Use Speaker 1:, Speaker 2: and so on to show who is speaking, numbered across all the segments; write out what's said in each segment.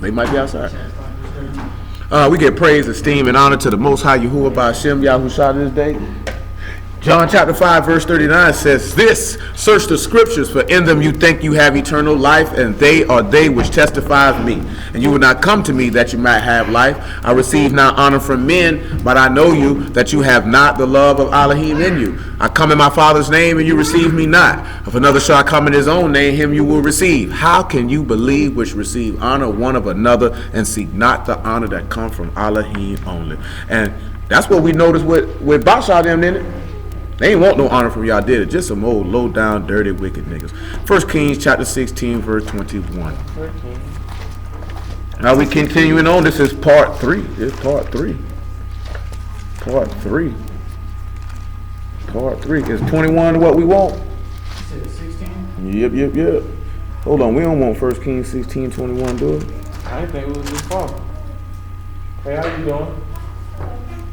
Speaker 1: They might be outside. We give praise, esteem, and honor to the Most High Yahuwah Ba'Shem Yahushua this day. John chapter 5 verse 39 says this, search the scriptures, for in them you think you have eternal life, and they are they which testify of me. And you will not come to me that you might have life. I receive not honor from men, but I know you, that you have not the love of Elohim in you. I come in my Father's name, and you receive me not. If another shall come in his own name, him you will receive. How can you believe which receive honor one of another, and seek not the honor that come from Elohim only? And that's what we noticed with Basha them, didn't it? They ain't want no honor from y'all, did it? Just some old, low-down, dirty, wicked niggas. 1 Kings chapter 16, verse 21. Now we continuing on. This is part 3. It's part 3. Part 3. Part 3. Is 21 what we want? 16? Yep. Hold on. We don't want 1 Kings 16, 21, do it?
Speaker 2: I didn't think it was this far. Hey, how you doing?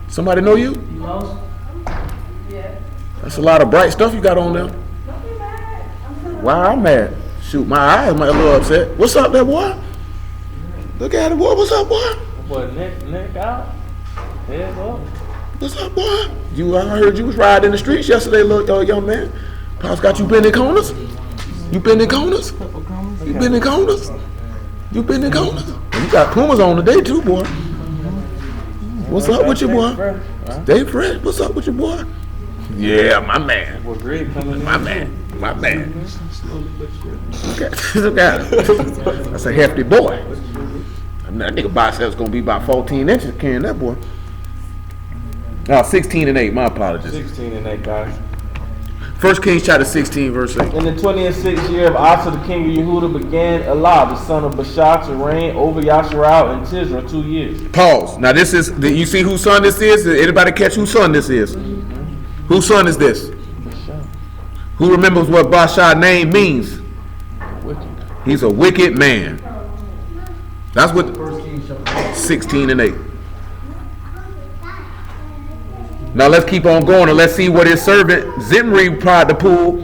Speaker 1: Somebody know you?
Speaker 3: You lost? Yeah.
Speaker 1: That's a lot of bright stuff you got on there.
Speaker 3: Don't be mad.
Speaker 1: Why I'm mad? Shoot, my eyes might a little upset. What's up there, boy? Look at it, boy. What's up, boy?
Speaker 2: Boy, neck out. Head up.
Speaker 1: What's up, boy? I heard you was riding in the streets yesterday, little young man. Pops got you bending corners? You bending corners? You bending corners? You bending corners? You got Pumas on today too, boy. What's up with you, boy? Stay fresh. What's up with you, boy? Yeah, my man. My man. Look at him. That's a hefty boy. I mean, that nigga bicep's gonna be about 14 inches carrying that boy. 16 and 8. My apologies.
Speaker 2: 16 and 8, guys.
Speaker 1: 1 Kings chapter 16, verse 8.
Speaker 2: In the 26th year of Asa, the king of Yehuda, began Elah, the son of Baasha, to reign over Yahsar'al and Timri 2 years.
Speaker 1: Pause. Now this is, you see whose son this is? Did anybody catch whose son this is? Whose son is this? Who remembers what Baasha's name means? He's a wicked man. That's what 16 and 8. Now let's keep on going and let's see what his servant Zimri tried to pull.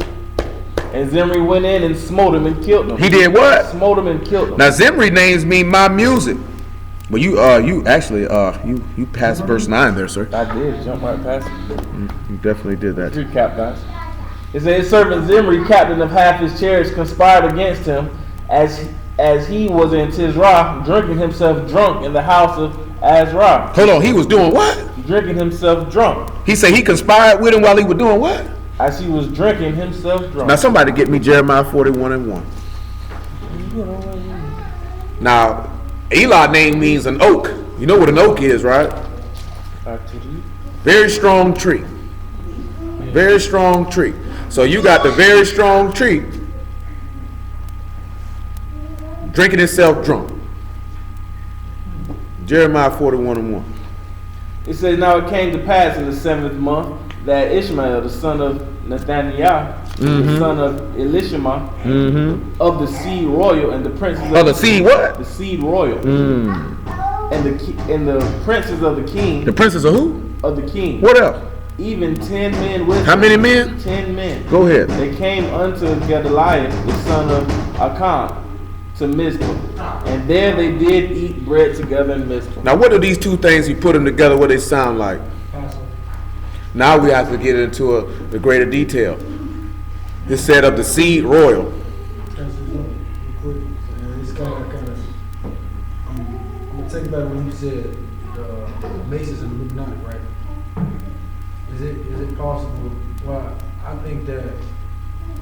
Speaker 2: And Zimri went in and smote him and killed him.
Speaker 1: He did what?
Speaker 2: Smote him and killed him.
Speaker 1: Now Zimri names mean my music. Well, you passed verse 9 there, sir.
Speaker 2: I did jump right past it.
Speaker 1: You definitely did that.
Speaker 2: Recap, guys. It says his servant Zimri, captain of half his chariots, conspired against him as he was in Tisra, drinking himself drunk in the house of Azra.
Speaker 1: Hold on, he was doing what?
Speaker 2: Drinking himself drunk.
Speaker 1: He said he conspired with him while he was doing what?
Speaker 2: As he was drinking himself drunk.
Speaker 1: Now somebody get me Jeremiah 41 and 1. Now, Elah name means an oak. You know what an oak is, right? Very strong tree. Very strong tree. So you got the very strong tree drinking itself drunk. Jeremiah 41 and 1.
Speaker 2: It says, now it came to pass in the 7th month that Ishmael, the son of Nathaniah, the son of Elishama, of the seed royal, and the princes of
Speaker 1: the seed what?
Speaker 2: The seed royal. And the princes of the king.
Speaker 1: The princes of who?
Speaker 2: Of the king.
Speaker 1: What else?
Speaker 2: Even 10 men with
Speaker 1: How many men?
Speaker 2: 10 men.
Speaker 1: Go ahead.
Speaker 2: They came unto Gedaliah, the son of Achan, to Mizpah, and there they did eat bread together in Mizpah.
Speaker 1: Now, what are these two things? You put them together, what they sound like? Now we have to get into the greater detail. It said of the seed royal.
Speaker 4: It's kind of. I'm gonna take about when you said the maces and the Lugnat, right? Is it possible? Well, I think that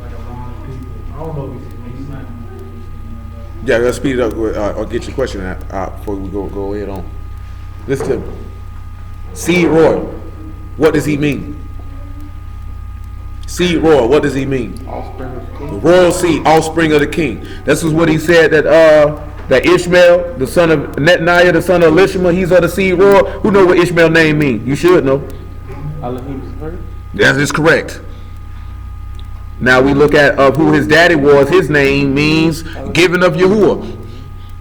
Speaker 4: like a lot of people. I don't know if it's not.
Speaker 1: Yeah, let's speed it up or get your question out before we go ahead on. Listen to me. Seed royal. What does he mean? Seed royal. What does he mean?
Speaker 2: Offspring of the king.
Speaker 1: Royal seed, offspring of the king. This is what he said that Ishmael, the son of Netaniah, the son of Elishama, he's of the seed royal. Who know what Ishmael name mean? You should know.
Speaker 2: Elohim's first.
Speaker 1: That is correct. Now we look at who his daddy was. His name means given of Yahuwah.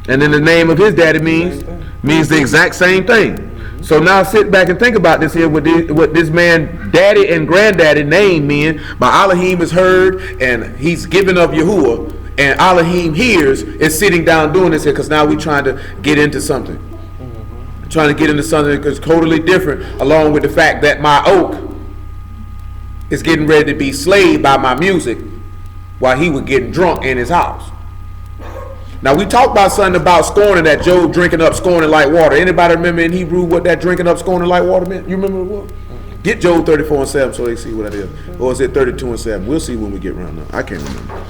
Speaker 1: And then the name of his daddy means the exact same thing. So now sit back and think about this here, what this man daddy and granddaddy name mean. By Elohim is heard, and he's given of Yahuwah. and Elohim hears is sitting down doing this here, because now we're trying to get into something. Trying to get into something that's totally different, along with the fact that my oak is getting ready to be slayed by my music while he was getting drunk in his house. Now we talked about something about scorning, that Job drinking up scorning like water. Anybody remember in Hebrew what that drinking up scorning like water meant? You remember what? Get Job 34:7 so they see what it is. Or is it 32:7? We'll see when we get around now. I can't remember.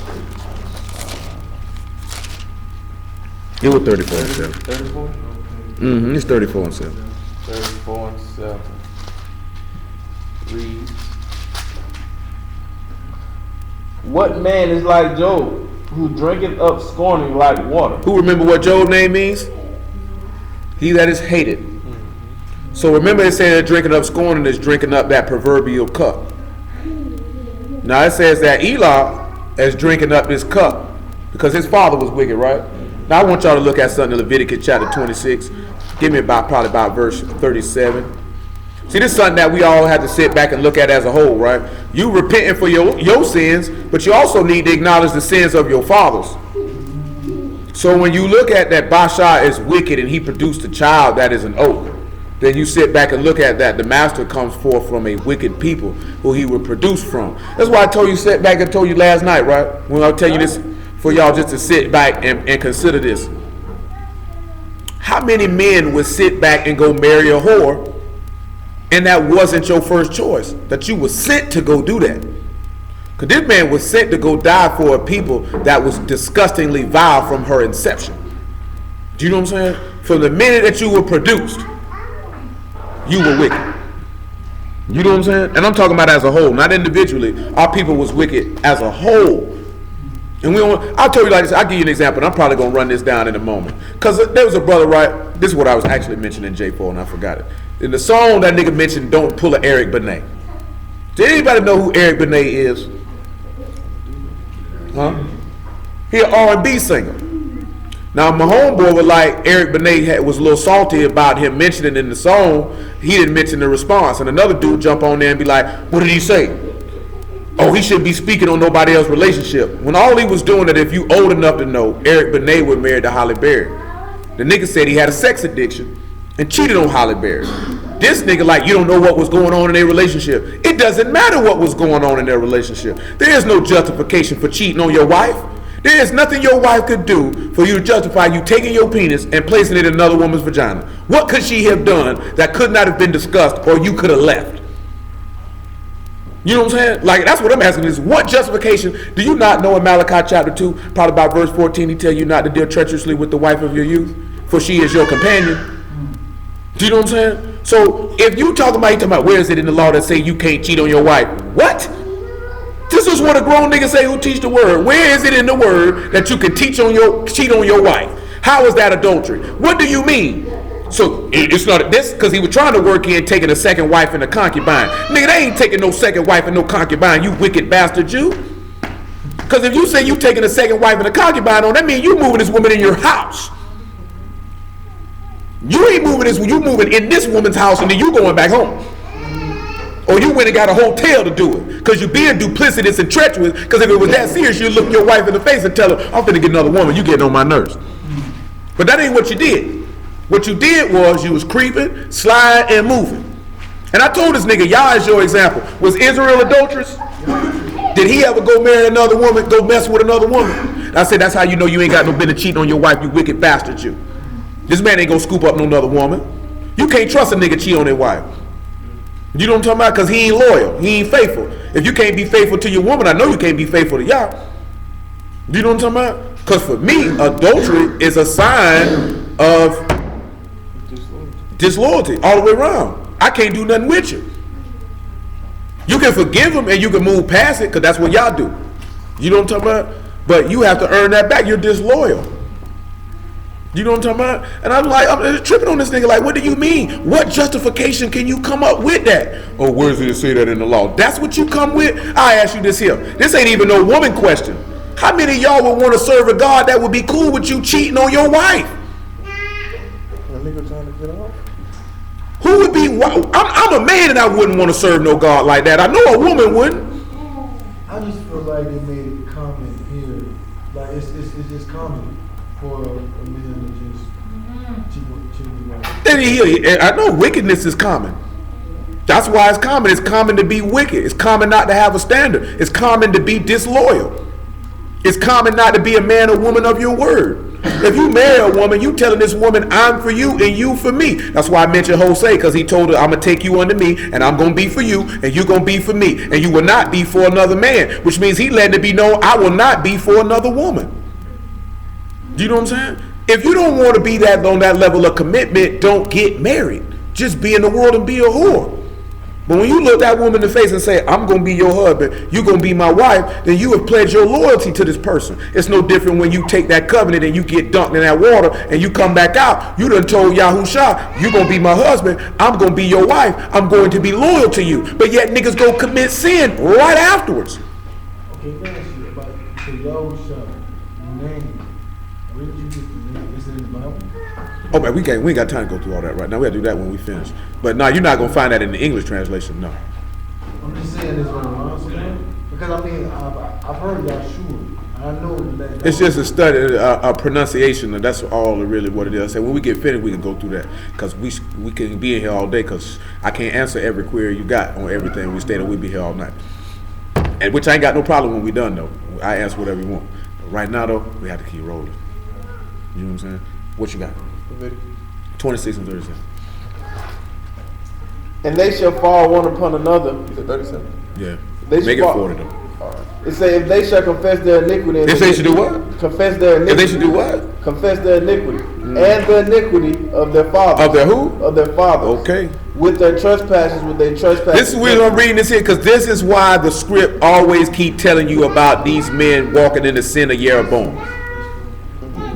Speaker 1: It was 34:7.
Speaker 2: 34?
Speaker 1: It's 34:7.
Speaker 2: 34:7. Reads, what man is like Job, who drinketh up scorning like water?
Speaker 1: Who remember what Job's name means? He that is hated. So remember it said that drinking up scorning is drinking up that proverbial cup. Now it says that Elah is drinking up this cup because his father was wicked, right? Now I want y'all to look at something in Leviticus chapter 26. Give me probably about verse 37. See, this is something that we all have to sit back and look at as a whole, right? You repenting for your sins, but you also need to acknowledge the sins of your fathers. So when you look at that Basha is wicked and he produced a child that is an oak, then you sit back and look at that. The master comes forth from a wicked people who he would produce from. That's why I told you, sit back and told you last night, right? When I'll tell you this for y'all just to sit back and consider this. How many men would sit back and go marry a whore and that wasn't your first choice? That you were sent to go do that. Because this man was sent to go die for a people that was disgustingly vile from her inception. Do you know what I'm saying? From the minute that you were produced, you were wicked. You know what I'm saying? And I'm talking about as a whole, not individually. Our people was wicked as a whole. And I'll tell you like this, I'll give you an example, and I'm probably going to run this down in a moment. Because there was a brother, right? This is what I was actually mentioning in J4, and I forgot it. In the song that nigga mentioned, Don't Pull a Eric Benet. Does anybody know who Eric Benet is? Huh? He an R&B singer. Now my homeboy was like, Eric Benet was a little salty about him mentioning in the song. He didn't mention the response. And another dude jump on there and be like, what did he say? Oh, he shouldn't be speaking on nobody else's relationship. When all he was doing, that if you old enough to know, Eric Benet was married to Holly Berry. The nigga said he had a sex addiction and cheated on Holly Berry. This nigga like, you don't know what was going on in their relationship. It doesn't matter what was going on in their relationship. There is no justification for cheating on your wife. There is nothing your wife could do for you to justify you taking your penis and placing it in another woman's vagina. What could she have done that could not have been discussed or you could have left? You know what I'm saying? Like, that's what I'm asking is, what justification do you not know in Malachi chapter 2, probably about verse 14, he tell you not to deal treacherously with the wife of your youth, for she is your companion. Do you know what I'm saying? So if you talking about where is it in the law that say you can't cheat on your wife? What? This is what a grown nigga say who teach the word. Where is it in the word that you can cheat on your wife? How is that adultery? What do you mean? So it's not this because he was trying to work in taking a second wife and a concubine. Nigga, they ain't taking no second wife and no concubine, you wicked bastard you. Because if you say you taking a second wife and a concubine on, that means you moving this woman in your house. You ain't moving this, you moving in this woman's house and then you going back home. Or you went and got a hotel to do it. Because you being duplicitous and treacherous. Because if it was that serious, you'd look your wife in the face and tell her, I'm finna get another woman, you getting on my nerves. But that ain't what you did. What you did was you was creeping, sliding, and moving. And I told this nigga, Yah is your example. Was Israel adulterous? Did he ever go marry another woman, go mess with another woman? I said, that's how you know you ain't got no business cheating on your wife, you wicked bastard you. This man ain't gonna scoop up no other woman. You can't trust a nigga cheat on their wife. You know what I'm talking about? Because he ain't loyal. He ain't faithful. If you can't be faithful to your woman, I know you can't be faithful to Yah. You know what I'm talking about? Because for me, adultery is a sign of disloyalty all the way around. I can't do nothing with you. You can forgive him and you can move past it because that's what y'all do. You know what I'm talking about? But you have to earn that back. You're disloyal. You know what I'm talking about? And I'm like, I'm tripping on this nigga like, what do you mean? What justification can you come up with that? Oh, where does it say that in the law? That's what you come with? I ask you this here. This ain't even no woman question. How many of y'all would want to serve a God that would be cool with you cheating on your wife?
Speaker 2: A nigga trying to get off?
Speaker 1: Who would be? I'm a man and I wouldn't want to serve no God like that. I know a woman wouldn't.
Speaker 4: I just feel like they made a comment here, like it's common for a man to just cheat his wife.
Speaker 1: And I know wickedness is common. That's why it's common. It's common to be wicked. It's common not to have a standard. It's common to be disloyal. It's common not to be a man or woman of your word. If you marry a woman, you telling this woman, I'm for you and you for me. That's why I mentioned Jose, because he told her, I'm going to take you under me and I'm going to be for you and you're going to be for me. And you will not be for another man, which means he letting it be known, I will not be for another woman. Do you know what I'm saying? If you don't want to be that on that level of commitment, don't get married. Just be in the world and be a whore. But when you look that woman in the face and say, I'm going to be your husband, you're going to be my wife, then you have pledged your loyalty to this person. It's no different when you take that covenant and you get dunked in that water and you come back out. You done told Yahusha, you're going to be my husband, I'm going to be your wife, I'm going to be loyal to you. But yet niggas go commit sin right afterwards.
Speaker 4: Okay, let me ask you about the Yahusha name. Where did you get the name? Is it in the Bible?
Speaker 1: Oh man, we ain't got time to go through all that right now. We'll do that when we finish. But no, you're not going to find that in the English translation, no.
Speaker 4: I'm just saying this one around somewhere. Because I mean, I've heard Yahshua. I know that.
Speaker 1: It's just a study, a pronunciation, and that's all really what it is. I say when we get finished, we can go through that. Because we can be in here all day, because I can't answer every query you got on everything. We stay there, we'll be here all night. And which I ain't got no problem when we done, though. I answer whatever you want. But right now, though, we have to keep rolling. You know what I'm saying? What you got? 26 and 37.
Speaker 2: And they shall fall one upon another. Is it 37?
Speaker 1: Yeah.
Speaker 2: They
Speaker 1: Make it
Speaker 2: fall-
Speaker 1: 40 though.
Speaker 2: It say if they shall confess their iniquity.
Speaker 1: If they should do what?
Speaker 2: Confess their iniquity.
Speaker 1: If they should do what?
Speaker 2: Confess their iniquity. And the iniquity of their fathers.
Speaker 1: Of their who?
Speaker 2: Of their fathers.
Speaker 1: Okay.
Speaker 2: With their trespasses,
Speaker 1: This is where I'm reading this here, because this is why the script always keep telling you about these men walking in the sin of Jeroboam.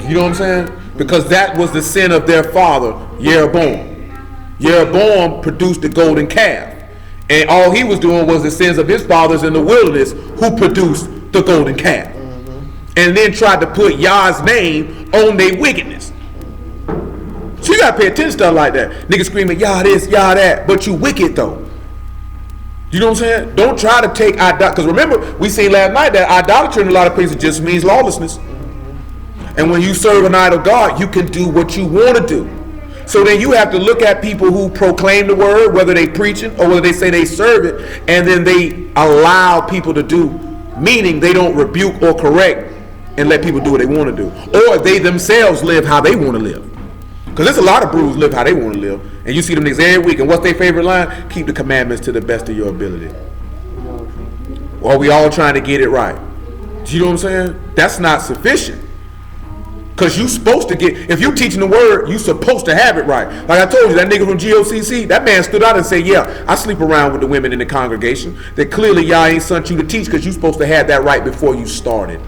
Speaker 1: You know what I'm saying? Because that was the sin of their father, Jeroboam. Jeroboam produced the golden calf. And all he was doing was the sins of his fathers in the wilderness who produced the golden calf. And then tried to put Yah's name on their wickedness. So you gotta pay attention to stuff like that. Niggas screaming, Yah this, Yah that, but you wicked though. You know what I'm saying? Don't try to take idolatry, because remember, we seen last night that idolatry in a lot of places just means lawlessness. And when you serve an idol God, you can do what you want to do. So then you have to look at people who proclaim the word, whether they preaching or whether they say they serve it, and then they allow people to do, meaning they don't rebuke or correct and let people do what they want to do. Or they themselves live how they want to live. Because there's a lot of brews live how they want to live. And you see them niggas every week, and what's their favorite line? Keep the commandments to the best of your ability. Or we all trying to get it right. Do you know what I'm saying? That's not sufficient. Because you supposed to get, if you teaching the word, you supposed to have it right. Like I told you, that nigga from GOCC, that man stood out and said, yeah, I sleep around with the women in the congregation. That clearly y'all ain't sent you to teach, because you supposed to have that right before you started.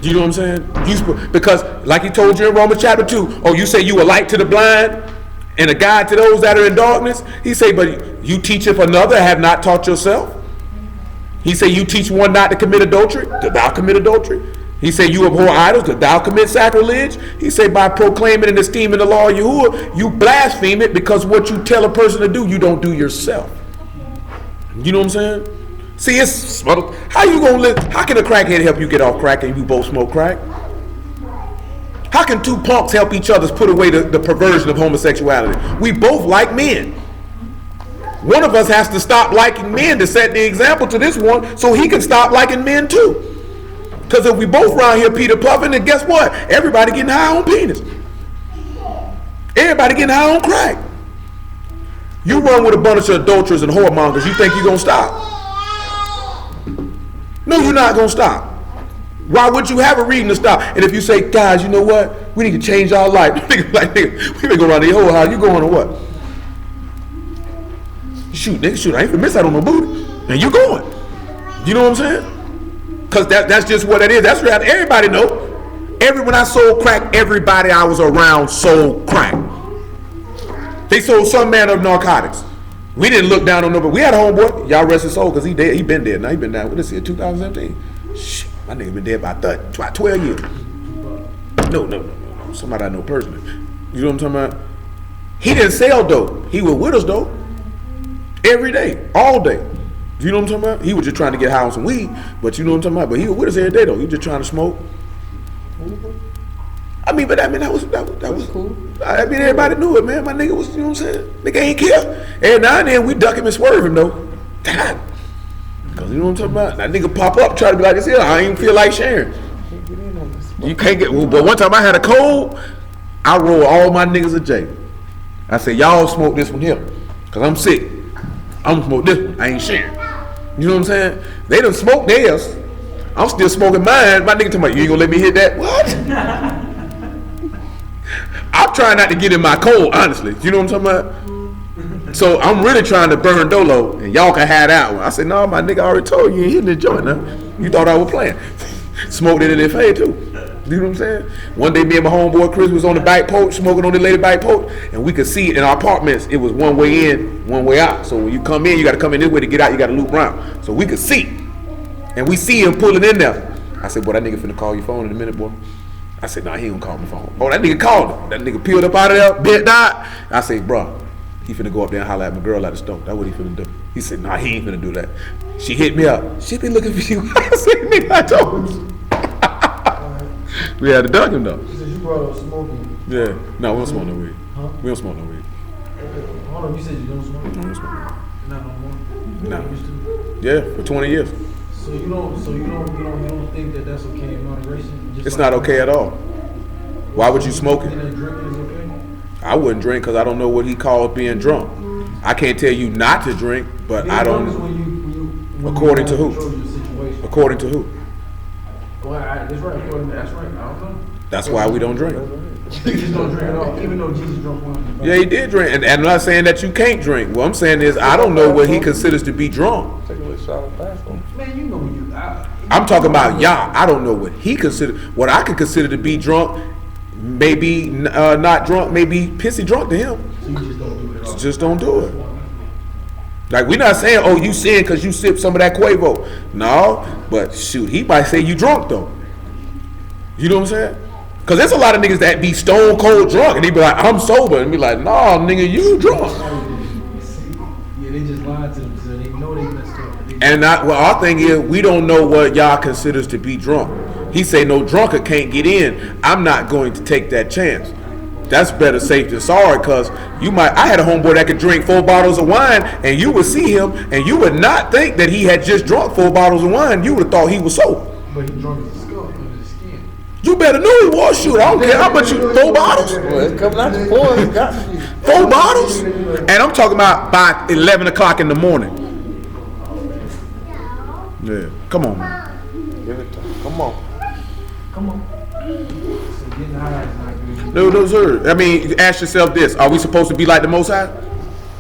Speaker 1: Do you know what I'm saying? Because like he told you in Romans chapter 2, oh, you say you a light to the blind and a guide to those that are in darkness? He say, but you teach if another have not taught yourself? He say, you teach one not to commit adultery, that thou commit adultery? He say, you abhor idols, that thou commit sacrilege? He say, by proclaiming and esteeming the law of Yahuwah, you blaspheme it, because what you tell a person to do, you don't do yourself. You know what I'm saying? See, it's how you gonna live? How can a crackhead help you get off crack and you both smoke crack? How can two punks help each other put away the perversion of homosexuality? We both like men. One of us has to stop liking men to set the example to this one, so he can stop liking men too. Because if we both around here Peter puffing, then guess what? Everybody getting high on penis. Everybody getting high on crack. You run with a bunch of adulterers and whoremongers, you think you're gonna stop? No, you're not going to stop. Why would you have a reason to stop? And if you say, guys, you know what? We need to change our life. Like, nigga, we been going around the whole house. You going to what? Shoot, nigga, shoot. I ain't finna miss out on no booty. And you going. You know what I'm saying? Because that's just what it is. That's reality. Everybody know. When I sold crack, everybody I was around sold crack. They sold some manner of narcotics. We didn't look down on nobody. We had a homeboy, y'all rest his soul, because he dead. He been dead. Now he been down. What is it, 2017? Shit, my nigga been dead by 12 years. No. Somebody I know personally. You know what I'm talking about? He didn't sell dope. He was with us though. Every day, all day. You know what I'm talking about? He was just trying to get high on some weed, but you know what I'm talking about. But he was with us every day though. He was just trying to smoke. That was
Speaker 2: cool.
Speaker 1: I mean, everybody knew it, man. My nigga was, you know what I'm saying? Nigga ain't care. Every now and then we duck him and swerve him though. Cause you know what I'm talking about? That nigga pop up, try to be like this here. I ain't even feel like sharing. You can't get. But one time I had a cold. I rolled all my niggas a J. I said, y'all smoke this one here, cause I'm sick. I'm gonna smoke this one. I ain't sharing. You know what I'm saying? They done smoked theirs. I'm still smoking mine. My nigga talking about, you ain't gonna let me hit that? What? I'm trying not to get in my cold, honestly. You know what I'm talking about? So I'm really trying to burn Dolo, and y'all can have that one. I said, no, my nigga already told you ain't hitting the joint now. You thought I was playing. Smoked it in their face too. You know what I'm saying? One day me and my homeboy Chris was on the back porch, smoking on the lady back porch, and we could see it in our apartments. It was one way in, one way out. So when you come in, you gotta come in this way. To get out, you gotta loop around. So we could see. And we see him pulling in there. I said, boy, that nigga finna call your phone in a minute, boy. I said, nah, he ain't gonna call my phone. Oh, that nigga called him. That nigga peeled up out of there, bent died. I said, bro, he finna go up there and holler at my girl at the store. That's what he finna do. He said, nah, he ain't finna do that. She hit me up. She been looking for you. I said, nigga, I told you. We had to duck him though.
Speaker 4: She said you brought up smoking.
Speaker 1: Yeah. No, we don't smoke no weed.
Speaker 4: Huh?
Speaker 1: We don't smoke no weed.
Speaker 4: Hold on, you said you don't smoke?
Speaker 1: We don't smoke.
Speaker 4: Not no more?
Speaker 1: No.
Speaker 4: You used to?
Speaker 1: Yeah, for 20 years.
Speaker 4: So you don't think that that's okay in moderation? Just
Speaker 1: It's
Speaker 4: like
Speaker 1: not okay at all. Why would you smoke
Speaker 4: drinking
Speaker 1: it?
Speaker 4: and drinking is okay?
Speaker 1: I wouldn't drink because I don't know what he calls being drunk. I can't tell you not to drink, but I
Speaker 4: Being drunk is
Speaker 1: don't.
Speaker 4: when
Speaker 1: According
Speaker 4: you
Speaker 1: to who?
Speaker 4: control your situation.
Speaker 1: According to who?
Speaker 4: Well, that's right. According to, that's right. I don't know.
Speaker 1: That's why we don't drink.
Speaker 4: You just don't drink at all, even though Jesus drunk one.
Speaker 1: Yeah, he did drink, and I'm not saying that you can't drink. What I'm saying is I don't know what he considers to be drunk.
Speaker 2: Take a little shot of bathroom.
Speaker 4: Man, you know you.
Speaker 1: I'm talking about Yah. I don't know what he consider. What I could consider to be drunk, maybe not drunk, maybe pissy drunk to him.
Speaker 4: So you just don't do it at all.
Speaker 1: Just don't do it. Like we're not saying, oh, you sin because you sip some of that Quavo. No, but shoot, he might say you drunk though. You know what I'm saying? Because there's a lot of niggas that be stone cold drunk and he be like, I'm sober, and be like, nah, nigga, you drunk.
Speaker 4: Yeah, they just lied to them, so they know they messed up.
Speaker 1: And our thing is, we don't know what Yah considers to be drunk. He say no drunkard can't get in. I'm not going to take that chance. That's better safe than sorry, because I had a homeboy that could drink 4 bottles of wine, and you would see him, and you would not think that he had just drunk 4 bottles of wine. You would have thought he was sober.
Speaker 4: But he drunk as a skull under the skin.
Speaker 1: You better know he was. Shoot, I don't care how much 4 bottles.
Speaker 2: Well, it's coming out the pores. It's got to be.
Speaker 1: 4 bottles? And I'm talking about by 11 o'clock in the morning. Yeah, come on, man.
Speaker 2: Give it to him. Come on.
Speaker 4: Come on. So getting high is not good.
Speaker 1: No, sir. I mean, ask yourself this. Are we supposed to be like the Most High?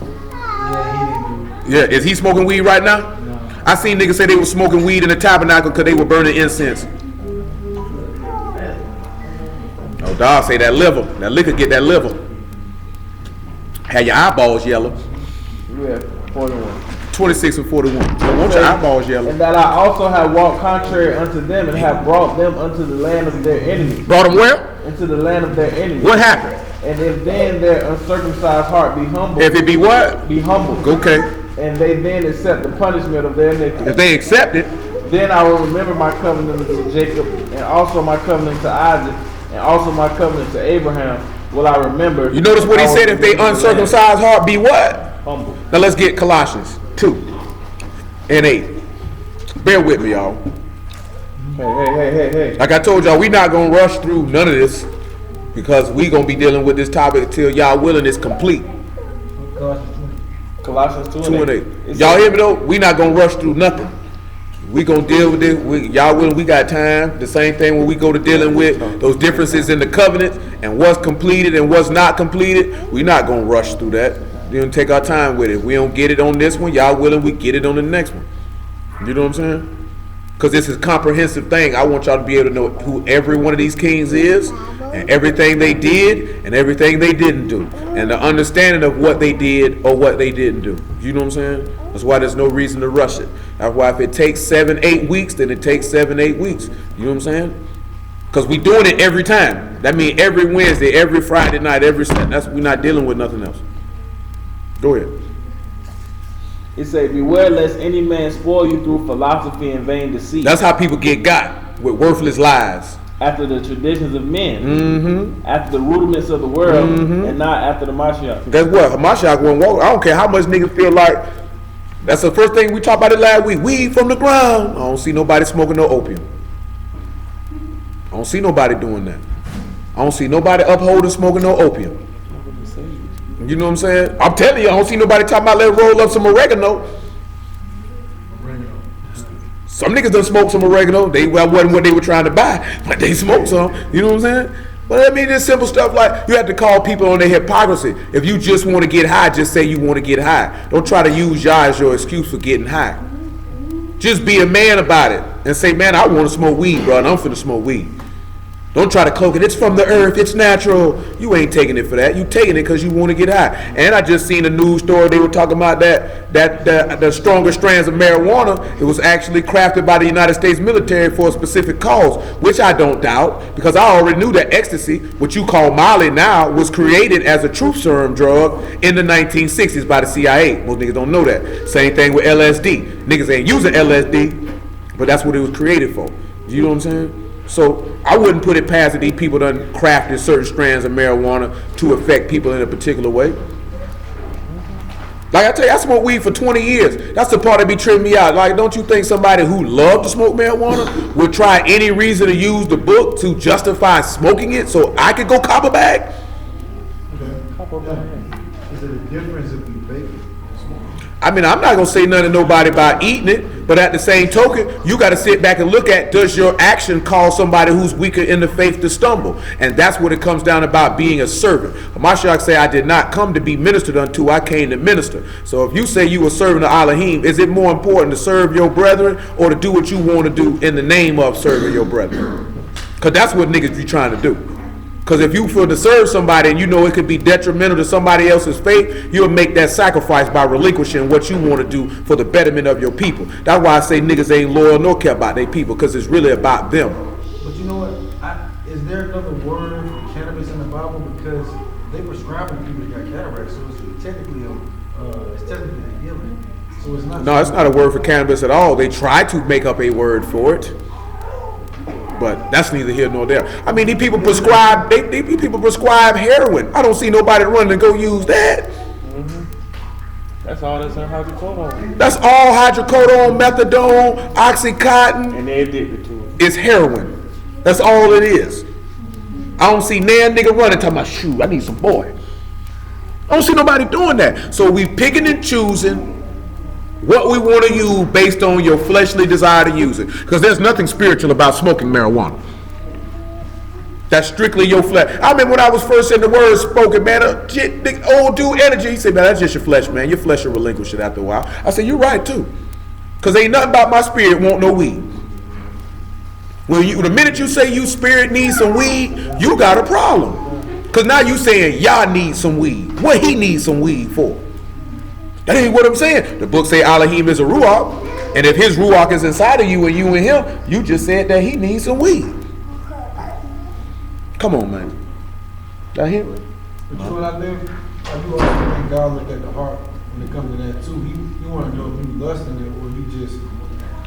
Speaker 4: Yeah, he didn't do it.
Speaker 1: Yeah, is he smoking weed right now?
Speaker 4: No.
Speaker 1: I seen niggas say they were smoking weed in the tabernacle because they were burning incense. Oh, dog say that liquor get that liver. Had your eyeballs yellow.
Speaker 2: Yeah, 41.
Speaker 1: 26 and 41. So want your eyeballs yellow.
Speaker 2: And that I also have walked contrary unto them and have brought them unto the land of their enemy.
Speaker 1: Brought them where?
Speaker 2: Into the land of their enemy.
Speaker 1: What happened?
Speaker 2: And if then their uncircumcised heart be humble.
Speaker 1: If it be what?
Speaker 2: Be humble.
Speaker 1: Okay.
Speaker 2: And they then accept the punishment of their iniquity.
Speaker 1: If they accept it,
Speaker 2: Then I will remember my covenant to Jacob, and also my covenant to Isaac, and also my covenant to Abraham will I remember.
Speaker 1: you notice what he said, if they uncircumcised heart be what?
Speaker 2: Humble.
Speaker 1: Now let's get Colossians 2 and 8. Bear with me, y'all.
Speaker 2: Hey.
Speaker 1: Like I told y'all, we not going to rush through none of this because we going to be dealing with this topic until y'all willing is complete.
Speaker 2: Colossians
Speaker 1: 2 and 8. Y'all hear me though? We not going to rush through nothing. We going to deal with this. Y'all willing, we got time. The same thing when we go to dealing with those differences in the covenant and what's completed and what's not completed. We not going to rush through that. We're going to take our time with it. If we don't get it on this one, y'all willing, we get it on the next one. You know what I'm saying? Because this is a comprehensive thing. I want y'all to be able to know who every one of these kings is and everything they did and everything they didn't do. And the understanding of what they did or what they didn't do. You know what I'm saying? That's why there's no reason to rush it. That's why if it takes 7-8 weeks, then it takes 7-8 weeks. You know what I'm saying? Because we doing it every time. That means every Wednesday, every Friday night, every Sunday. We're not dealing with nothing else. Go ahead.
Speaker 2: It say, beware lest any man spoil you through philosophy and vain deceit.
Speaker 1: That's how people get got, with worthless lies.
Speaker 2: After the traditions of men, after the rudiments of the world, and not after the Mashiach.
Speaker 1: Guess what? Mashiach won't walk. I don't care how much niggas feel like. That's the first thing we talked about it last week. Weed from the ground. I don't see nobody smoking no opium. I don't see nobody doing that. I don't see nobody upholding smoking no opium. You know what I'm saying? I'm telling you, I don't see nobody talking about let's roll up some oregano. Some niggas done smoke some oregano. Well, wasn't what they were trying to buy, but they smoked some. You know what I'm saying? But I mean, there's simple stuff like you have to call people on their hypocrisy. If you just want to get high, just say you want to get high. Don't try to use Yah as your excuse for getting high. Just be a man about it and say, man, I want to smoke weed, bro, and I'm finna smoke weed. Don't try to cloak it. It's from the earth. It's natural. You ain't taking it for that. You taking it because you want to get high. And I just seen a news story. They were talking about that the stronger strands of marijuana. It was actually crafted by the United States military for a specific cause, which I don't doubt because I already knew that ecstasy, what you call Molly now, was created as a truth serum drug in the 1960s by the CIA. Most niggas don't know that. Same thing with LSD. Niggas ain't using LSD, but that's what it was created for. You know what I'm saying? So I wouldn't put it past that these people done crafted certain strands of marijuana to affect people in a particular way. Like I tell you, I smoked weed for 20 years. That's the part that be tripping me out. Like, don't you think somebody who loved to smoke marijuana would try any reason to use the book to justify smoking it so I could go cop a bag?
Speaker 4: Is it a difference if you bake it?
Speaker 1: I mean, I'm not going to say nothing to nobody about eating it, but at the same token, you got to sit back and look at, does your action cause somebody who's weaker in the faith to stumble? And that's what it comes down about being a servant. Mashiach say, I did not come to be ministered unto, I came to minister. So if you say you were serving the Elohim, is it more important to serve your brethren or to do what you want to do in the name of serving your brethren? Because that's what niggas be trying to do. Because if you feel to serve somebody and you know it could be detrimental to somebody else's faith, you'll make that sacrifice by relinquishing what you want to do for the betterment of your people. That's why I say niggas ain't loyal nor care about their people, because it's really about them.
Speaker 4: But you know what? Is there another word for cannabis in the Bible? Because they prescribing people that got cataracts, so it's technically a healing. So it's not.
Speaker 1: No, it's not a word for cannabis at all. They try to make up a word for it. But that's neither here nor there. I mean, these people prescribe. These people prescribe heroin. I don't see nobody running to go use that.
Speaker 2: That's all that's in hydrocodone.
Speaker 1: That's all hydrocodone, methadone, oxycontin.
Speaker 2: And they addicted to it.
Speaker 1: It's heroin. That's all it is. I don't see nan nigga running talking about, shoot, I need some boy. I don't see nobody doing that. So we picking and choosing what we want to use based on your fleshly desire to use it. Because there's nothing spiritual about smoking marijuana. That's strictly your flesh. I remember when I was first in the word spoken, man, old dude energy. He said, man, that's just your flesh, man. Your flesh will relinquish it after a while. I said, you're right, too. Because ain't nothing about my spirit want no weed. The minute you say you spirit needs some weed, you got a problem. Because now you saying y'all need some weed. What he needs some weed for? That ain't what I'm saying. The book say Elohim is a Ruach, and if his Ruach is inside of you and you and him, you just said that he needs some weed. Come on, man. Y'all hear it?
Speaker 4: But you know what I think? I do also think God look at the heart when it comes to that too. You want to know if you lusting it or you just.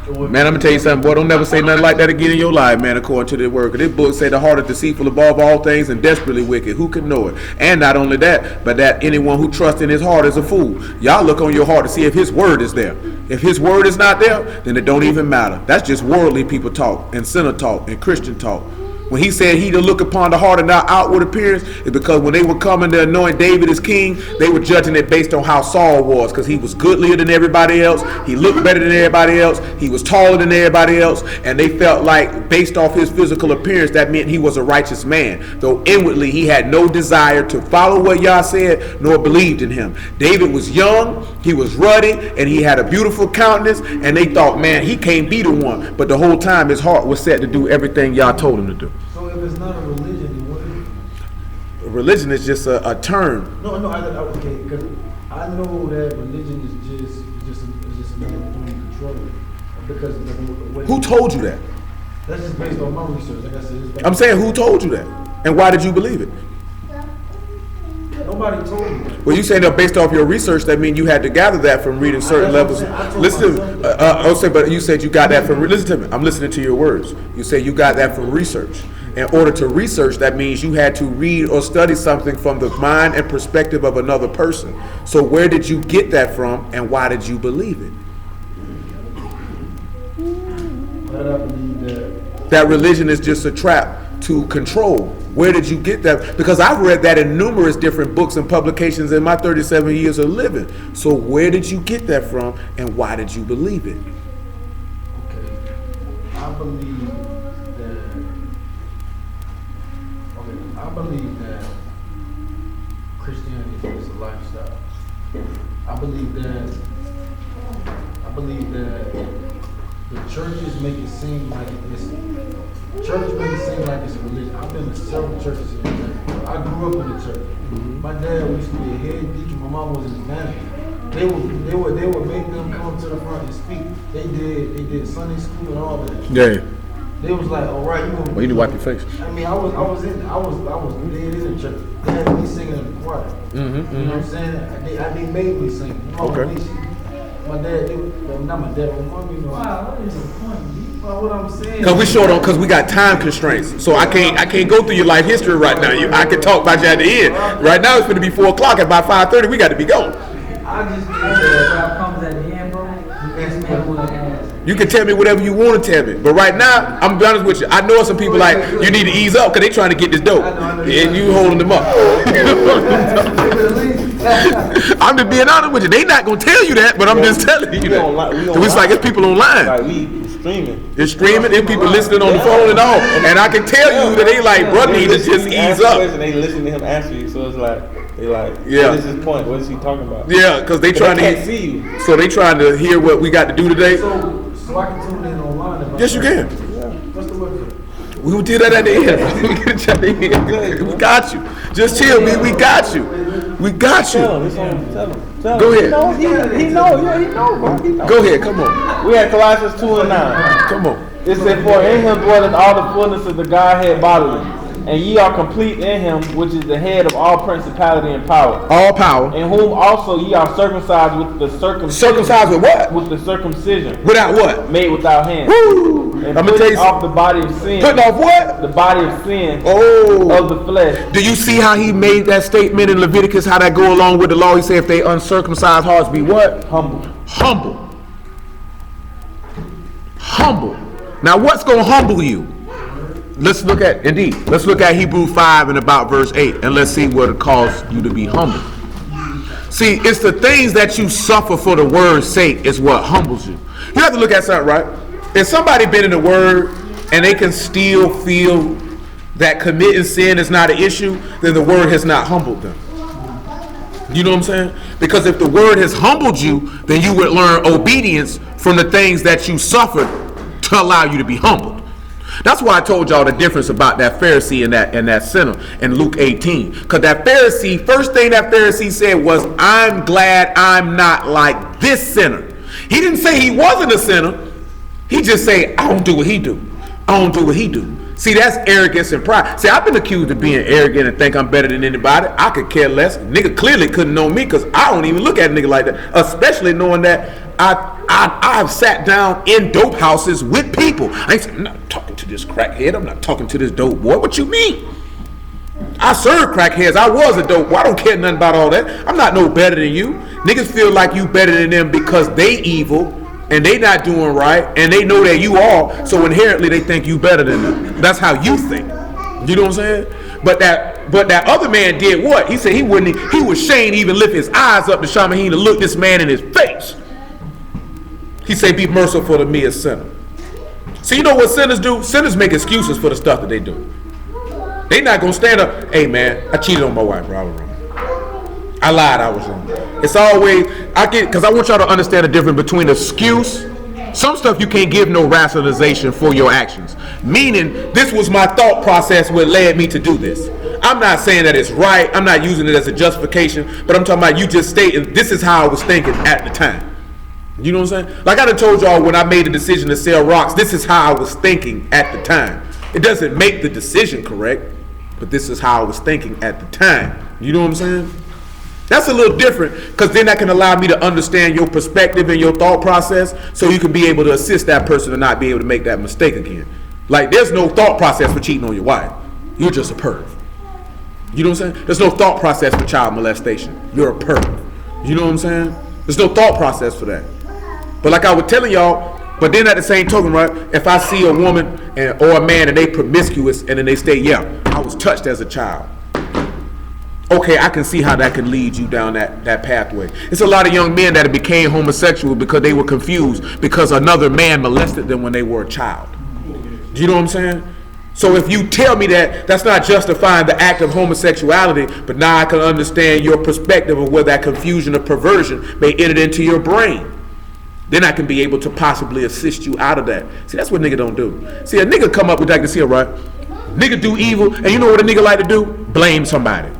Speaker 1: Man, I'm gonna tell you something, boy. Don't never say nothing like that again in your life, man. According to the word, this book say the heart is deceitful above all things and desperately wicked. Who can know it? And not only that, but that anyone who trusts in his heart is a fool. Y'all look on your heart to see if his word is there. If his word is not there, then it don't even matter. That's just worldly people talk and sinner talk and Christian talk. When he said he to look upon the heart and not outward appearance, it's because when they were coming to anoint David as king, they were judging it based on how Saul was, because he was goodlier than everybody else, he looked better than everybody else, he was taller than everybody else, and they felt like based off his physical appearance, that meant he was a righteous man, though inwardly he had no desire to follow what Yah said, nor believed in him. David was young, he was ruddy, and he had a beautiful countenance, and they thought, man, he can't be the one, but the whole time his heart was set to do everything Yah told him to do.
Speaker 4: So if it's not a religion, then what is it?
Speaker 1: Religion is just a term.
Speaker 4: No, okay, because I know that religion is just another form of control. Because of the way.
Speaker 1: Who told you that?
Speaker 4: That's just based on my research. Like I said,
Speaker 1: I'm saying, who told you that? And why did you believe it?
Speaker 4: Nobody Nobody told me that.
Speaker 1: Well, you say that based off your research, that means you had to gather that from reading certain levels. Listen to me. I'll say, but you said you got that from. Listen to me. I'm listening to your words. You say you got that from research. In order to research, that means you had to read or study something from the mind and perspective of another person. So where did you get that from, and why did you believe it?
Speaker 4: But I believe
Speaker 1: That religion is just a trap to control. Where did you get that? Because I've read that in numerous different books and publications in my 37 years of living. So where did you get that from, and why did you believe it?
Speaker 4: okay, I believe that Christianity is a lifestyle. I believe that the churches make it seem like it's a religion. I've been to several churches in America. I grew up in the church. My dad used to be a head deacon. My mom was an evangelist. They would make them come to the front and speak. They did Sunday school and all that.
Speaker 1: Yeah.
Speaker 4: They was like, all right, you gonna.
Speaker 1: Well, you need to wipe your face.
Speaker 4: I mean, I was dead in the church. They had me singing in the choir. You know what I'm saying? They made me sing.
Speaker 1: Okay.
Speaker 4: My dad, not my dad, my mom, you know. Wow, what is the point? What I'm saying.
Speaker 1: Because we got time constraints. So I can't go through your life history right now. I can talk about you at the end. Right now it's going to be 4 o'clock. At about 5:30, we got to be going.
Speaker 4: I just think that comes at the end, bro.
Speaker 1: You can tell me whatever you want to tell me, but right now, I'm gonna be honest with you. I know some people like you need to ease up because they trying to get this dope, and you holding them up. I'm just being honest with you. They not gonna tell you that, but I'm just telling you that. It's like it's people online.
Speaker 2: Like we streaming.
Speaker 1: It's streaming. There's people listening on the phone and all, and I can tell you that they like, bro, need to just ease up.
Speaker 2: They listen to him answer you, so it's like. They like,
Speaker 1: yeah.
Speaker 2: What is his point? What is he talking about?
Speaker 1: Yeah, because they trying
Speaker 2: can't see you.
Speaker 1: So they trying to hear what we got to do today.
Speaker 4: So I can tune in online.
Speaker 1: Yes, you can.
Speaker 4: Yeah. What's the website?
Speaker 1: We will do that at the end. We got you. Just chill, me. We got you. We got you.
Speaker 2: Tell him.
Speaker 1: Go ahead.
Speaker 2: He know, bro.
Speaker 1: Go ahead. Come on.
Speaker 2: We had Colossians 2:9.
Speaker 1: Come on.
Speaker 2: It said, "For in him dwelleth all the fullness of the Godhead bodily. And ye are complete in him, which is the head of all principality and power.
Speaker 1: All power.
Speaker 2: In whom also ye are circumcised with the circumcision.
Speaker 1: Circumcised with what?
Speaker 2: With the circumcision.
Speaker 1: Without what?
Speaker 2: Made without hands.
Speaker 1: Woo!
Speaker 2: And
Speaker 1: I'm gonna tell you
Speaker 2: off the body of sin.
Speaker 1: Putting off what?
Speaker 2: The body of sin.
Speaker 1: Oh.
Speaker 2: Of the flesh.
Speaker 1: Do you see how he made that statement in Leviticus? How that go along with the law? He said, if they uncircumcised hearts be what?
Speaker 2: Humble.
Speaker 1: Humble. Humble. Now, what's gonna humble you? Let's look at Hebrews 5 and about verse 8, and let's see what it calls you to be humble. See, it's the things that you suffer for the word's sake is what humbles you. You have to look at something, right? If somebody been in the word and they can still feel that committing sin is not an issue, then the word has not humbled them. You know what I'm saying? Because if the word has humbled you, then you would learn obedience from the things that you suffered to allow you to be humbled. That's why I told y'all the difference about that Pharisee and that sinner in Luke 18. Because that Pharisee, first thing that Pharisee said was, I'm glad I'm not like this sinner. He didn't say he wasn't a sinner. He just said, I don't do what he do. I don't do what he do. See, that's arrogance and pride. See, I've been accused of being arrogant and think I'm better than anybody. I could care less. Nigga clearly couldn't know me because I don't even look at a nigga like that. Especially knowing that I've sat down in dope houses with people. I'm not talking to this crackhead. I'm not talking to this dope boy. What you mean? I served crackheads. I was a dope boy. I don't care nothing about all that. I'm not no better than you. Niggas feel like you better than them because they evil and they not doing right and they know that you are. So inherently they think you better than them. That's how you think. You know what I'm saying? But that other man did what? He said he was ashamed to even lift his eyes up to Shamahin to look this man in his face. He said, be merciful to me, a sinner. So you know what sinners do? Sinners make excuses for the stuff that they do. They not going to stand up, hey man, I cheated on my wife, bro. I was wrong. I lied, I was wrong. It's always, because I want y'all to understand the difference between excuse. Some stuff you can't give no rationalization for your actions. Meaning, this was my thought process what led me to do this. I'm not saying that it's right. I'm not using it as a justification. But I'm talking about you just stating, this is how I was thinking at the time. You know what I'm saying? Like I done told y'all when I made the decision to sell rocks, this is how I was thinking at the time. It doesn't make the decision correct, but this is how I was thinking at the time. You know what I'm saying? That's a little different, because then that can allow me to understand your perspective and your thought process, so you can be able to assist that person to not be able to make that mistake again. Like, there's no thought process for cheating on your wife. You're just a perv. You know what I'm saying? There's no thought process for child molestation. You're a perv. You know what I'm saying? There's no thought process for that. But like I was telling y'all, but then at the same token, right, if I see a woman or a man and they promiscuous and then they say, yeah, I was touched as a child. Okay, I can see how that can lead you down that pathway. It's a lot of young men that became homosexual because they were confused because another man molested them when they were a child. Do you know what I'm saying? So if you tell me that, that's not justifying the act of homosexuality, but now I can understand your perspective of where that confusion or perversion may enter into your brain. Then I can be able to possibly assist you out of that. See, that's what nigga don't do. See, a nigga come up with like this here, right? Nigga do evil, and you know what a nigga like to do? Blame somebody.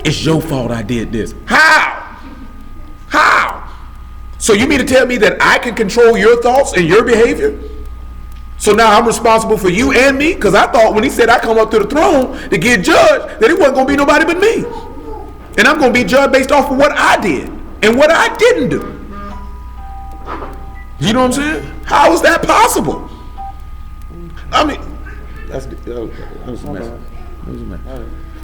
Speaker 1: It's your fault I did this. How? How? So you mean to tell me that I can control your thoughts and your behavior? So now I'm responsible for you and me? Because I thought when he said I come up to the throne to get judged, that it wasn't going to be nobody but me. And I'm going to be judged based off of what I did and what I didn't do. You know what I'm saying? How is that possible? I mean, that was a mess.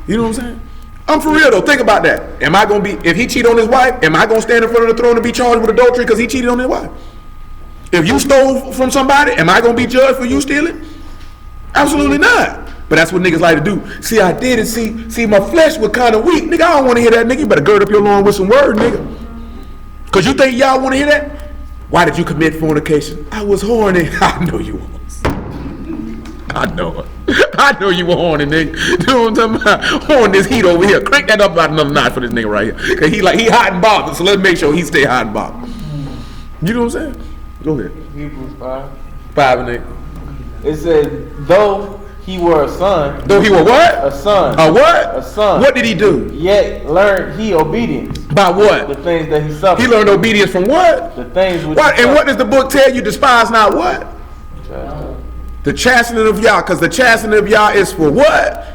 Speaker 1: You know what I'm saying? I'm for real though. Think about that. Am I going to be, if he cheated on his wife, am I going to stand in front of the throne and be charged with adultery because he cheated on his wife? If you stole from somebody, am I going to be judged for you stealing? Absolutely not. But that's what niggas like to do. See, I did it. See, my flesh was kind of weak. Nigga, I don't want to hear that, nigga. You better gird up your loin with some word, nigga. Because you think y'all want to hear that? Why did you commit fornication? I was horny. I know you was. I know it. I know you were horny, nigga. You know what I'm talking about? Horn this heat over here. Crank that up about another notch for this nigga right here. Because he hot and bothered, so let's make sure he stay hot and bothered. You know what I'm saying? Go ahead.
Speaker 2: Hebrews 5.
Speaker 1: 5 and 8.
Speaker 2: It said, though he were a son.
Speaker 1: Though he were what?
Speaker 2: A son.
Speaker 1: A what?
Speaker 2: A son.
Speaker 1: What did he do?
Speaker 2: Yet learned he obedience.
Speaker 1: By what?
Speaker 2: The things that he suffered.
Speaker 1: He learned obedience from what?
Speaker 2: The things which
Speaker 1: what? And what does the book tell you? Despise not what? The chastening of Yah. Because the chastening of Yah is for what?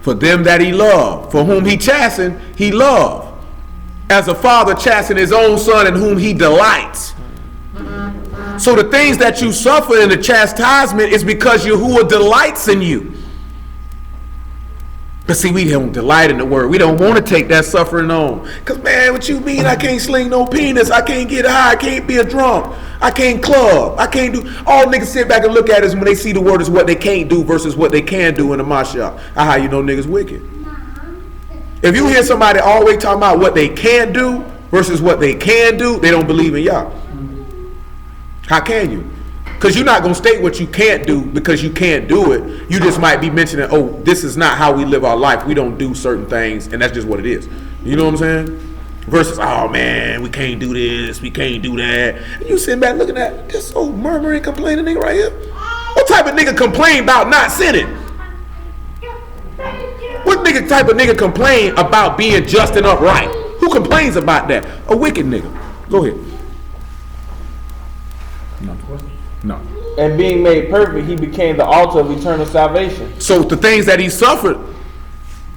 Speaker 1: For them that he loved. For whom he chastened, he loved. As a father chasten his own son in whom he delights. So the things that you suffer in the chastisement is because Yahuwah delights in you. But see, we don't delight in the word. We don't want to take that suffering on. Because, man, what you mean I can't sling no penis? I can't get high. I can't be a drunk. I can't club. I can't do. All niggas sit back and look at us when they see the word is what they can't do versus what they can do in the mashah. How you know niggas wicked. If you hear somebody always talking about what they can't do versus what they can do, they don't believe in Yah. How can you? Because you're not going to state what you can't do because you can't do it. You just might be mentioning, oh, this is not how we live our life. We don't do certain things, and that's just what it is. You know what I'm saying? Versus, oh, man, we can't do this, we can't do that. And you sitting back looking at this old murmuring, complaining nigga right here. What type of nigga complain about not sinning? What type of nigga complain about being just and upright? Who complains about that? A wicked nigga. Go ahead. No.
Speaker 2: And being made perfect, he became the altar of eternal salvation.
Speaker 1: So the things that he suffered,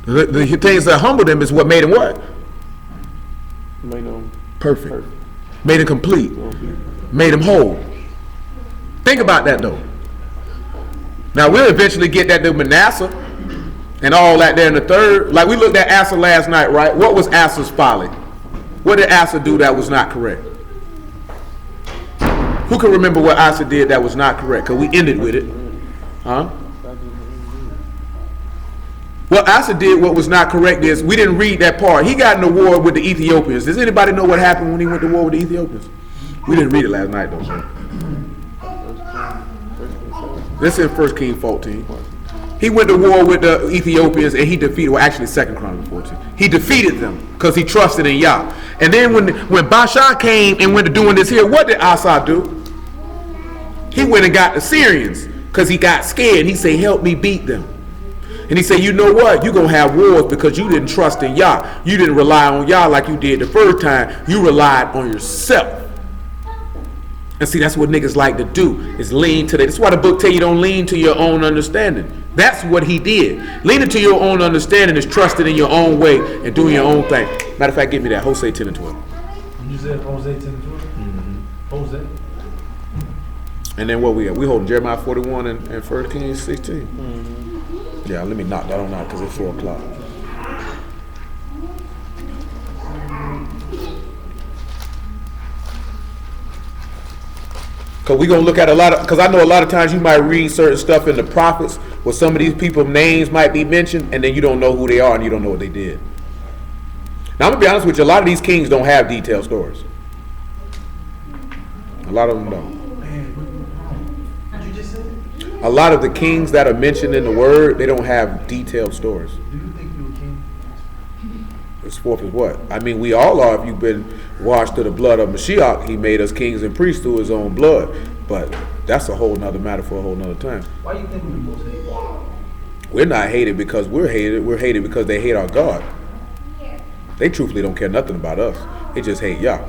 Speaker 1: the things that humbled him is what made him what?
Speaker 2: Made him
Speaker 1: perfect. Made him complete. Made him whole. Think about that though. Now we'll eventually get that to Manasseh and all that there in the third. Like we looked at Asa last night, right? What was Asa's folly? What did Asa do that was not correct? Who can remember what Asa did that was not correct? Because we ended with it. Huh? What Asa did what was not correct is, we didn't read that part. He got in a war with the Ethiopians. Does anybody know what happened when he went to war with the Ethiopians? We didn't read it last night though, sir. This is 1 Kings 14. He went to war with the Ethiopians and he defeated, well actually 2 Chronicles 14. He defeated them because he trusted in Yah. And then when Baasha came and went to doing this here, what did Asa do? He went and got the Syrians because he got scared. He said, help me beat them. And he said, you know what? You're going to have wars because you didn't trust in Yah. You didn't rely on Yah like you did the first time. You relied on yourself. And see, that's what niggas like to do, is lean to that. That's why the book tell you don't lean to your own understanding. That's what he did. Leaning to your own understanding is trusting in your own way and doing your own thing. Matter of fact, give me that. Hosea 10 and 12.
Speaker 4: You said Hosea 10 and 12? Hosea.
Speaker 1: And then what we got? We holding Jeremiah 41 and 1 Kings 16. Yeah, let me knock that on out because it's 4 o'clock. Because we're going to look at a lot of, because I know a lot of times you might read certain stuff in the prophets where some of these people's names might be mentioned and then you don't know who they are and you don't know what they did. Now I'm going to be honest with you, a lot of these kings don't have detailed stories. A lot of them don't.
Speaker 4: What you just said?
Speaker 1: A lot of the kings that are mentioned in the word, they don't have detailed stories.
Speaker 4: Do you think you a king?
Speaker 1: As forth as what? I mean, we all are. If you've been washed to the blood of Mashiach, he made us kings and priests through his own blood. But that's a whole nother matter for a whole nother time.
Speaker 4: Why you think we're the most hated?
Speaker 1: We're not hated because we're hated. We're hated because they hate our God. They truthfully don't care nothing about us. They just hate Yah.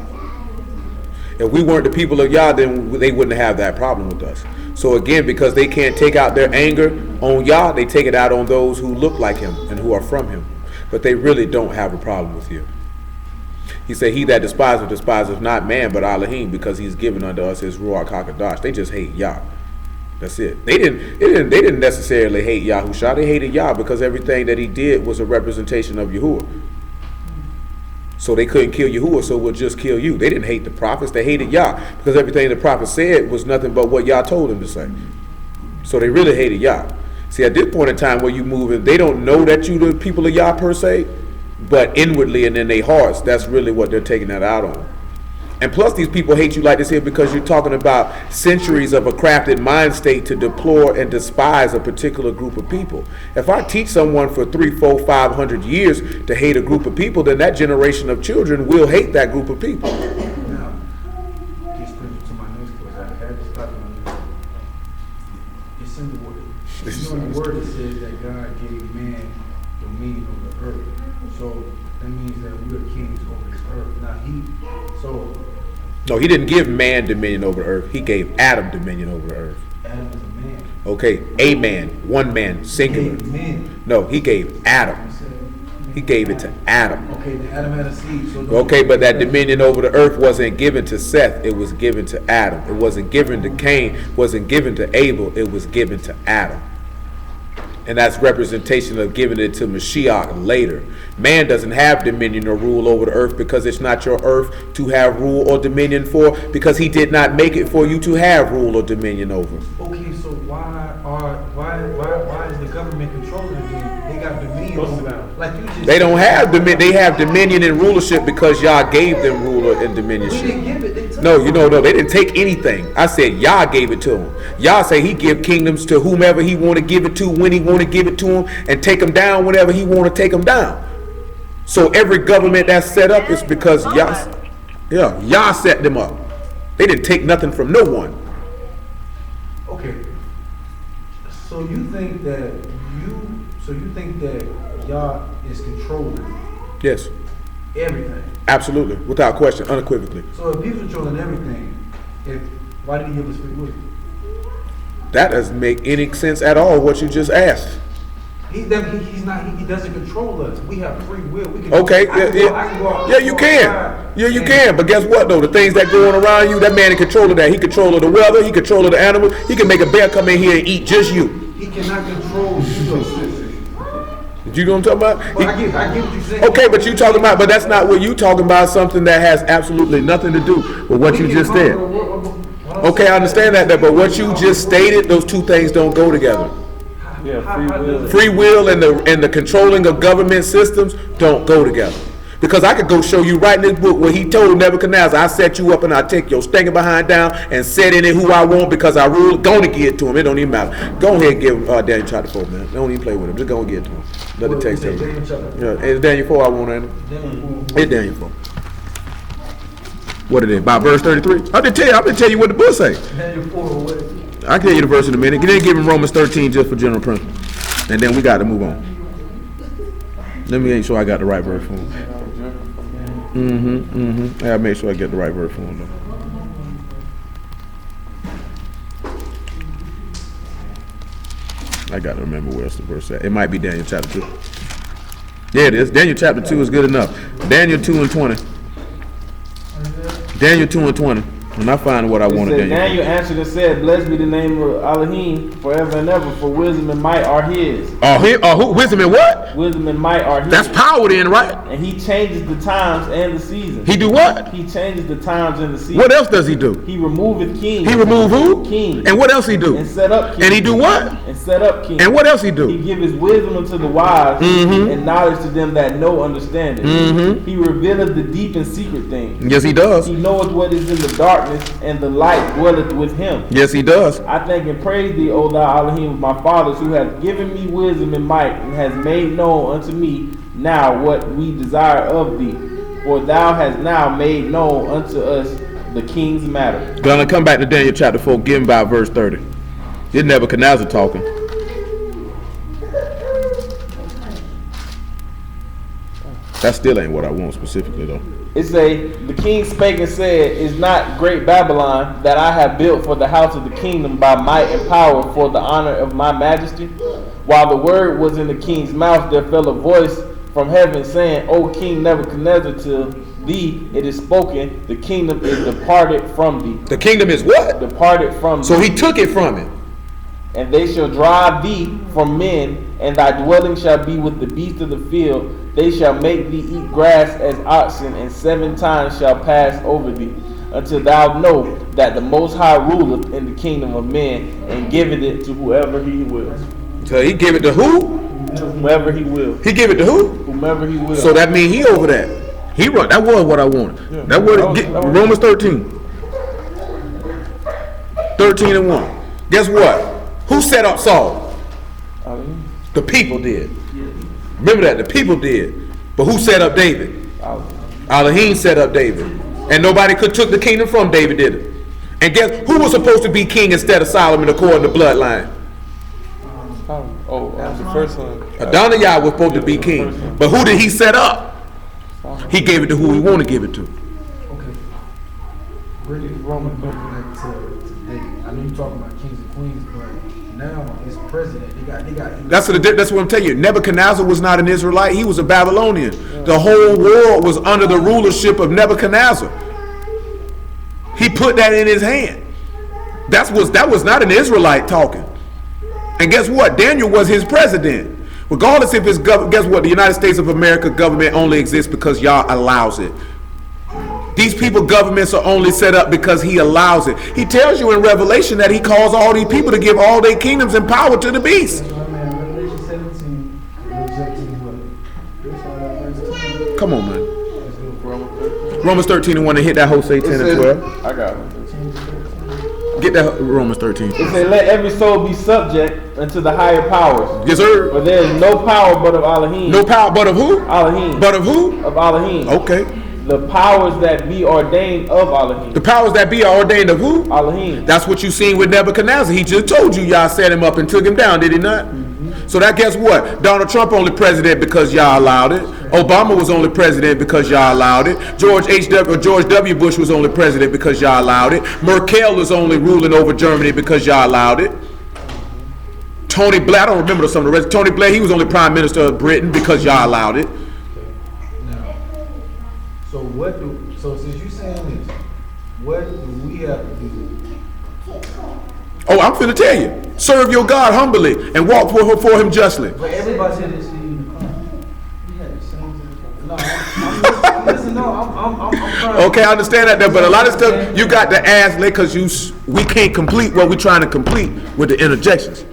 Speaker 1: If we weren't the people of Yah, then they wouldn't have that problem with us. So again, because they can't take out their anger on Yah, they take it out on those who look like him and who are from him. But they really don't have a problem with you. He said, he that despiseth not man, but Elohim, because he's given unto us his Ruach HaKadosh. They just hate Yah. That's it. They didn't necessarily hate Yahushua. They hated Yah because everything that he did was a representation of Yahuwah. So they couldn't kill Yahuwah, so we'll just kill you. They didn't hate the prophets. They hated Yah because everything the prophet said was nothing but what Yah told them to say. So they really hated Yah. See, at this point in time where you move in, they don't know that you the people of Yah per se, but inwardly and in their hearts, that's really what they're taking that out on. And plus these people hate you like this here because you're talking about centuries of a crafted mind state to deplore and despise a particular group of people. If I teach someone for 300, 400, 500 years to hate a group of people, then that generation of children will hate that group of people.
Speaker 4: Now, this brings me to my next question. I had to stop you. It's in the word. You know, in the word it says that God gave man dominion over the earth. So that means that we are kings over this earth. Now
Speaker 1: No, he didn't give man dominion over the earth. He gave Adam dominion over the earth.
Speaker 4: Adam is a man.
Speaker 1: Okay, a man, one man, singular.
Speaker 4: Men.
Speaker 1: No, he gave Adam. He gave it to Adam.
Speaker 4: Okay, then Adam had a seed. So
Speaker 1: Okay, but that dominion over the earth wasn't given to Seth. It was given to Adam. It wasn't given to Cain. Wasn't given to Abel. It was given to Adam. And that's representation of giving it to Mashiach later. Man doesn't have dominion or rule over the earth because it's not your earth to have rule or dominion for, because he did not make it for you to have rule or dominion over.
Speaker 4: Okay, so why is the government controlling it then? They got dominion over it. Like you just
Speaker 1: They don't have dominion. They have dominion and rulership because Yah gave them ruler and
Speaker 4: We
Speaker 1: dominionship.
Speaker 4: didn't give it. They took
Speaker 1: No,
Speaker 4: it.
Speaker 1: they didn't take anything. I said Yah gave it to them. Yah said he give kingdoms to whomever he want to give it to, when he want to give it to them, and take them down whenever he want to take them down. So every government that's set up is because Yah set them up. They didn't take nothing from no one.
Speaker 4: Okay. So you think that Yah is controlling
Speaker 1: Yes,
Speaker 4: everything?
Speaker 1: absolutely, without question, unequivocally.
Speaker 4: So if he's controlling everything, why did he give us free will?
Speaker 1: That doesn't make any sense at all. What you just asked.
Speaker 4: He doesn't control us. We have free will. We can,
Speaker 1: Okay,
Speaker 4: I can go out-
Speaker 1: yeah, you can. Yeah, you can. But guess what though? The things that going around you, that man in control of that. He control of the weather. He control of the animals. He can make a bear come in here and eat just you.
Speaker 4: He cannot control you.
Speaker 1: You know what I'm talking about?
Speaker 4: Well, I get what you're saying.
Speaker 1: Okay, but you talking about, but that's not what you talking about. Something that has absolutely nothing to do with what you just said. Okay, I understand that, but what you just stated, those two things don't go together.
Speaker 2: Yeah, free will.
Speaker 1: Free will and the controlling of government systems don't go together. Because I could go show you right in this book where he told Nebuchadnezzar, I set you up and I take your stinking behind down and set in it who I want because I rule. Go and give it to him. It don't even matter. Go ahead and give him Daniel chapter 4, man. Don't even play with him. Just go and give it to him. Let the text tell you. Yeah, it's Daniel 4 I want, ain't it? It's Daniel 4. What it is? About verse 33? I'm going to tell you what the book say. I'll tell you the verse in a minute. Then give him Romans 13 just for general principle. And then we got to move on. Let me make sure I got the right verse for him. I gotta make sure I get the right verse for him though. I got to remember where's the verse at. It might be Daniel chapter 2. Yeah, it is. Daniel chapter 2 is good enough. Daniel 2 and 20. Daniel 2 and 20. When I find what I want to
Speaker 2: Daniel answered and said, "Blessed be the name of Elohim forever and ever, for wisdom and might are his."
Speaker 1: Who? Wisdom and what?
Speaker 2: Wisdom and might are his.
Speaker 1: That's power then, right?
Speaker 2: And he changes the times and the seasons.
Speaker 1: He do what?
Speaker 2: He changes the times and the seasons.
Speaker 1: What else does he do?
Speaker 2: He removeth kings.
Speaker 1: He remove who?
Speaker 2: Kings.
Speaker 1: And what else he do?
Speaker 2: And set up kings.
Speaker 1: And he do what?
Speaker 2: And set up kings.
Speaker 1: And what else he do?
Speaker 2: He giveth wisdom unto the wise, and knowledge to them that know understanding. He revealeth the deep and secret things.
Speaker 1: Yes, he does.
Speaker 2: He knoweth what is in the darkness, and the light dwelleth with him.
Speaker 1: Yes, he does.
Speaker 2: I thank and praise thee, O thou Elohim of my fathers, who hath given me wisdom and might, and has made known unto me now what we desire of thee. For thou hast now made known unto us the king's matter.
Speaker 1: Gonna come back to Daniel chapter 4, give him about verse 30. It's Nebuchadnezzar talking. That still ain't what I want specifically though.
Speaker 2: It say, the king spake and said, "Is not great Babylon that I have built for the house of the kingdom by might and power for the honor of my majesty?" While the word was in the king's mouth, there fell a voice from heaven saying, "O King Nebuchadnezzar, to thee it is spoken, the kingdom is departed from thee."
Speaker 1: The kingdom is what?
Speaker 2: Departed from thee.
Speaker 1: So he took it from him.
Speaker 2: "And they shall drive thee from men, and thy dwelling shall be with the beasts of the field. They shall make thee eat grass as oxen, and 7 times shall pass over thee, until thou know that the Most High ruleth in the kingdom of men, and giveth it to whoever he will."
Speaker 1: So he gave it to who?
Speaker 2: To whomever he will.
Speaker 1: He gave it to who?
Speaker 2: Whomever he will.
Speaker 1: So that means he over that. He run. That was what I wanted.
Speaker 2: Yeah.
Speaker 1: That was,
Speaker 2: That was-
Speaker 1: Romans 13. 13 and 1. Guess what? Who set up Saul? The people did. Remember that, the people did. But who set up David? Elohim set up David. And nobody could took the kingdom from David, did it? And guess who was supposed to be king instead of Solomon according to bloodline?
Speaker 2: The first one.
Speaker 1: Adonijah was supposed to be king. But who did he set up? He gave it to who he wanted to give it to.
Speaker 4: Okay. Really, Roman going back to today. I know you're talking about kings and queens, but now it's president. They got.
Speaker 1: That's what I'm telling you. Nebuchadnezzar was not an Israelite. He was a Babylonian. The whole world was under the rulership of Nebuchadnezzar. He put that in his hand. That was not an Israelite talking. And guess what? Daniel was his president. Regardless if it's guess what? The United States of America government only exists because Yah allows it. These people governments are only set up because he allows it. He tells you in Revelation that he calls all these people to give all their kingdoms and power to the beast.
Speaker 4: Revelation 17,
Speaker 1: Come on, man. Romans 13 and 1 and hit that Hosea 10 and 12.
Speaker 2: I got it.
Speaker 1: Get that Romans 13.
Speaker 2: It said, "Let every soul be subject unto the higher powers.
Speaker 1: Yes, sir.
Speaker 2: For there is no power but of Elohim."
Speaker 1: No power but of who?
Speaker 2: Elohim.
Speaker 1: But of who?
Speaker 2: Of Elohim.
Speaker 1: Okay.
Speaker 2: The powers that be ordained of Elohim.
Speaker 1: The powers that be are ordained of who?
Speaker 2: Elohim.
Speaker 1: That's what you seen with Nebuchadnezzar. He just told you Yah set him up and took him down, did he not? So that guess what? Donald Trump only president because Yah allowed it. Obama was only president because Yah allowed it. George W. Bush was only president because Yah allowed it. Merkel is only ruling over Germany because Yah allowed it. Tony Blair, I don't remember some of the rest. Tony Blair, he was only prime minister of Britain because Yah allowed it.
Speaker 4: Now, so since you saying this, what do we have to do?
Speaker 1: Oh, I'm finna tell you. Serve your God humbly and walk for him justly.
Speaker 4: But everybody said this in the car. We had the same thing. No, I'm trying.
Speaker 1: Okay, I understand that, but a lot of stuff you got to ask because we can't complete what we're trying to complete with the interjections.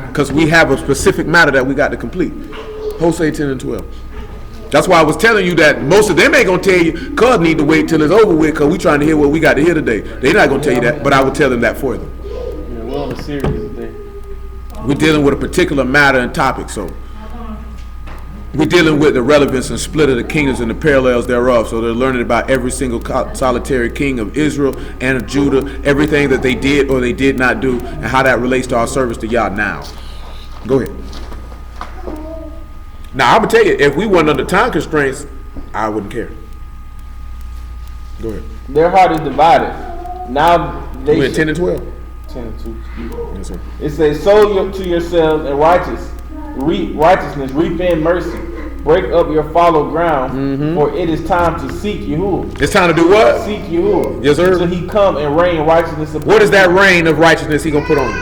Speaker 1: Because we have a specific matter that we got to complete. Hosea 10 and 12. That's why I was telling you that most of them ain't going to tell you, cuz need to wait till it's over with because we trying to hear what we got to hear today. They're not going to tell you that, but I will tell them that for them.
Speaker 2: Yeah, we're on a series today.
Speaker 1: We're dealing with a particular matter and topic, so we're dealing with the relevance and split of the kingdoms and the parallels thereof. So they're learning about every single solitary king of Israel and of Judah, everything that they did or they did not do, and how that relates to our service to Yah now. Go ahead. Now, I'm going to tell you, if we weren't under time constraints, I wouldn't care. Go ahead.
Speaker 2: Their heart is divided. Now
Speaker 1: We in 10 and 12.
Speaker 2: 10 and 2.
Speaker 1: Yes, sir.
Speaker 2: It says, sow to yourselves in righteousness, reap in mercy, break up your fallow ground, for it is time to seek Yahuwah.
Speaker 1: It's time to do what?
Speaker 2: Seek Yahuwah.
Speaker 1: Yes, sir.
Speaker 2: So he come and rain righteousness upon
Speaker 1: What is that reign of righteousness he gonna put on you?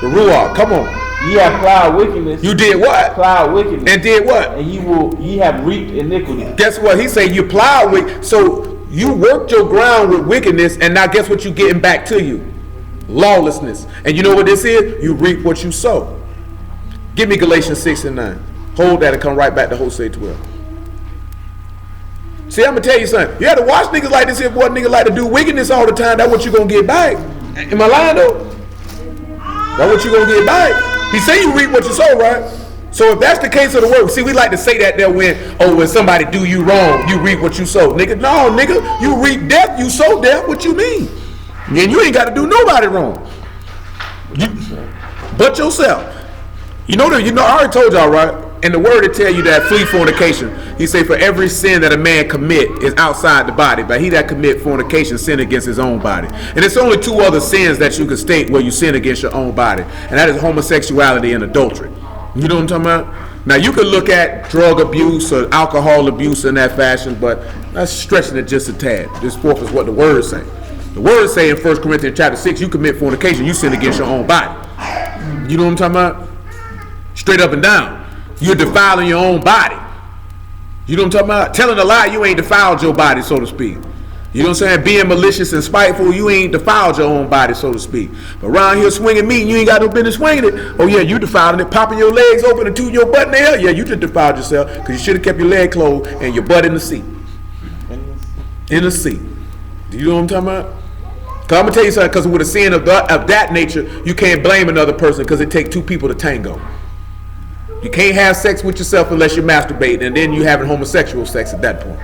Speaker 1: The Ruach. Come on.
Speaker 2: Ye have plowed wickedness.
Speaker 1: You did what?
Speaker 2: Plowed wickedness.
Speaker 1: And did what?
Speaker 2: And ye have reaped iniquity.
Speaker 1: Guess what? He said you plowed with. So you worked your ground with wickedness, and now guess what you getting back to you? Lawlessness. And you know what this is? You reap what you sow. Give me Galatians 6 and 9. Hold that and come right back to Hosea 12. See, I'm gonna tell you something. You have to watch niggas like this here, boy. Niggas like to do wickedness all the time. That's what you gonna get back. Am I lying though? That's what you gonna get back. He say you reap what you sow, right? So if that's the case of the word, see, we like to say that there when somebody do you wrong, you reap what you sow. Nigga, no, nigga, you reap death, you sow death. What you mean? And you ain't got to do nobody wrong. But yourself. I already told y'all, right? And the word to tell you that flee fornication. He say for every sin that a man commit is outside the body, but he that commit fornication sin against his own body. And it's only two other sins that you can state where you sin against your own body, and that is homosexuality and adultery. You know what I'm talking about? Now you can look at drug abuse or alcohol abuse in that fashion, but that's stretching it just a tad. This fourth is what the word say. The word say in 1 Corinthians chapter 6, you commit fornication, you sin against your own body. You know what I'm talking about? Straight up and down. You're defiling your own body. You know what I'm talking about? Telling a lie, you ain't defiled your body, so to speak. You know what I'm saying? Being malicious and spiteful, you ain't defiled your own body, so to speak. But around here swinging meat, you ain't got no business swinging it. Oh yeah, you defiling it, popping your legs open and tooting your butt in the air. Yeah, you just defiled yourself because you should have kept your leg closed and your butt in the seat. In the seat. Do you know what I'm talking about? Because I'm going to tell you something, because with a sin of that nature, you can't blame another person because it takes two people to tango. You can't have sex with yourself unless you're masturbating, and then you having homosexual sex at that point.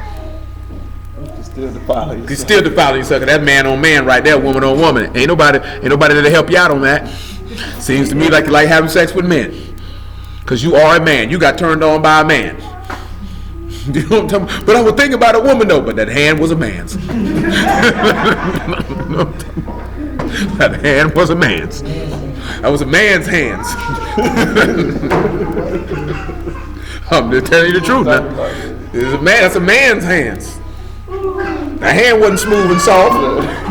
Speaker 2: You still defiling yourself.
Speaker 1: You still defiling yourself. That man on man right there, woman on woman. Ain't nobody that'll help you out on that. Seems to me like you like having sex with men. Because you are a man. You got turned on by a man. You know what I'm talking about? But I was thinking about a woman though, but that hand was a man's. That hand was a man's. That was a man's hands. I'm just telling you the truth now. That's a man's hands. That hand wasn't smooth and soft.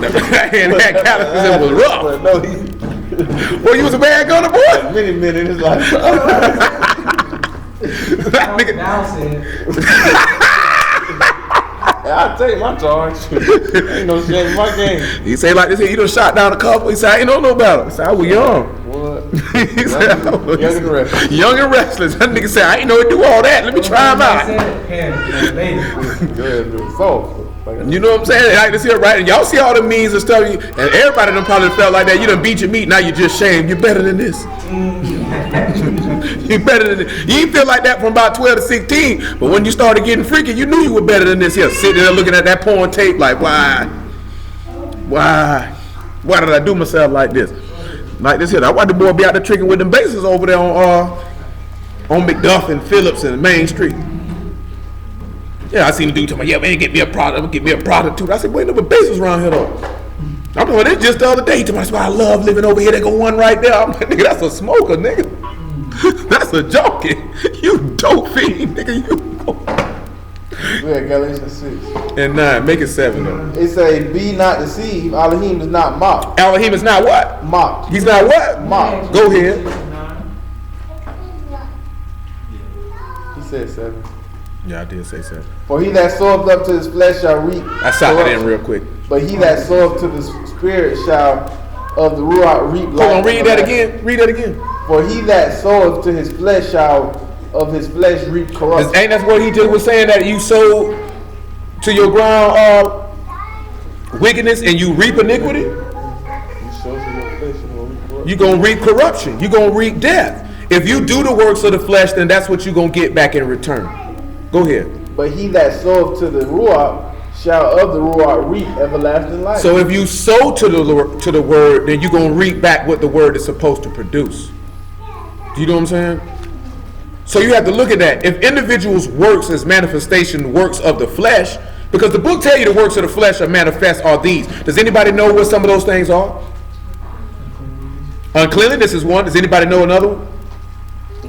Speaker 1: That hand had calluses and was rough. Well, you was a man gunner, boy?
Speaker 2: Many men in his life.
Speaker 1: That nigga.
Speaker 2: I'll take my charge. Ain't no shame in my game.
Speaker 1: He say like this, he done shot down a couple. He said, I ain't know no better. He said, I was young.
Speaker 2: What?
Speaker 1: He said,
Speaker 2: Young and restless.
Speaker 1: Young and restless. That nigga said, I ain't know he do all that. Let me try him out. You know what I'm saying? Like this here, right? And y'all see all the memes and stuff, and everybody done probably felt like that. You done beat your meat, now you just shamed. You're better than this. You're better than this. You ain't feel like that from about 12 to 16, but when you started getting freaky, you knew you were better than this here. Sitting there looking at that porn tape like, why did I do myself like this? Like this here. I watched the boy be out there tricking with them bases over there on McDuff and Phillips and Main Street. Yeah, I seen the dude talking about, yeah, man, get me a product, get me a product too. I said, wait, no, but bases around here though. I'm talking about this just the other day. He told me, that's why I love living over here. They go one right there. I'm like, nigga, that's a smoker, nigga. That's a junkie. You dope fiend, nigga. You go.
Speaker 2: We at Galatians 6.
Speaker 1: And 9, make it 7 though.
Speaker 2: It say, be not deceived. Elohim is not mocked.
Speaker 1: Elohim is not what?
Speaker 2: Mocked.
Speaker 1: He's not what?
Speaker 2: Mocked.
Speaker 1: Go ahead.
Speaker 2: He said 7.
Speaker 1: Yeah, I did say 7.
Speaker 2: For he that soweth up to his flesh shall reap.
Speaker 1: I shot that in real quick.
Speaker 2: But he that soweth to the spirit shall of the Ruach reap life.
Speaker 1: Hold on, read that again. Read that again.
Speaker 2: For he that soweth to his flesh shall of his flesh reap corruption.
Speaker 1: Ain't that's what he just was saying, that you sow to your ground wickedness and you reap iniquity?
Speaker 2: You sow to your flesh,
Speaker 1: You're going to reap corruption. You're going to reap death. If you do the works of the flesh, then that's what you're going to get back in return. Go ahead.
Speaker 2: But he that soweth to the Ruach shall of the Ruach reap everlasting life.
Speaker 1: So if you sow to the word, then you're going to reap back what the word is supposed to produce. Do you know what I'm saying? So you have to look at that. If individuals' works as manifestation works of the flesh, because the book tell you the works of the flesh are manifest are these. Does anybody know what some of those things are? Uncleanliness is one. Does anybody know another one?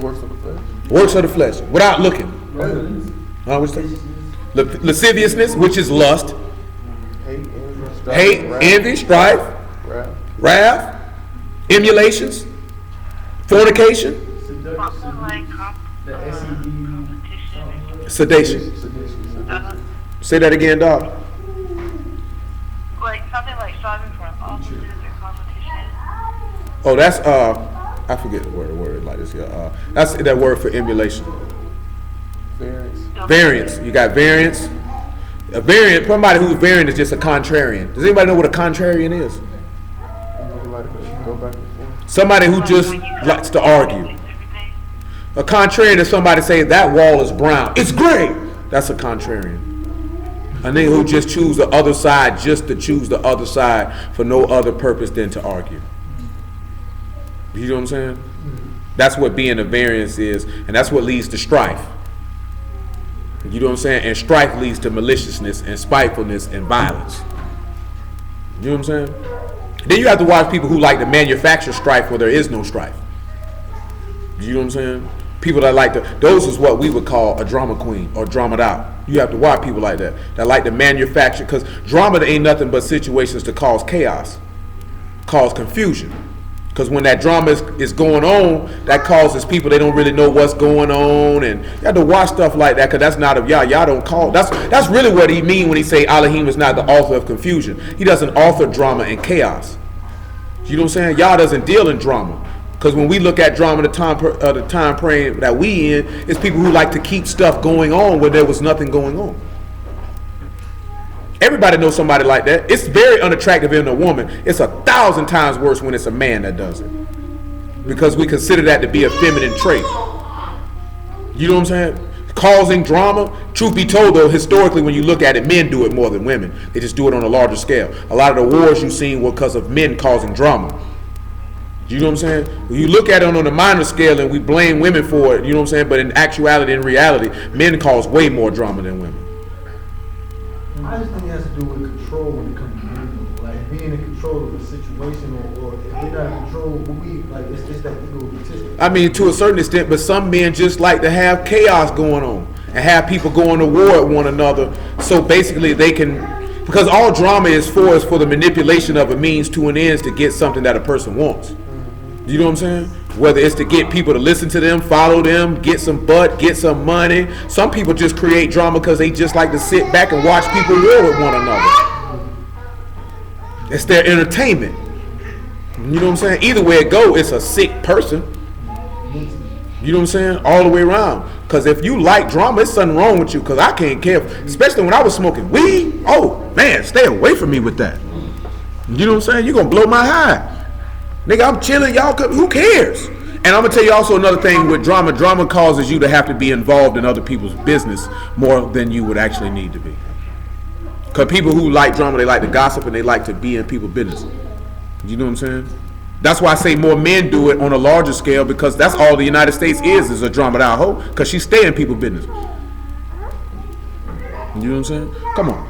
Speaker 2: Works of the flesh.
Speaker 1: Works of the flesh. Without looking. What's that? Lasciviousness, which is lust. Hate, envy, strife, wrath, emulations, fornication, sedation. Say that again, dog.
Speaker 3: Like something like striving for opposites or competition.
Speaker 1: Oh, that's I forget the word like this here. That's that word for emulation. Variance. You got variance. A variant, somebody who's variant is just a contrarian. Does anybody know what a contrarian is? Somebody who just likes to argue. A contrarian is somebody saying that wall is brown. It's gray. That's a contrarian. A nigga who just choose the other side just to choose the other side for no other purpose than to argue. You know what I'm saying? That's what being a variance is, and that's what leads to strife. You know what I'm saying? And strife leads to maliciousness and spitefulness and violence. You know what I'm saying? Then you have to watch people who like to manufacture strife where there is no strife. You know what I'm saying? People that like to, those is what we would call a drama queen or drama out. You have to watch people like that like to manufacture, because drama ain't nothing but situations to cause chaos, cause confusion. Because when that drama is going on, that causes people, they don't really know what's going on, and you have to watch stuff like that, because that's not of Yah. Yah don't call. That's really what he mean when he say Elohim is not the author of confusion. He doesn't author drama and chaos. You know what I'm saying? Yah doesn't deal in drama. Because when we look at drama, the time frame that we in, is people who like to keep stuff going on where there was nothing going on. Everybody knows somebody like that. It's very unattractive in a woman. It's 1,000 times worse when it's a man that does it, because we consider that to be a feminine trait. You know what I'm saying? Causing drama. Truth be told, though, historically, when you look at it, men do it more than women. They just do it on a larger scale. A lot of the wars you've seen were because of men causing drama. You know what I'm saying? When you look at it on a minor scale and we blame women for it, you know what I'm saying? But in actuality, in reality, men cause way more drama than women.
Speaker 4: I just think it has to do with control when it comes to men. Like being in control of a situation, or if we're not in control, it's that egotistic.
Speaker 1: I mean, to a certain extent, but some men just like to have chaos going on and have people going to war at one another. So basically they can, because all drama is for the manipulation of a means to an end to get something that a person wants. You know what I'm saying? Whether it's to get people to listen to them, follow them, get some butt, get some money. Some people just create drama because they just like to sit back and watch people war with one another. It's their entertainment. You know what I'm saying? Either way it go, it's a sick person. You know what I'm saying? All the way around. Because if you like drama, it's something wrong with you. Because I can't care. Especially when I was smoking weed. Oh, man, stay away from me with that. You know what I'm saying? You're going to blow my high. Nigga, I'm chilling, y'all, who cares? And I'm going to tell you also another thing with drama. Drama causes you to have to be involved in other people's business more than you would actually need to be. Because people who like drama, they like to gossip and they like to be in people's business. You know what I'm saying? That's why I say more men do it on a larger scale, because that's all the United States is a drama out hoe, because she stay in people's business. You know what I'm saying? Come on.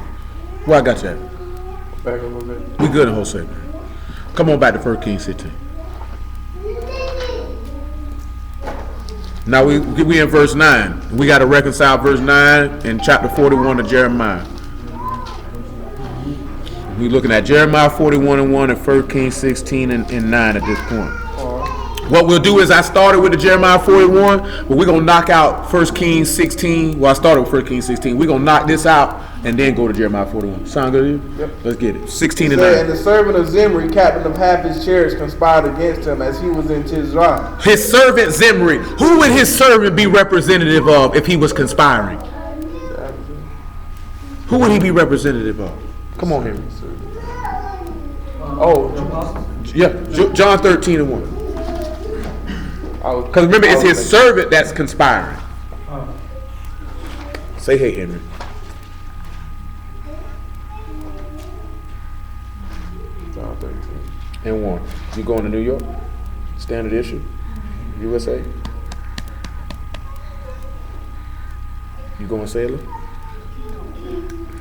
Speaker 1: Where I got you at?
Speaker 2: Back a little bit.
Speaker 1: We good in Jose. Come on back to 1 Kings 16. Now we in verse 9. We got to reconcile verse 9 and chapter 41 of Jeremiah. We looking at Jeremiah 41:1 and 1 Kings 16 and 9 at this point. What we'll do is I started with the Jeremiah 41, but we're going to knock out 1 Kings 16. Well, I started with 1 Kings 16. We're going to knock this out and then go to Jeremiah 41. Sound good to you? Yep. Let's get it. 16 and 9.
Speaker 2: And the servant of Zimri, captain of half his chariots, conspired against him as he was in Tisra.
Speaker 1: His servant Zimri. Who would his servant be representative of if he was conspiring? Who would he be representative of? Come on, Henry. Yeah, John 13:1. Because remember, it's his servant that's conspiring. Say hey, Henry.
Speaker 2: John 13.
Speaker 1: And 1. You going to New York? Standard issue? USA? You going sailor?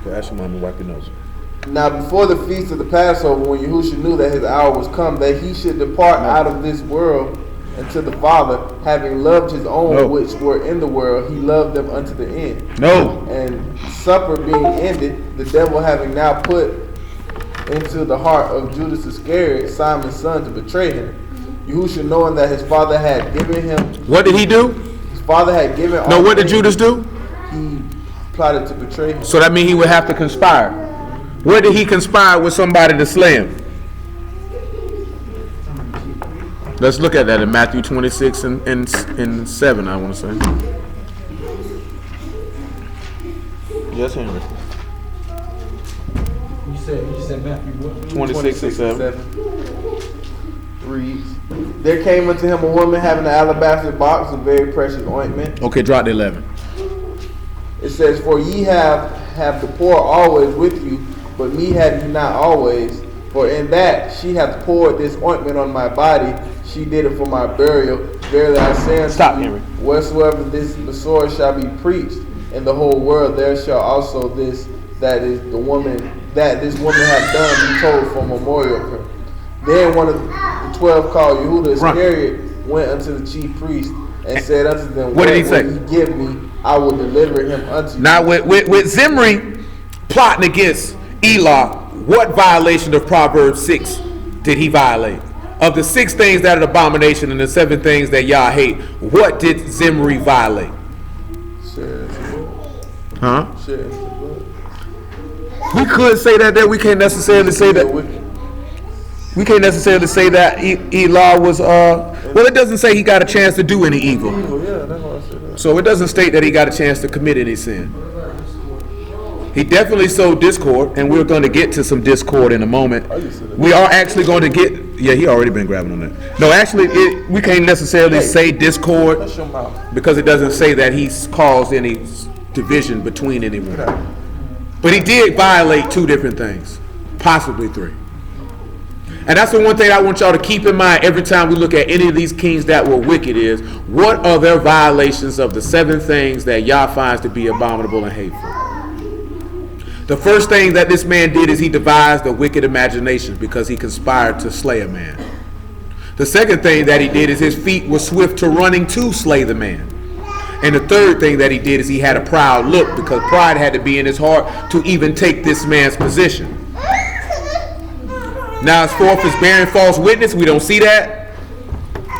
Speaker 1: Go ask your mom to wipe your nose.
Speaker 2: Now before the feast of the Passover, when Yahusha knew that his hour was come, that he should depart out of this world unto the Father, having loved his own which were in the world, he loved them unto the end. And supper being ended, the devil having now put into the heart of Judas Iscariot, Simon's son, to betray him. Yahusha, knowing that his father had given him...
Speaker 1: What did he do?
Speaker 2: His father had given...
Speaker 1: No, what did Judas do?
Speaker 2: He plotted to betray him.
Speaker 1: So that means he would have to conspire. Where did he conspire with somebody to slay him? Let's look at that in Matthew 26 and 7, I want to say. Yes, Henry.
Speaker 4: You said Matthew what?
Speaker 1: 26 and 7.
Speaker 2: Reads, there came unto him a woman having an alabaster box of very precious ointment.
Speaker 1: Okay, drop the 11.
Speaker 2: It says, for ye have the poor always with you, but me have ye not always. For in that she hath poured this ointment on my body, she did it for my burial. Verily I say unto you, wheresoever this Messiah shall be preached in the whole world, there shall also this woman hath done be told for memorial of her. Then one of the 12 called Yehuda Iscariot went unto the chief priest and said unto them,
Speaker 1: what did he say?
Speaker 2: What ye give me, I will deliver him unto you.
Speaker 1: Now with Zimri plotting against Elah, what violation of Proverbs 6 did he violate? Of the 6 things that are an abomination and the 7 things that Yah hate, what did Zimri violate? Huh? We could say that there. We can't necessarily say that. We can't necessarily say that Elah was. Well, it doesn't say he got a chance to do any evil. So it doesn't state that he got a chance to commit any sin. He definitely sowed discord, and we're going to get to some discord in a moment. We are actually going to get. Yeah, he already been grabbing on that. No, actually, we can't necessarily say discord because it doesn't say that he's caused any division between anyone. But he did violate 2 different things, possibly 3. And that's the one thing I want y'all to keep in mind every time we look at any of these kings that were wicked is, what are their violations of the 7 things that Yah finds to be abominable and hateful? The first thing that this man did is he devised a wicked imagination because he conspired to slay a man. The second thing that he did is his feet were swift to running to slay the man. And the third thing that he did is he had a proud look because pride had to be in his heart to even take this man's position. Now, as far as bearing false witness, we don't see that.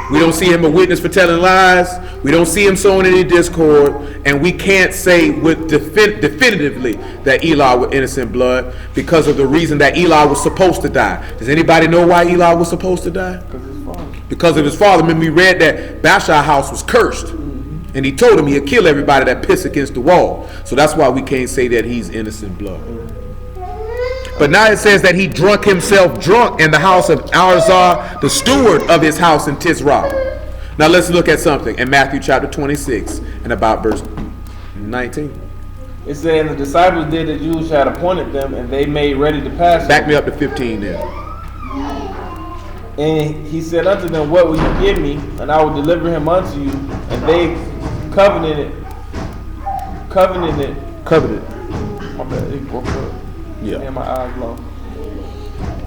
Speaker 1: We don't see him a witness for telling lies. We don't see him sowing any discord. And we can't say with definitively that Elah was innocent blood because of the reason that Elah was supposed to die. Does anybody know why Elah was supposed to die? Because of his father. Remember, we read that Baasha's house was cursed. And he told him he'd kill everybody that pissed against the wall. So that's why we can't say that he's innocent blood. But now it says that he drunk himself drunk in the house of Yahsar'al, the steward of his house in Tisra. Now let's look at something in Matthew chapter 26 and about verse 19.
Speaker 2: It said, and the disciples did as Jews had appointed them, and they made ready to pass.
Speaker 1: Back me up to 15 there.
Speaker 2: And he said unto them, what will you give me? And I will deliver him unto you. And they covenanted. My bad, he broke up.
Speaker 1: Yeah.
Speaker 2: And my eyes low.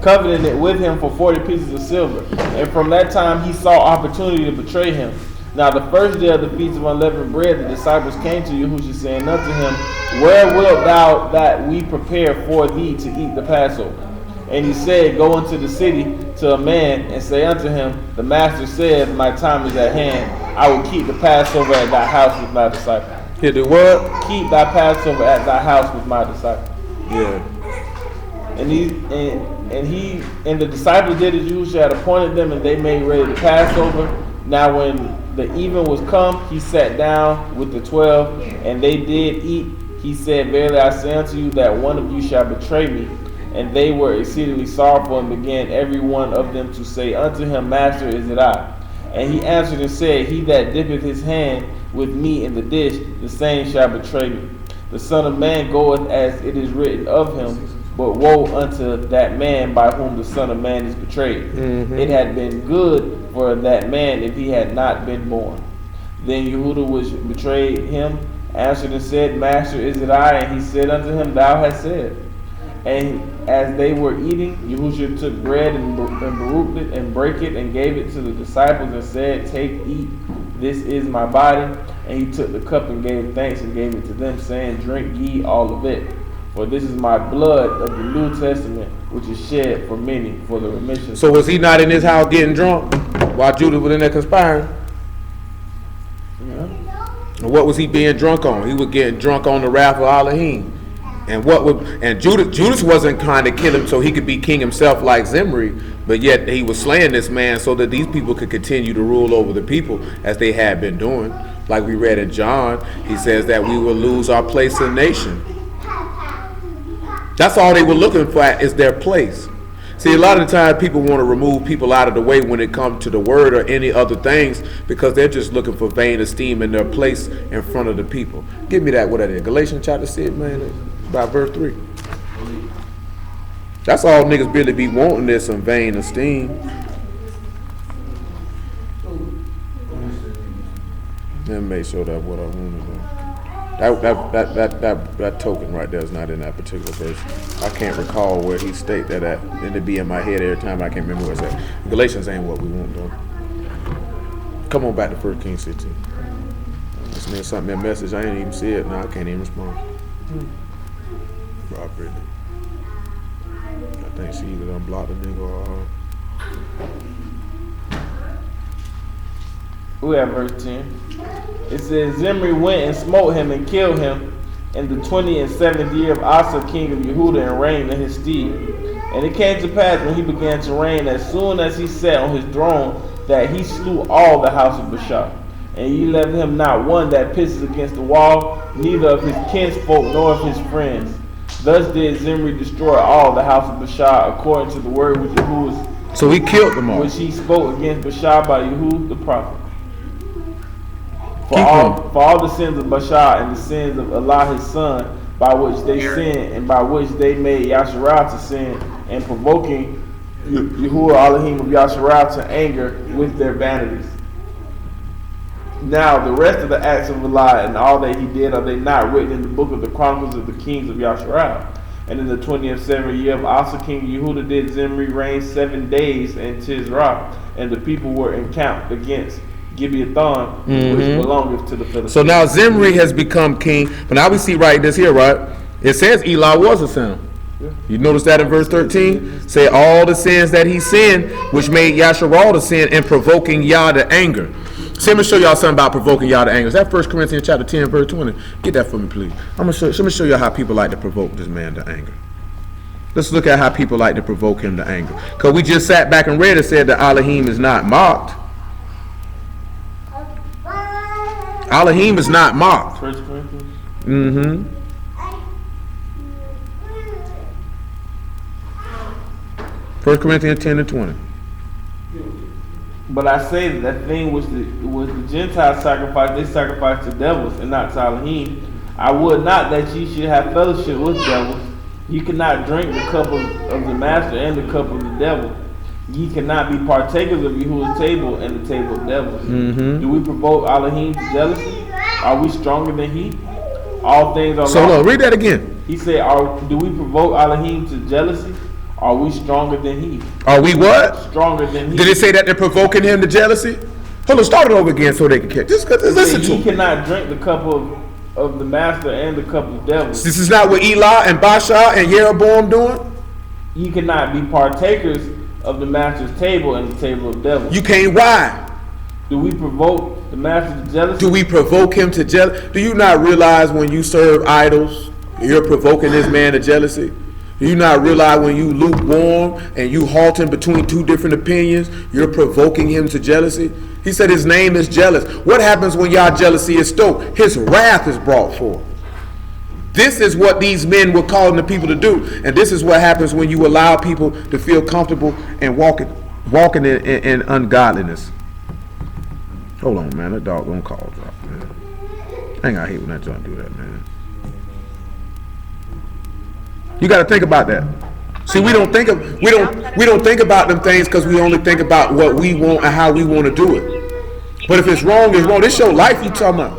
Speaker 2: Covenanted with him for 40 pieces of silver. And from that time he saw opportunity to betray him. Now the first day of the feast of unleavened bread, the disciples came to Yahushua, saying unto him, where wilt thou that we prepare for thee to eat the Passover? And he said, go into the city to a man and say unto him, the master said, my time is at hand. I will keep the Passover at thy house with my disciples.
Speaker 1: Hear the word?
Speaker 2: Keep thy Passover at thy house with my disciples.
Speaker 1: Yeah.
Speaker 2: And the disciples did as Yahushua had appointed them, and they made ready the Passover. Now when the even was come, he sat down with the 12, and they did eat. He said, verily I say unto you that one of you shall betray me. And they were exceedingly sorrowful, and began every one of them to say unto him, Master, is it I? And he answered and said, he that dippeth his hand with me in the dish, the same shall betray me. The Son of Man goeth as it is written of him, but woe unto that man by whom the Son of Man is betrayed. It had been good for that man if he had not been born. Then Yehuda, which betrayed him, answered and said, Master, is it I? And he said unto him, thou hast said. And as they were eating, Yahushua took bread and baruched it and brake it and gave it to the disciples and said, "Take, eat, this is my body." And he took the cup and gave thanks and gave it to them, saying, "Drink ye all of it. For this is my blood of the New Testament, which is shed for many for the remission."
Speaker 1: So was he not in his house getting drunk while Judas was in there conspiring?
Speaker 2: Yeah.
Speaker 1: And what was he being drunk on? He was getting drunk on the wrath of Elohim. And Judas wasn't trying to kill him so he could be king himself like Zimri, but yet he was slaying this man so that these people could continue to rule over the people as they had been doing. Like we read in John, he says that we will lose our place in the nation. That's all they were looking for, is their place. See, a lot of the time people want to remove people out of the way when it comes to the word or any other things because they're just looking for vain esteem in their place in front of the people. Give me that, what that is, Galatians chapter 6, man, about verse 3. That's all niggas really be wanting, is some vain esteem. Let me make sure that's what I want to do. That token right there is not in that particular verse. I can't recall where he state that at. And it be in my head every time. I can't remember where it's at. Galatians ain't what we want though. Come on back to 1 Kings 16. This man sent me a message. I ain't even see it. No, I can't even respond. Rob Brittany. I think she either done blocked the nigga or
Speaker 2: We have verse 10. It says, Zimri went and smote him and killed him in the 27th year of Asa, king of Yehuda, and reigned in his stead. And it came to pass when he began to reign, as soon as he sat on his throne, that he slew all the house of Baasha. And he left him not one that pisses against the wall, neither of his kinsfolk nor of his friends. Thus did Zimri destroy all the house of Baasha, according to the word which Yahuwah,
Speaker 1: so he killed them all.
Speaker 2: which he spoke against Baasha by Yahuwah the prophet. For all the sins of Baasha and the sins of Elah his son, by which they sinned, and by which they made Yahsar'al to sin, and provoking Yahuwah Elohim of Yahsar'al to anger with their vanities. Now the rest of the acts of Elah and all that he did, are they not written in the book of the Chronicles of the kings of Yahsar'al? And in the 27th year of Asa king of Yehuda did Zimri reign 7 days in Tisra, and the people were encamped against Gibeathon, which belongeth to the Philistines.
Speaker 1: So now Zimri has become king. But now we see right this here, right? It says Elah was a sinner.
Speaker 2: Yeah.
Speaker 1: You notice that in verse 13? Say all the sins that he sinned, which made Yahsar'al to sin, and provoking Yah to anger. So let me show y'all something about provoking Yah to anger. Is that 1 Corinthians chapter 10, verse 20? Get that for me, please. Let me show you how people like to provoke this man to anger. Let's look at how people like to provoke him to anger. Because we just sat back and read and said that Elohim is not mocked. Elohim is not mocked.
Speaker 2: 1 Corinthians?
Speaker 1: Mm-hmm. 1 Corinthians 10 and 20.
Speaker 2: But I say that thing which the Gentiles sacrifice, they sacrifice to devils and not to Elohim. I would not that ye should have fellowship with devils. Ye cannot drink the cup of the master and the cup of the devil. Ye cannot be partakers of Yahuwah's table and the table of devils. Do we provoke Elohim to jealousy? Are we stronger than he? All things are
Speaker 1: So no, read that again.
Speaker 2: He said, do we provoke Elohim to jealousy? Are we stronger than he?
Speaker 1: Are we what?
Speaker 2: Stronger than he.
Speaker 1: Did it say that they're provoking him to jealousy? Hold on, start it over again so they can catch. Just listen to
Speaker 2: He
Speaker 1: him.
Speaker 2: cannot drink the cup of the master and the cup of devils.
Speaker 1: This is not what Elah and Baasha and Jeroboam doing?
Speaker 2: Ye cannot be partakers of the master's table and the table of devils.
Speaker 1: You can't. Why?
Speaker 2: Do we provoke the master to jealousy?
Speaker 1: Do we provoke him to jealousy? Do you not realize when you serve idols, you're provoking this man to jealousy? Do you not realize when you lukewarm and you halting between two different opinions, you're provoking him to jealousy? He said his name is jealous. What happens when y'all jealousy is stoked? His wrath is brought forth. This is what these men were calling the people to do. And this is what happens when you allow people to feel comfortable and walking in ungodliness. Hold on, man. That dog gonna call drop, man. I hate when that junk do that, man. You got to think about that. See, we don't think about them things because we only think about what we want and how we want to do it. But if it's wrong, it's wrong. This your life you talking about.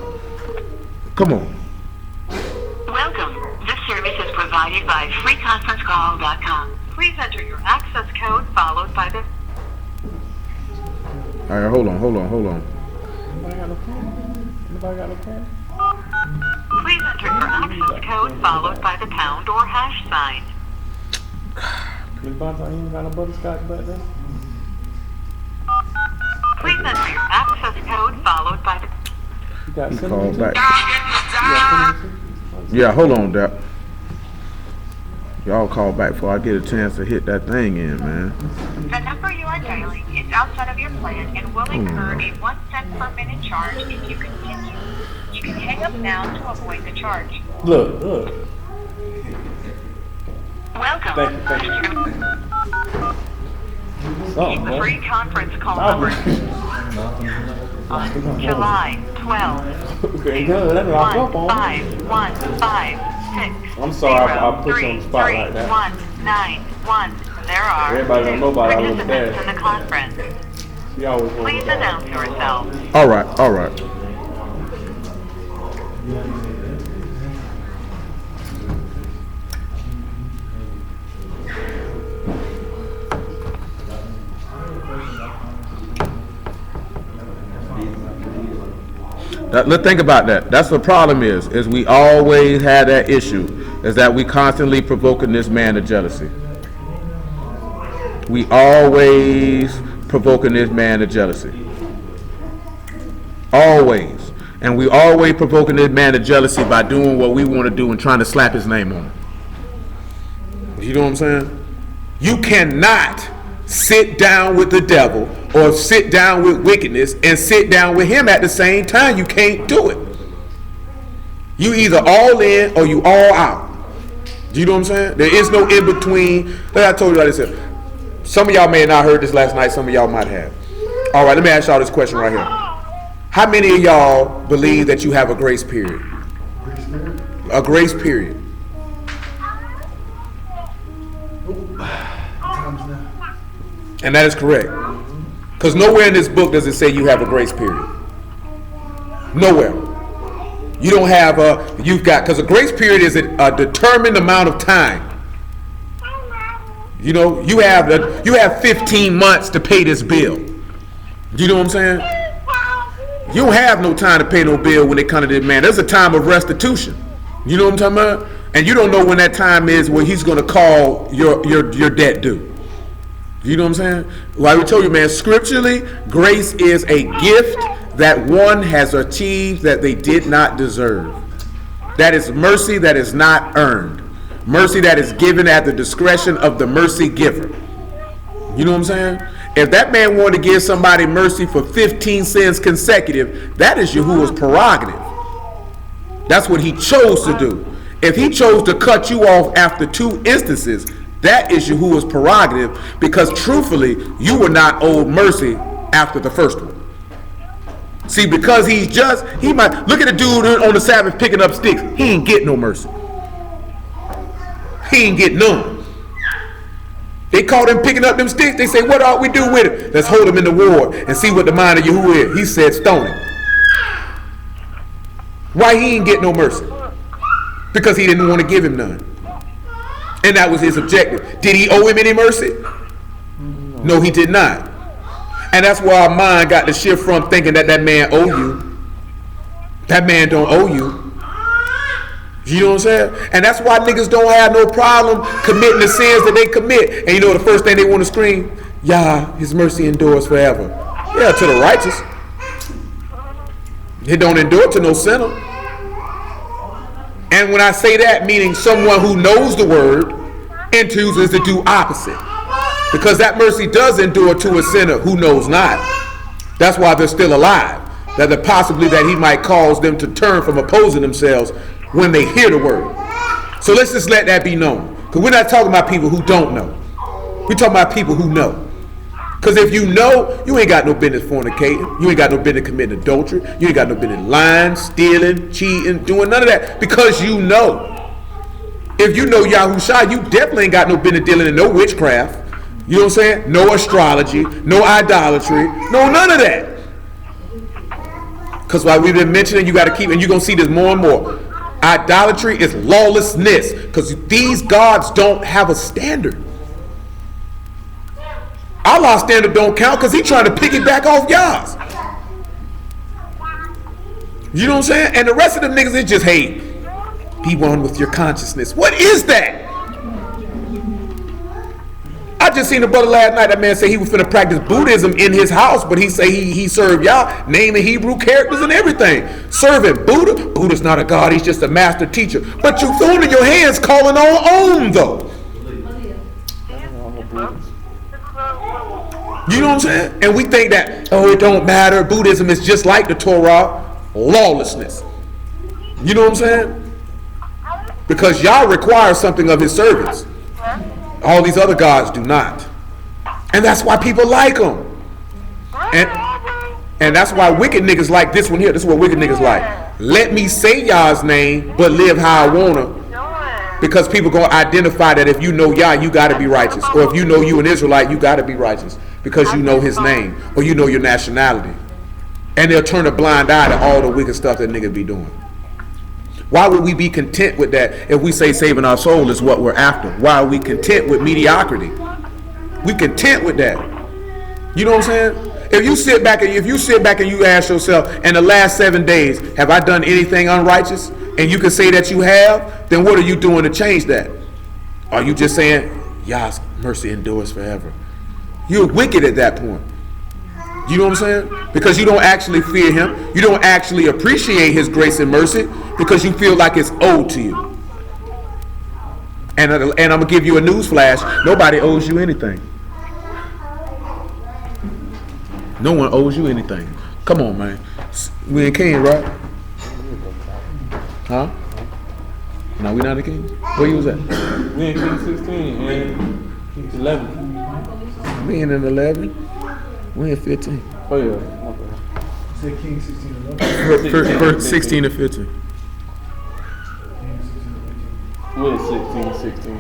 Speaker 1: Come on.
Speaker 3: Welcome. This service is provided provided by freeconferencecall.com. Please enter your access code followed by the...
Speaker 1: All right, hold on.
Speaker 2: Anybody got no pen?
Speaker 3: Please enter your access code followed by the pound or hash sign.
Speaker 2: Miss Bonta, you ain't got no butterscotch back there?
Speaker 3: Please enter your access code followed by the...
Speaker 2: You got
Speaker 1: He
Speaker 2: cinnamon
Speaker 1: called
Speaker 2: too?
Speaker 1: back. Yeah, hold on, Doc. Y'all call back before I get a chance to hit that thing in, man.
Speaker 3: The number you are dialing is outside of your plan and will incur a 1 cent per minute charge if you continue. You can hang up now to avoid the charge.
Speaker 2: Look.
Speaker 3: Welcome
Speaker 2: Thank you. Something,
Speaker 3: to the
Speaker 2: man.
Speaker 3: free conference call number on July 12th.
Speaker 2: Okay, good. That's what I up on.
Speaker 3: 15156.
Speaker 2: I'm sorry I put you on the spot like that.
Speaker 3: 191. There are
Speaker 2: Everybody don't know about our little
Speaker 3: participants
Speaker 2: dad.
Speaker 3: in the conference.
Speaker 2: She always
Speaker 3: Please announce yourself.
Speaker 1: All right. Let's think about that. That's the problem is we always had that issue, is that we constantly provoking this man to jealousy. We always provoking this man to jealousy. Always. And we always provoking this man to jealousy by doing what we want to do and trying to slap his name on it. You know what I'm saying? You cannot sit down with the devil or sit down with wickedness and sit down with him at the same time. You can't do it. You either all in or you all out. Do you know what I'm saying? There is no in between. Like I told you, like I said, some of y'all may have not heard this last night. Some of y'all might have. All right, let me ask y'all this question right here. How many of y'all believe that you have a grace period? A grace period. And that is correct. Because nowhere in this book does it say you have a grace period. Nowhere. You don't have because a grace period is a determined amount of time. You know, you have 15 months to pay this bill. You know what I'm saying? You don't have no time to pay no bill when it comes to this man. There's a time of restitution. You know what I'm talking about? And you don't know when that time is where he's going to call your debt due. You know what I'm saying? Like we told you, man, scripturally, grace is a gift that one has achieved that they did not deserve. That is mercy that is not earned. Mercy that is given at the discretion of the mercy giver. You know what I'm saying? If that man wanted to give somebody mercy for 15 sins consecutive, that is Yahuwah's prerogative. That's what he chose to do. If he chose to cut you off after 2 instances, that is Yahuwah's prerogative, because truthfully, you were not owed mercy after the first one. See, because he might look at a dude on the Sabbath picking up sticks. He ain't get no mercy. He ain't get none. They caught him picking up them sticks. They say, what ought we do with it? Let's hold him in the ward and see what the mind of Yahuwah is. He said, stone him. Why he ain't get no mercy? Because he didn't want to give him none. And that was his objective. Did he owe him any mercy? No, he did not. And that's why our mind got the shift from thinking that man owe you. That man don't owe you. You know what I'm saying? And that's why niggas don't have no problem committing the sins that they commit. And you know the first thing they want to scream? Yah, his mercy endures forever. Yeah, to the righteous. It don't endure to no sinner. And when I say that, meaning someone who knows the word and chooses to do opposite. Because that mercy does endure to a sinner who knows not. That's why they're still alive. That possibly that he might cause them to turn from opposing themselves when they hear the word. So let's just let that be known. Because we're not talking about people who don't know. We're talking about people who know. Because if you know, you ain't got no business fornicating. You ain't got no business committing adultery. You ain't got no business lying, stealing, cheating, doing none of that. Because you know. If you know Yahushua, you definitely ain't got no business dealing in no witchcraft. You know what I'm saying? No astrology, no idolatry, no none of that. Because like we've been mentioning, you got to keep, and you're going to see this more and more. Idolatry is lawlessness, because these gods don't have a standard. Allah's standard don't count because he's trying to piggyback off Yah's. You know what I'm saying? And the rest of them niggas is just, hey, be one with your consciousness. What is that? I just seen a brother last night. That man say he was finna practice Buddhism in his house, but he say he served Yah, naming Hebrew characters and everything. Serving Buddha. Buddha's not a god, he's just a master teacher. But you throwing in your hands calling on though. You know what I'm saying? And we think that, oh, it don't matter. Buddhism is just like the Torah. Lawlessness. You know what I'm saying? Because Yah requires something of his servants. All these other gods do not. And that's why people like them. And that's why wicked niggas like this one here. This is what wicked niggas like. Let me say Yah's name, but live how I wanna. Because people gonna identify that if you know Yah, you gotta be righteous. Or if you know you an Israelite, you gotta be righteous. Because you know his name. Or you know your nationality. And they'll turn a blind eye to all the wicked stuff that niggas be doing. Why would we be content with that if we say saving our soul is what we're after? Why are we content with mediocrity? We content with that. You know what I'm saying? If you sit back and you ask yourself, in the last 7 days, have I done anything unrighteous? And you can say that you have, then what are you doing to change that? Are you just saying, Yah's mercy endures forever? You're wicked at that point. You know what I'm saying? Because you don't actually fear him. You don't actually appreciate his grace and mercy because you feel like it's owed to you. And I'm going to give you a news flash. Nobody owes you anything. No one owes you anything. Come on, man. We in King, right? Huh? No, we not in King? Where you was at?
Speaker 2: We in King 16 and King 11.
Speaker 1: We in 11. We in 15.
Speaker 2: Oh yeah.
Speaker 4: You said King 16 and 11?
Speaker 1: First 16 and 15.
Speaker 2: We're 16.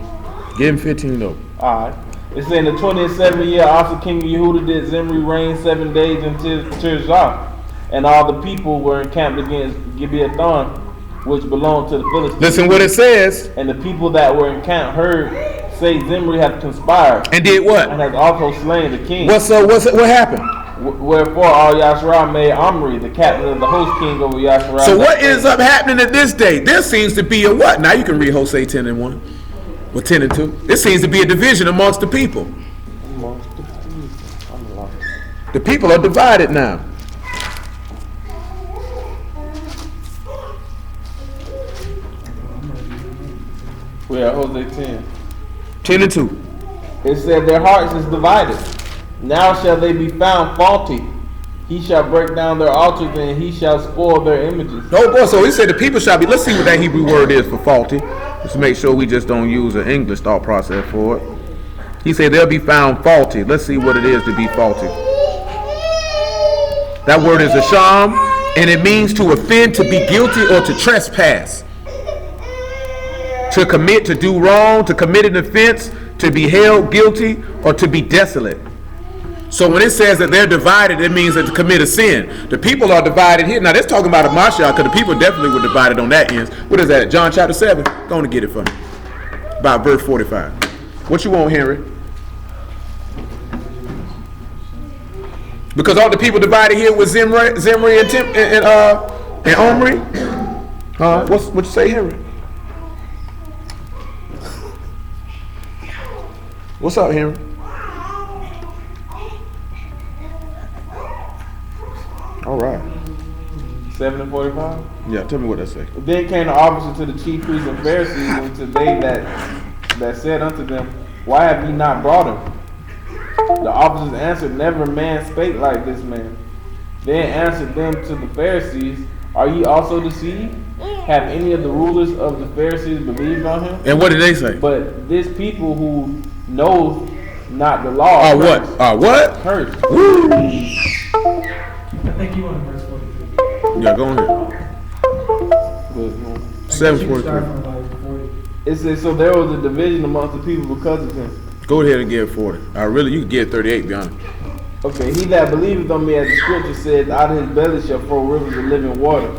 Speaker 1: Give him 15 though.
Speaker 2: Alright. It's in the 27th year after King Yehuda did Zimri reign 7 days in Tirzah, and all the people were encamped against Gibeathon, which belonged to the Philistines.
Speaker 1: Listen what it says.
Speaker 2: And the people that were encamped heard say Zimri hath conspired.
Speaker 1: And did what?
Speaker 2: And has also slain the king.
Speaker 1: What happened?
Speaker 2: Wherefore all Yahsar'al made Omri the captain of the host king over Yahsar'al.
Speaker 1: So what ends up happening at this day? There seems to be a what? Now you can read Hosea 10 and 1. Well, 10 and 2. There seems to be a division amongst the people. The people are divided now.
Speaker 2: We are Hosea 10.
Speaker 1: 10 and 2.
Speaker 2: It said their hearts is divided. Now shall they be found faulty. He shall break down their altars and he shall spoil their images.
Speaker 1: Oh boy, so he said the people shall be. Let's see what that Hebrew word is for faulty. Let's make sure we just don't use an English thought process for it. He said they'll be found faulty. Let's see what it is to be faulty. That word is a sham, and it means to offend, to be guilty, or to trespass. To commit, to do wrong, to commit an offense, to be held guilty, or to be desolate. So when it says that they're divided, it means that to commit a sin. The people are divided here. Now that's talking about a Mashiach, because the people definitely were divided on that end. What is that? John chapter 7? Go on and get it for me. About verse 45. What you want, Henry? Because all the people divided here with Zimri and Omri. What you say, Henry? What's up, Henry? All right.
Speaker 2: 7 and 45?
Speaker 1: Yeah, tell me what that say.
Speaker 2: Then came the officer to the chief priests and Pharisees, and to they that said unto them, why have ye not brought him? The officers answered, never man spake like this man. Then answered them to the Pharisees, are ye also deceived? Have any of the rulers of the Pharisees believed on him?
Speaker 1: And what did they say?
Speaker 2: But this people who know not the law
Speaker 1: are what? Are what?
Speaker 2: Cursed.
Speaker 1: Woo!
Speaker 4: I think you want verse 43.
Speaker 1: Yeah, go on here.
Speaker 4: 7:43.
Speaker 2: It says, so there was a division amongst the people because of him.
Speaker 1: Go ahead and give 40. You can give 38, be honest.
Speaker 2: Okay, he that believeth on me, as the scripture said, out of his belly shall flow rivers of living water.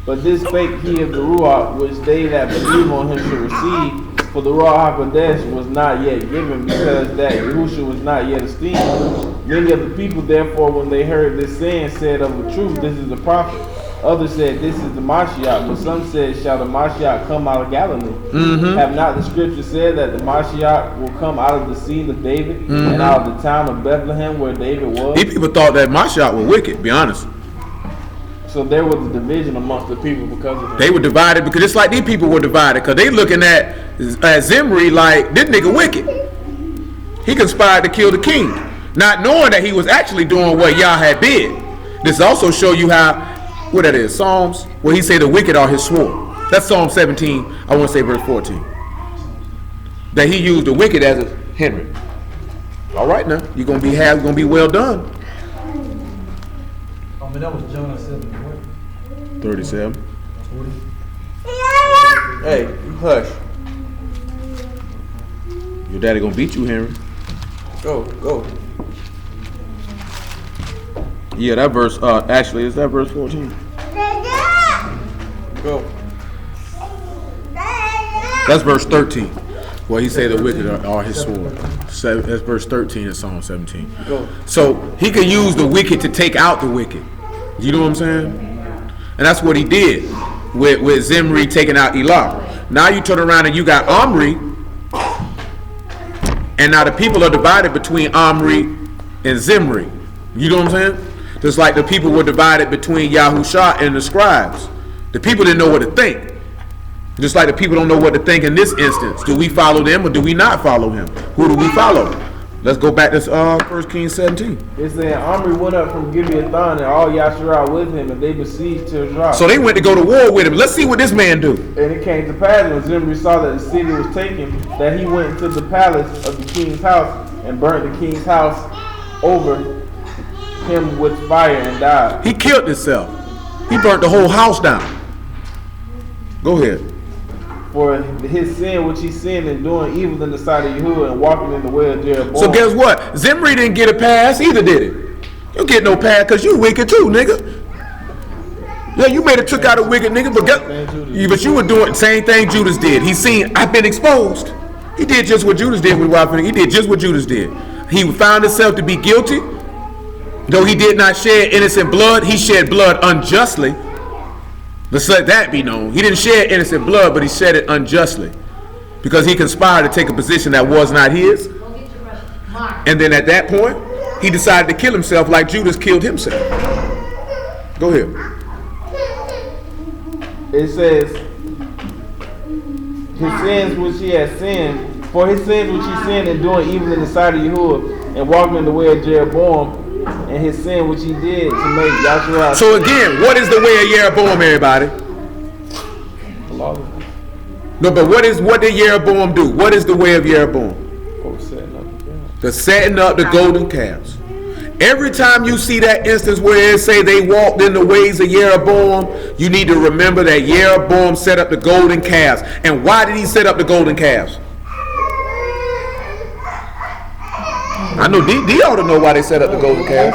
Speaker 2: But this spake he of the Ruach, which they that believe on him should receive. For the Ruach HaKodesh was not yet given, because that Yahushua was not yet esteemed. Many of the people, therefore, when they heard this saying, said of a truth, this is the prophet. Others said, this is the Mashiach. But some said, shall the Mashiach come out of Galilee? Have not the scripture said that the Mashiach will come out of the seed of David and out of the town of Bethlehem where David was?
Speaker 1: These people thought that Mashiach was wicked, be honest.
Speaker 2: So there was a division amongst the people because of that.
Speaker 1: They were divided because just like these people were divided, because they looking at Zimri like, this nigga wicked. He conspired to kill the king, not knowing that he was actually doing what Yah had did. This also show you how, what that is, Psalms, where he say the wicked are his sword. That's Psalm 17, I want to say verse 14. That he used the wicked as a Henry. All right now, you're going to be well done.
Speaker 4: I mean, that was John 7, what?
Speaker 1: 37.
Speaker 4: 40?
Speaker 2: Hey, hush.
Speaker 1: Your daddy gonna beat you, Henry.
Speaker 2: Go.
Speaker 1: Yeah, that verse, actually, is that verse 14?
Speaker 2: Go.
Speaker 1: That's verse 13. Well, he say the wicked are his sword. That's verse 13 in Psalm 17.
Speaker 2: Go.
Speaker 1: So he could use the wicked to take out the wicked. You know what I'm saying? And that's what he did with Zimri taking out Elah. Now you turn around and you got Omri, and now the people are divided between Omri and Zimri. You know what I'm saying? Just like the people were divided between Yahusha and the scribes. The people didn't know what to think. Just like the people don't know what to think in this instance. Do we follow them or do we not follow him? Who do we follow? Let's go back to 1 Kings 17.
Speaker 2: It said Omri went up from Gibeathon and all Yahsar'al with him, and they besieged Timri.
Speaker 1: So they went to go to war with him. Let's see what this man do.
Speaker 2: And it came to pass when Zimri saw that the city was taken, that he went into the palace of the king's house and burnt the king's house over him with fire and died.
Speaker 1: He killed himself. He burnt the whole house down. Go ahead.
Speaker 2: For his sin which he sinned in doing evil in the sight of Yahuwah and walking in the way of Jeroboam.
Speaker 1: So guess what? Zimri didn't get a pass either, did he? You get no pass because you wicked too, nigga. Yeah, you made it took out a wicked nigga, but you were doing the same thing Judas did. He seen, I've been exposed. He did just what Judas did with Raphael. He did just what Judas did. He found himself to be guilty. Though he did not shed innocent blood, he shed blood unjustly. Let's let that be known. He didn't shed innocent blood, but he shed it unjustly. Because he conspired to take a position that was not his. And then at that point, he decided to kill himself like Judas killed himself. Go ahead.
Speaker 2: It says, his sins which he had sinned, for his sins which he sinned in doing evil in the sight of Yahuwah and walking in the way of Jeroboam, and his sin which he did to make Yahsar'al.
Speaker 1: So again, what is the way of Jeroboam, everybody? No, but what did Jeroboam do? What is the way of Jeroboam? The setting up the golden calves. Every time you see that instance where it say they walked in the ways of Jeroboam, you need to remember that Jeroboam set up the golden calves. And why did he set up the golden calves? I know D ought to know why they set up the golden calf.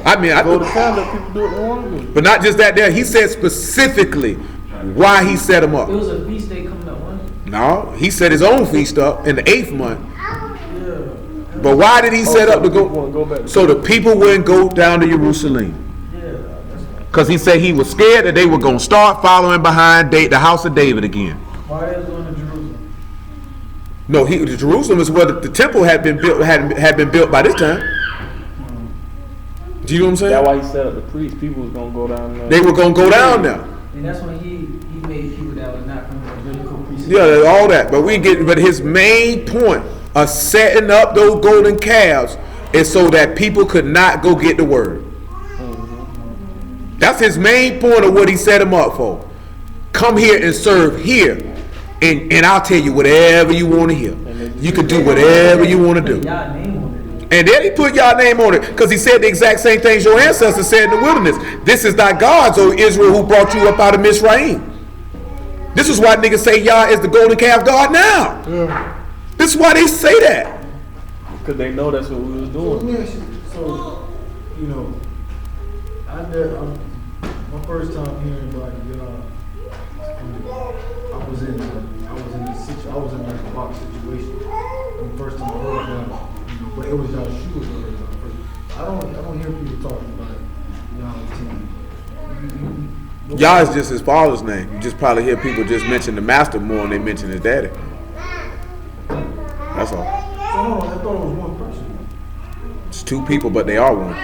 Speaker 1: I mean, I
Speaker 2: golden calf, let people do what they want to do.
Speaker 1: But not just that. There, he said specifically why he set them up.
Speaker 5: It was a feast day coming up, wasn't it?
Speaker 1: No, he set his own feast up in the 8th month. But why did he set up the go? So the people wouldn't go down to Jerusalem. Because he said he was scared that they were going to start following behind the house of David again.
Speaker 5: Why are they going to Jerusalem?
Speaker 1: No, Jerusalem is where the temple had been built. Had been built by this time. Do you know what I'm saying?
Speaker 2: That's why he set up the priests. People was gonna go down there.
Speaker 1: They were gonna go down there.
Speaker 5: And that's when he made people that were not from the biblical priesthood.
Speaker 1: Yeah, all that. But his main point of setting up those golden calves is so that people could not go get the word. That's his main point of what he set them up for. Come here and serve here. And I'll tell you whatever you want to hear. You can do whatever you want to do. And then he put y'all name on it because he said the exact same things your ancestors said in the wilderness. This is thy gods, O Israel, who brought you up out of Mizraim. This is why niggas say Yah is the golden calf God now. Yeah. This is why they say that.
Speaker 2: Because they know that's what we was doing.
Speaker 4: So, you know, my my first time hearing about y'all, I was in like a box situation. And the first time I heard y'all, but it was y'all shoes I heard y'all first. I don't hear people talking about y'all team.
Speaker 1: Yah is just his father's name. You just probably hear people just mention the master more than they mention his daddy. That's all.
Speaker 4: Oh, I thought it was one person.
Speaker 1: It's two people, but they are one.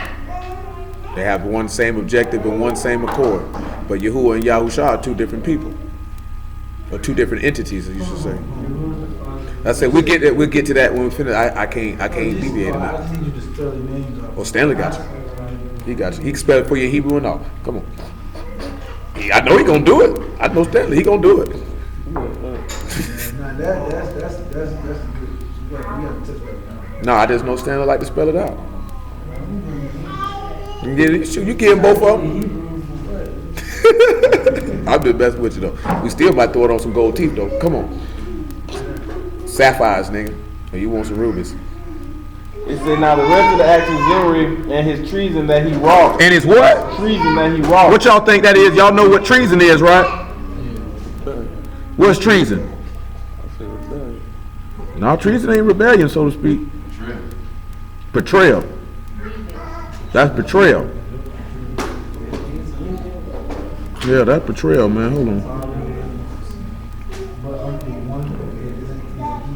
Speaker 1: They have one same objective and one same accord. But Yahuwah and Yahusha are two different people. Or two different entities, as you should say. I said we'll get to that when we finish. I can't deviate on
Speaker 4: I
Speaker 1: that.
Speaker 4: just need you to spell your names out.
Speaker 1: Oh, Stanley got you. He got you. He can spell it for you Hebrew and all. Come on. I know he gonna do it. I know Stanley. He gonna do it.
Speaker 4: Now that's good. We gotta touch that now.
Speaker 1: No, I just know Stanley like to spell it out. You give him both of them. I'll be the best with you though. We still might throw it on some gold teeth though. Come on. Sapphires, nigga. Or you want some rubies.
Speaker 2: It said, now the rest of the acts of Zimri and his treason that he wrought.
Speaker 1: And his what?
Speaker 2: Treason that he wrought.
Speaker 1: What y'all think that is? Y'all know what treason is, right? What's treason? No, treason ain't rebellion, so to speak. Betrayal. That's betrayal. Yeah, that's betrayal, man. Hold on.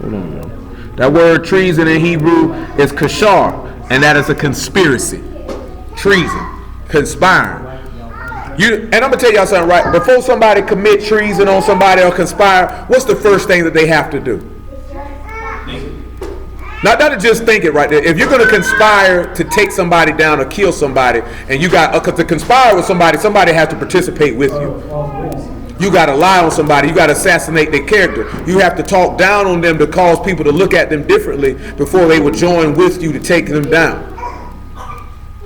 Speaker 1: Hold on, y'all. That word treason in Hebrew is kashar, and that is a conspiracy. Treason. Conspiring. And I'm going to tell y'all something, right? Before somebody commit treason on somebody or conspire, what's the first thing that they have to do? Not to just think it right there. If you're going to conspire to take somebody down or kill somebody, and you got to conspire with somebody, somebody has to participate with you. You got to lie on somebody. You got to assassinate their character. You have to talk down on them to cause people to look at them differently before they would join with you to take them down.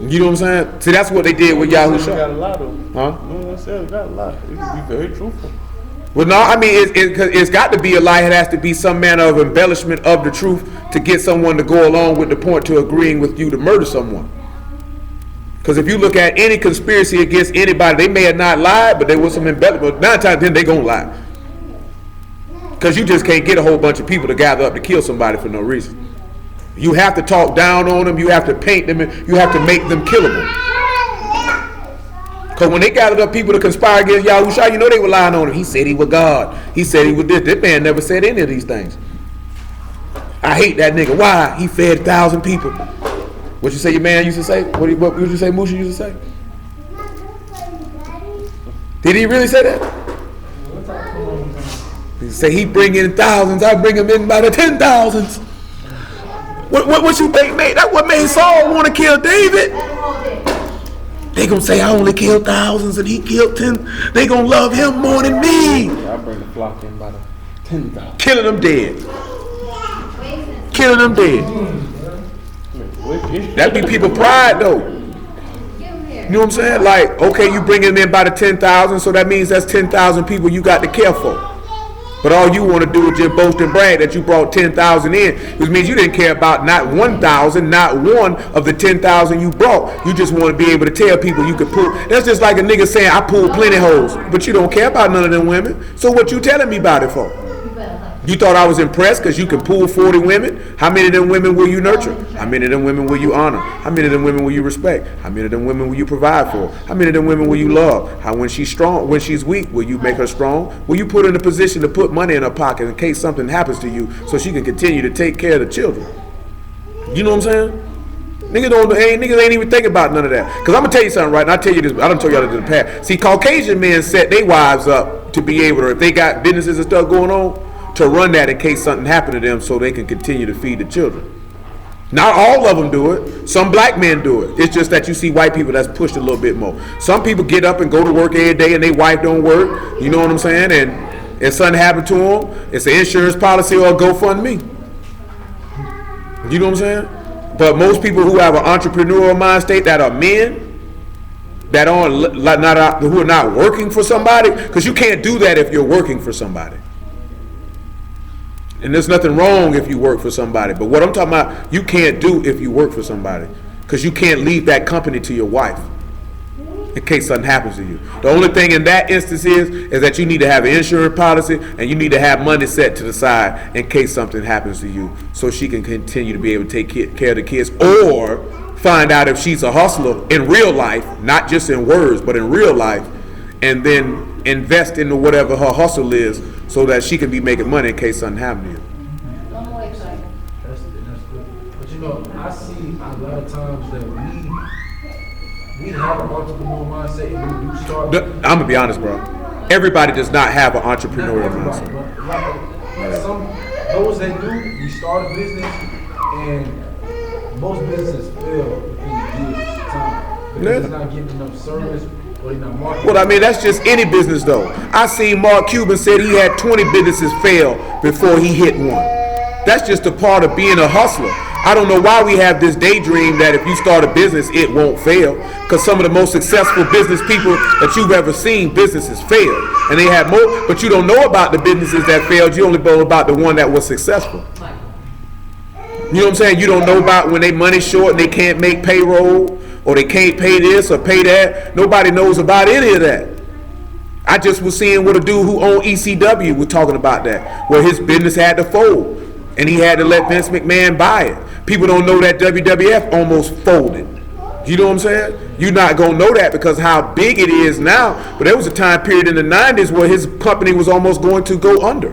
Speaker 1: You know what I'm saying? See, that's what they did with Yahusha.
Speaker 2: Got a lot of them.
Speaker 1: Huh?
Speaker 2: No, I said got a lot. We can be very truthful.
Speaker 1: Well, no, I mean, it's got to be a lie. It has to be some manner of embellishment of the truth to get someone to go along with the point to agreeing with you to murder someone. Because if you look at any conspiracy against anybody, they may have not lied, but there was some embellishment. 9 times out of 10, they gonna lie. Because you just can't get a whole bunch of people to gather up to kill somebody for no reason. You have to talk down on them. You have to paint them. You have to make them killable. Because when they gathered up people to conspire against Yahusha, you know they were lying on him. He said he was God. He said he was this. This man never said any of these things. I hate that nigga. Why? He fed 1,000 people. What you say your man used to say? What did you say Musha used to say? Did he really say that? He said he bring in thousands, I bring him in by the 10,000s. What you think made? That's what made Saul want to kill David. They gonna say I only killed thousands and he killed 10. They gonna love him more than me.
Speaker 2: I bring the flock in by the 10,000.
Speaker 1: Killing them dead. Killing them dead. That be people pride though. You know what I'm saying? Like, okay, you bring him in by the 10,000, so that means that's 10,000 people you got to care for. But all you want to do is just boast and brag that you brought 10,000 in, which means you didn't care about not 1,000, not one of the 10,000 you brought. You just want to be able to tell people you could pull. That's just like a nigga saying, I pulled plenty hoes, but you don't care about none of them women. So what you telling me about it for? You thought I was impressed because you can pull 40 women? How many of them women will you nurture? How many of them women will you honor? How many of them women will you respect? How many of them women will you provide for? How many of them women will you love? How when she's strong, when she's weak, will you make her strong? Will you put her in a position to put money in her pocket in case something happens to you so she can continue to take care of the children? You know what I'm saying? Niggas ain't even thinking about none of that. Because I'm going to tell you something, right? And I tell you this, I don't tell y'all this in the past. See, Caucasian men set their wives up to be able to, if they got businesses and stuff going on, to run that in case something happened to them so they can continue to feed the children. Not all of them do it. Some black men do it. It's just that you see white people that's pushed a little bit more. Some people get up and go to work every day and their wife don't work. You know what I'm saying? And if something happened to them, it's an insurance policy or a GoFundMe. You know what I'm saying? But most people who have an entrepreneurial mind state that are men, that who are not working for somebody, because you can't do that if you're working for somebody. And there's nothing wrong if you work for somebody. But what I'm talking about, you can't do if you work for somebody. Because you can't leave that company to your wife. in case something happens to you. The only thing in that instance is that you need to have an insurance policy and you need to have money set to the side in case something happens to you, so she can continue to be able to take care of the kids, or find out if she's a hustler in real life, not just in words, but in real life, and then invest into whatever her hustle is so that she can be making money in case something happens to you.
Speaker 4: That's good. But you know, I see a lot of times that we have an entrepreneurial mindset and we do start.
Speaker 1: I'm gonna be honest, bro. Everybody does not have an entrepreneurial mindset.
Speaker 4: Those that do, we start a business, and most businesses fail within a year's time because it's not getting enough service or they're not marketing.
Speaker 1: Well, I mean, that's just any business, though. I seen Mark Cuban said he had 20 businesses fail before he hit one. That's just a part of being a hustler. I don't know why we have this daydream that if you start a business, it won't fail. Because some of the most successful business people that you've ever seen, businesses fail. And they have more, but you don't know about the businesses that failed. You only know about the one that was successful. You know what I'm saying? You don't know about when they money short and they can't make payroll, or they can't pay this or pay that. Nobody knows about any of that. I just was seeing what a dude who owned ECW was talking about that, where his business had to fold and he had to let Vince McMahon buy it. People don't know that WWF almost folded. You know what I'm saying? You're not going to know that because how big it is now. But there was a time period in the 90s where his company was almost going to go under.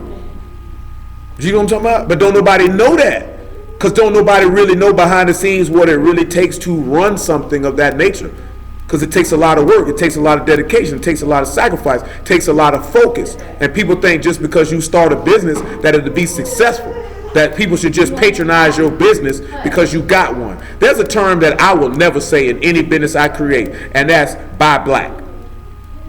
Speaker 1: You know what I'm talking about? But don't nobody know that. Because don't nobody really know behind the scenes what it really takes to run something of that nature. Because it takes a lot of work, it takes a lot of dedication, it takes a lot of sacrifice, it takes a lot of focus. And people think just because you start a business that it'll be successful, that people should just patronize your business because you got one. There's a term that I will never say in any business I create, and that's buy black.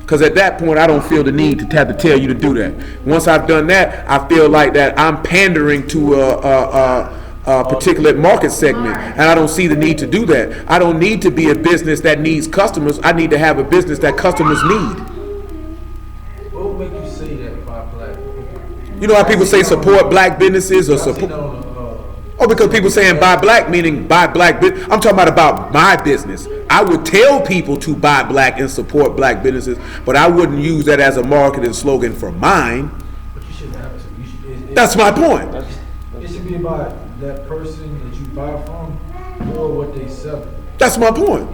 Speaker 1: Because at that point, I don't feel the need to have to tell you to do that. Once I've done that, I feel like that I'm pandering to a particular market segment, and I don't see the need to do that. I don't need to be a business that needs customers. I need to have a business that customers need.
Speaker 4: What would make you say that by black?
Speaker 1: You know how people say support black businesses or support? Oh, because people saying buy black, meaning buy black business. I'm talking about my business. I would tell people to buy black and support black businesses, but I wouldn't use that as a marketing slogan for mine.
Speaker 4: But you shouldn't have to.
Speaker 1: That's my point.
Speaker 4: It should be about that person that you buy from or what they sell.
Speaker 1: That's my point.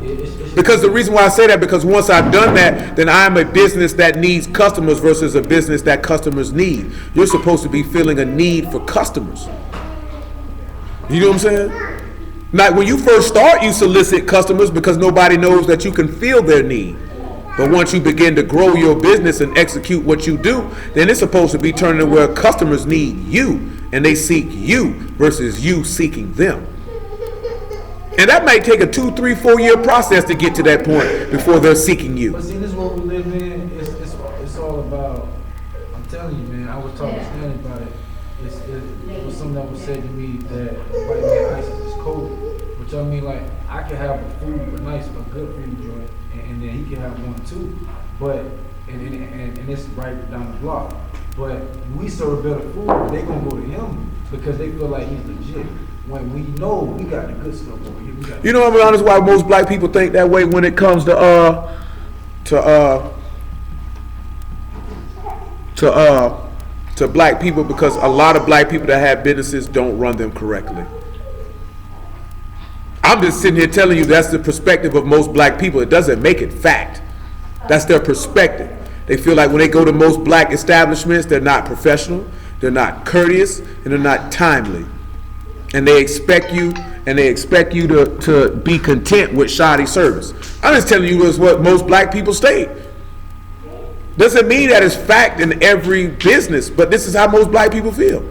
Speaker 1: Because the reason why I say that, because once I've done that, then I'm a business that needs customers versus a business that customers need. You're supposed to be feeling a need for customers. You know what I'm saying? Like when you first start, you solicit customers because nobody knows that you can feel their need. But once you begin to grow your business and execute what you do, then it's supposed to be turning where customers need you and they seek you versus you seeking them. And that might take a 2, 3, 4 year process to get to that point before they're seeking you.
Speaker 4: But see, this is what we live in. It's all about, I'm telling you, man, I was talking to Stanley about it. It was something that was said to me that white man ISIS is cold. Which I mean, like, I can have a nice, a good food joint, and then he can have one too. But, and it's right down the block. But we serve better food, they gonna go to him because they feel like he's legit. When we know we got the good stuff over here.
Speaker 1: You know, I'm be honest, why most black people think that way when it comes to black people, because a lot of black people that have businesses don't run them correctly. I'm just sitting here telling you that's the perspective of most black people. It doesn't make it fact. That's their perspective. They feel like when they go to most black establishments, they're not professional, they're not courteous, and they're not timely. And they expect you to be content with shoddy service. I'm just telling you what most black people state. Doesn't mean that it's fact in every business, but this is how most black people feel.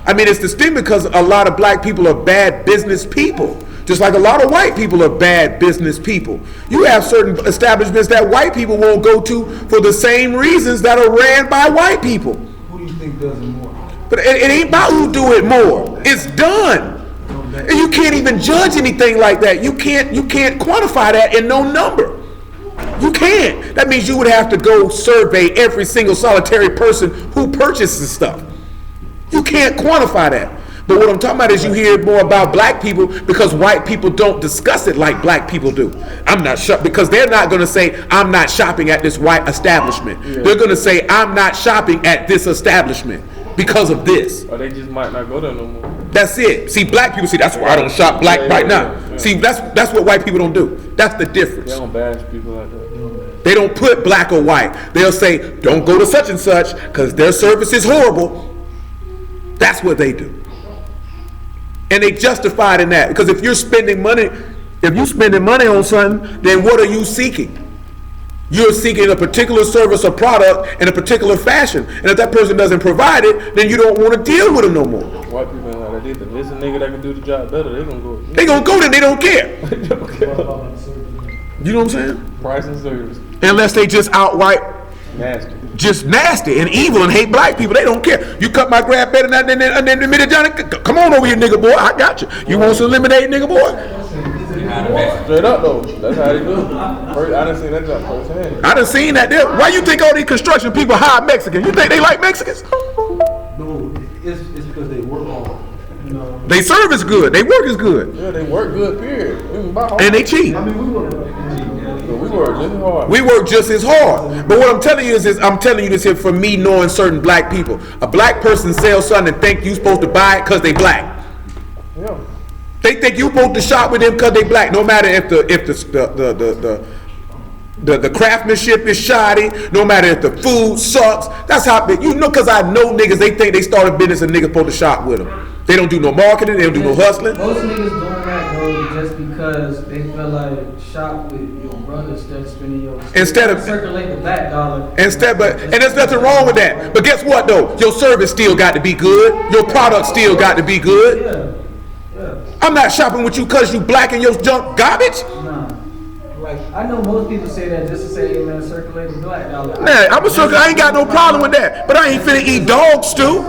Speaker 1: I mean, it's the stigma because a lot of black people are bad business people. Just like a lot of white people are bad business people. You have certain establishments that white people won't go to for the same reasons that are ran by white people.
Speaker 4: Who do you think does it more?
Speaker 1: But it ain't about who do it more. It's done. And you can't even judge anything like that. You can't quantify that in no number. You can't. That means you would have to go survey every single solitary person who purchases stuff. You can't quantify that. But what I'm talking about is you hear more about black people because white people don't discuss it like black people do. I'm not shopping because they're not going to say I'm not shopping at this white establishment. Yeah. They're going to say I'm not shopping at this establishment because of this.
Speaker 2: Or they just might not go there no more.
Speaker 1: That's it. See, black people see that's why I don't shop black right now. Yeah. See, that's what white people don't do. That's the difference.
Speaker 2: They don't bash people like that.
Speaker 1: They don't put black or white. They'll say don't go to such and such because their service is horrible. That's what they do. And they justify it in that. Because if you're spending money on something, then what are you seeking? You're seeking a particular service or product in a particular fashion. And if that person doesn't provide it, then you don't want to deal with them no more.
Speaker 2: White people ain't like that. If there's a nigga that can do the job better, they gonna go.
Speaker 1: They gonna go there, they don't care.
Speaker 2: They don't care.
Speaker 1: You know what I'm saying?
Speaker 2: Price and service.
Speaker 1: Unless they just outright
Speaker 2: nasty.
Speaker 1: Just nasty and evil and hate black people. They don't care. You cut my grass better than the minute Johnny. Come on over here, nigga boy. I got you. You want some lemonade, nigga boy?
Speaker 2: Straight up though. That's how they do it. I done seen that job firsthand.
Speaker 1: I done seen that there. Why you think all these construction people hire Mexicans? You think they like Mexicans?
Speaker 4: No, it's because they work hard. You know.
Speaker 1: They service good. They work is good.
Speaker 2: Yeah, they work good, period.
Speaker 1: And they cheat.
Speaker 4: I mean, we work
Speaker 2: just as hard.
Speaker 1: We work just as hard. But what I'm telling you is I'm telling you this here for me knowing certain black people. A black person sells something and think you supposed to buy it because they black.
Speaker 2: Yeah.
Speaker 1: They think you supposed to shop with them because they black. No matter if the craftsmanship is shoddy, no matter if the food sucks. That's how you know, because I know niggas, they think they start a business and niggas supposed to shop with them. They don't do no marketing, they don't do no hustling.
Speaker 5: Most niggas doing that though just because they feel like shop with your brother instead of spending your circulate the black dollar.
Speaker 1: And there's nothing wrong with that. But guess what though? Your service still got to be good. Your product still got to be good.
Speaker 5: Yeah.
Speaker 1: I'm not shopping with you because you black and your junk garbage.
Speaker 5: Nah. Like I know most people say that just to say, hey man, circulate the black dollar.
Speaker 1: Man, I ain't got no problem with that. But I ain't finna eat dog stew.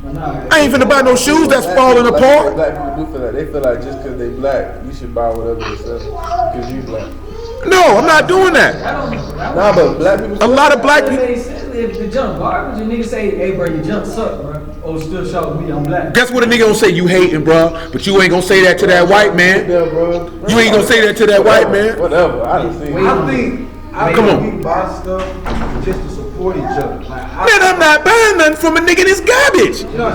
Speaker 1: I ain't finna buy no shoes that's falling apart.
Speaker 2: Black people do feel like they feel like just because they black, you should buy whatever they sell because you black.
Speaker 1: No, I'm not doing that.
Speaker 2: Nah, but black people.
Speaker 1: A lot of black people.
Speaker 5: If the junk garbage, and niggas say, hey bro, your junk suck, bro. Oh, still shop with me, I'm black.
Speaker 1: Guess what a nigga gonna say? You hating, bro, but you ain't gonna say that to that white man. You ain't gonna say that to that white man.
Speaker 2: Whatever. I don't see.
Speaker 4: I think we buy stuff just to support each other.
Speaker 1: Man, I'm not buying nothing from a nigga that's garbage. No.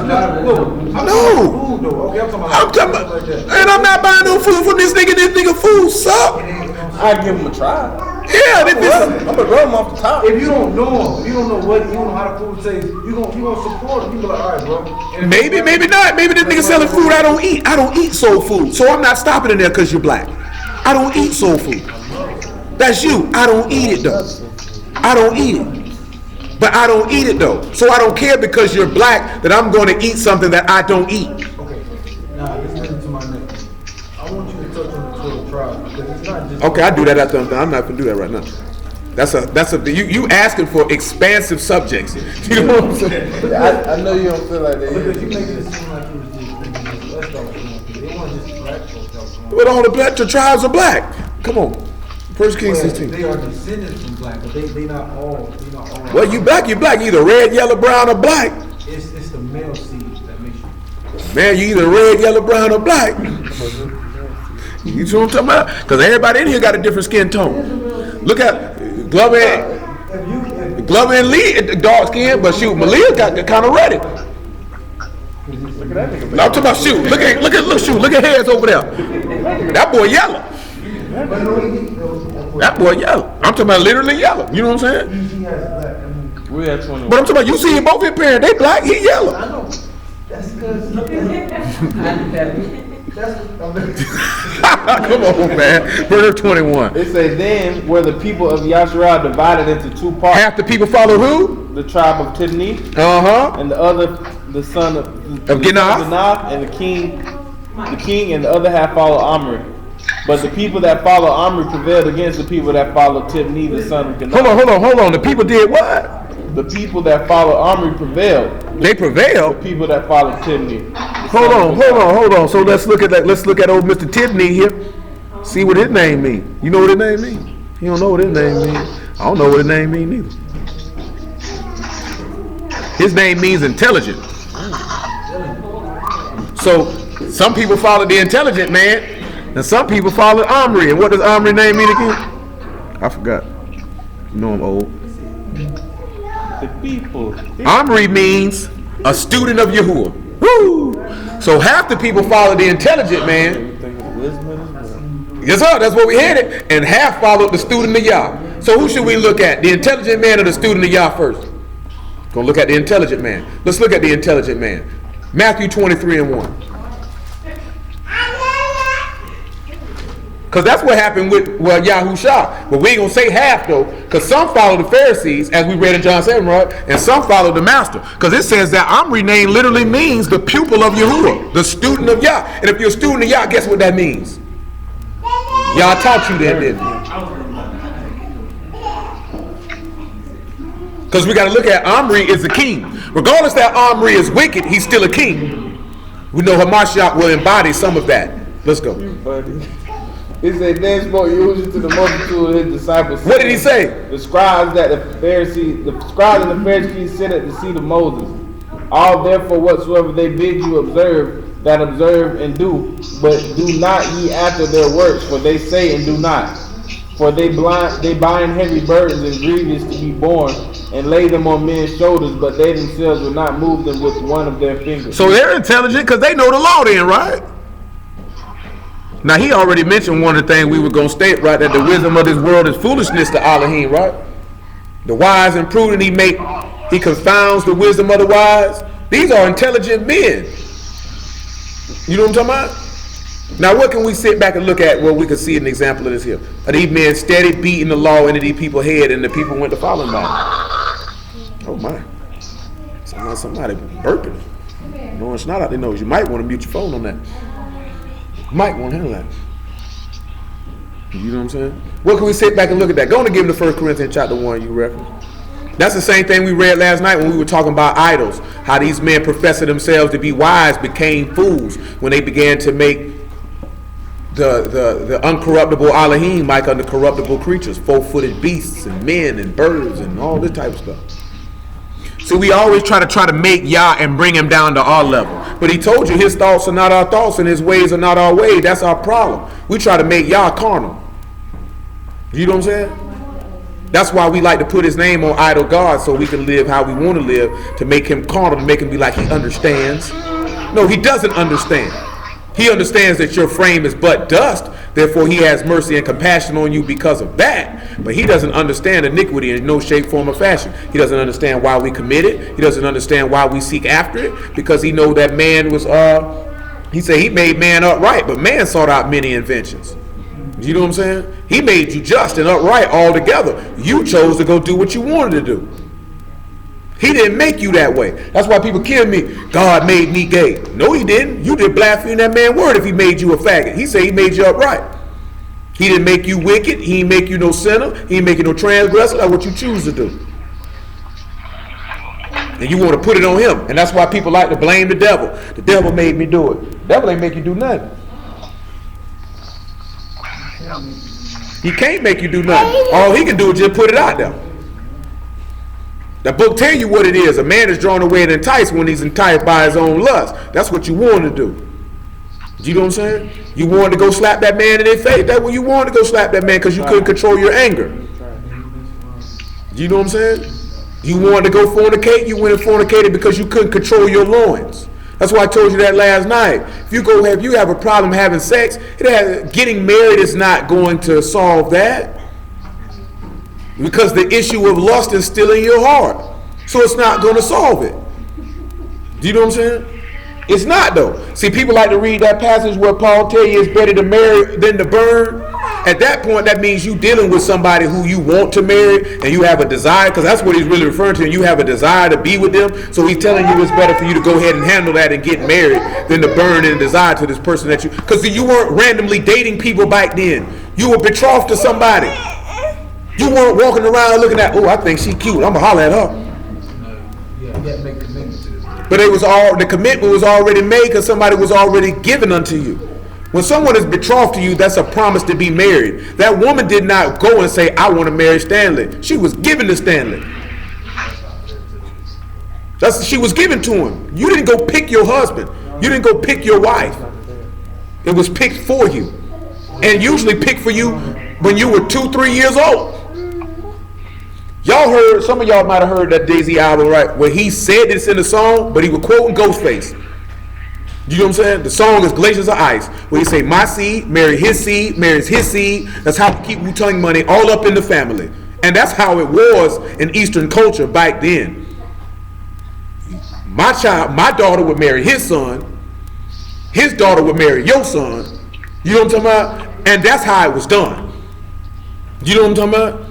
Speaker 1: I'm talking about, and I'm not buying no food from this nigga. This nigga food suck.
Speaker 2: I give him a try.
Speaker 1: Yeah,
Speaker 2: I'm gonna rub him off the top.
Speaker 4: If you don't know him, you don't know how the food tastes, you gonna support him. You be like, all right, bro. And
Speaker 1: maybe not. Maybe this nigga selling food I don't eat. I don't eat soul food, so I'm not stopping in there because you're black. I don't eat soul food. That's you. I don't eat it though. I don't eat it. But I don't eat it though. So I don't care because you're black that I'm going to eat something that I don't eat.
Speaker 4: Okay. Now listen to my name. I want you to touch on the 12 tribes because it's not just.
Speaker 1: Okay, I do that after I'm done. I'm not gonna do that right now. That's a you asking for expansive subjects. You know what I'm saying?
Speaker 2: I know you don't feel like that.
Speaker 4: Because you make it seem like it was just they want just black folks.
Speaker 1: But all the tribes are black. Come on. 1 Kings 16.
Speaker 4: They are descendants from black, but they not all.
Speaker 1: Well, you black. You either red, yellow, brown, or black.
Speaker 4: It's the male seed that makes you.
Speaker 1: Man, you either red, yellow, brown, or black. You know what I'm talking about? Because everybody in here got a different skin tone. Look at Glover and Lee, dark skin, but shoot, Malia got kind of reddy.
Speaker 2: Look at that nigga.
Speaker 1: I'm talking about shoot. Look at heads over there. That boy yellow. That boy yellow. I'm talking about literally yellow. You know what I'm saying?
Speaker 2: We had 21.
Speaker 1: But I'm talking about you see both his parents, they black, he yellow.
Speaker 4: I know. That's because.
Speaker 1: Come on, man. Verse 21.
Speaker 2: It says, then were the people of Yahsar'al divided into two parts.
Speaker 1: Half the people follow who?
Speaker 2: The tribe of Timri, and the other, the son of Ginath, and the king, and the other half follow Omri. But the people that follow Omri prevailed against the people that follow Timri, the son of Ginath.
Speaker 1: Hold on. The people did what?
Speaker 2: The people that follow Omri prevailed.
Speaker 1: They prevailed.
Speaker 2: The people that follow Timri.
Speaker 1: Hold on. So let's look at that. Let's look at old Mr. Timri here. See what his name means. You know what his name means? You don't know what his name means. I don't know what his name means either. His name means intelligent. So some people follow the intelligent man, and some people follow Omri. And what does Omri name mean again? I forgot. You know I'm old.
Speaker 2: The people.
Speaker 1: Omri means a student of Yahuwah. Woo! So half the people follow the intelligent man. Yes, sir, that's what we headed. And half followed the student of Yah. So who should we look at? The intelligent man or the student of Yah first? Gonna look at the intelligent man. Let's look at the intelligent man. Matthew 23:1. Because that's what happened with Yahusha. But we ain't going to say half, though, because some follow the Pharisees, as we read in John 7, right? And some follow the master. Because it says that Omri name literally means the pupil of Yahuwah, the student of Yah. And if you're a student of Yah, guess what that means? Yah taught you that, didn't he? Because we got to look at Omri is the king. Regardless that Omri is wicked, he's still a king. We know Hamashiach will embody some of that. Let's go.
Speaker 2: He said, then spoke Yahushua to the multitude of his disciples.
Speaker 1: What did he say?
Speaker 2: The scribes and the Pharisees sit at the seat of Moses. All therefore whatsoever they bid you observe, that observe and do, but do not ye after their works, for they say and do not. For they bind heavy burdens and grievous to be borne, and lay them on men's shoulders, but they themselves will not move them with one of their fingers.
Speaker 1: So they're intelligent because they know the law then, right? Now, he already mentioned one of the things we were going to state, right, that the wisdom of this world is foolishness to Elohim, right? The wise and prudent he confounds the wisdom of the wise. These are intelligent men. You know what I'm talking about? Now, what can we sit back and look at where we can see an example of this here? Are these men steady beating the law into these people's head, and the people went to follow them by? Oh, my. Somebody burping. No, it's not out their nose. You might want to mute your phone on that. Might want to handle that. You know what I'm saying? What can we sit back and look at that? Go on and give them the 1 Corinthians chapter 1 you referenced. That's the same thing we read last night when we were talking about idols. How these men professing themselves to be wise became fools when they began to make the uncorruptible Elohim like uncorruptible creatures, 4-footed beasts and men and birds and all this type of stuff. So we always try to make Yah and bring him down to our level. But he told you his thoughts are not our thoughts and his ways are not our ways. That's our problem. We try to make Yah carnal. You know what I'm saying? That's why we like to put his name on idol gods so we can live how we want to live, to make him carnal, to make him be like he understands. No, he doesn't understand. He understands that your frame is but dust. Therefore, he has mercy and compassion on you because of that. But he doesn't understand iniquity in no shape, form, or fashion. He doesn't understand why we commit it. He doesn't understand why we seek after it. Because he know that man was, he said he made man upright, but man sought out many inventions. You know what I'm saying? He made you just and upright altogether. You chose to go do what you wanted to do. He didn't make you that way. That's why people kill me. God made me gay. No, he didn't. You did blaspheme that man's word if he made you a faggot. He said he made you upright. He didn't make you wicked. He didn't make you no sinner. He didn't make you no transgressor. That's what you choose to do. And you want to put it on him. And that's why people like to blame the devil. The devil made me do it. The devil ain't make you do nothing. He can't make you do nothing. All he can do is just put it out there. The book tell you what it is. A man is drawn away and enticed when he's enticed by his own lust. That's what you want to do. You know what I'm saying? You wanted to go slap that man in their face. That's what you wanted to go slap that man because you couldn't control your anger. You know what I'm saying? You wanted to go fornicate. You went and fornicated because you couldn't control your loins. That's why I told you that last night. If you have a problem having sex, getting married is not going to solve that. Because the issue of lust is still in your heart. So it's not going to solve it. Do you know what I'm saying? It's not though. See, people like to read that passage where Paul tell you it's better to marry than to burn. At that point, that means you dealing with somebody who you want to marry and you have a desire, because that's what he's really referring to. You have a desire to be with them. So he's telling you it's better for you to go ahead and handle that and get married than to burn in desire to this person that you, because you weren't randomly dating people back then. You were betrothed to somebody. You weren't walking around looking at, oh, I think she cute, I'm gonna holler at her.
Speaker 4: Yeah, you gotta make the commitment to this.
Speaker 1: But the commitment was already made because somebody was already given unto you. When someone is betrothed to you, that's a promise to be married. That woman did not go and say, I want to marry Stanley. She was given to Stanley. She was given to him. You didn't go pick your husband. You didn't go pick your wife. It was picked for you. And usually picked for you when you were 2-3 years old. Y'all heard, some of y'all might have heard that Daisy album, right? Where he said this in the song, but he was quoting Ghostface. You know what I'm saying? The song is Glaciers of Ice, where he say, my seed, marry his seed, marries his seed. That's how we keep Wu-Tang money all up in the family. And that's how it was in Eastern culture back then. My daughter would marry his son. His daughter would marry your son. You know what I'm talking about? And that's how it was done. You know what I'm talking about?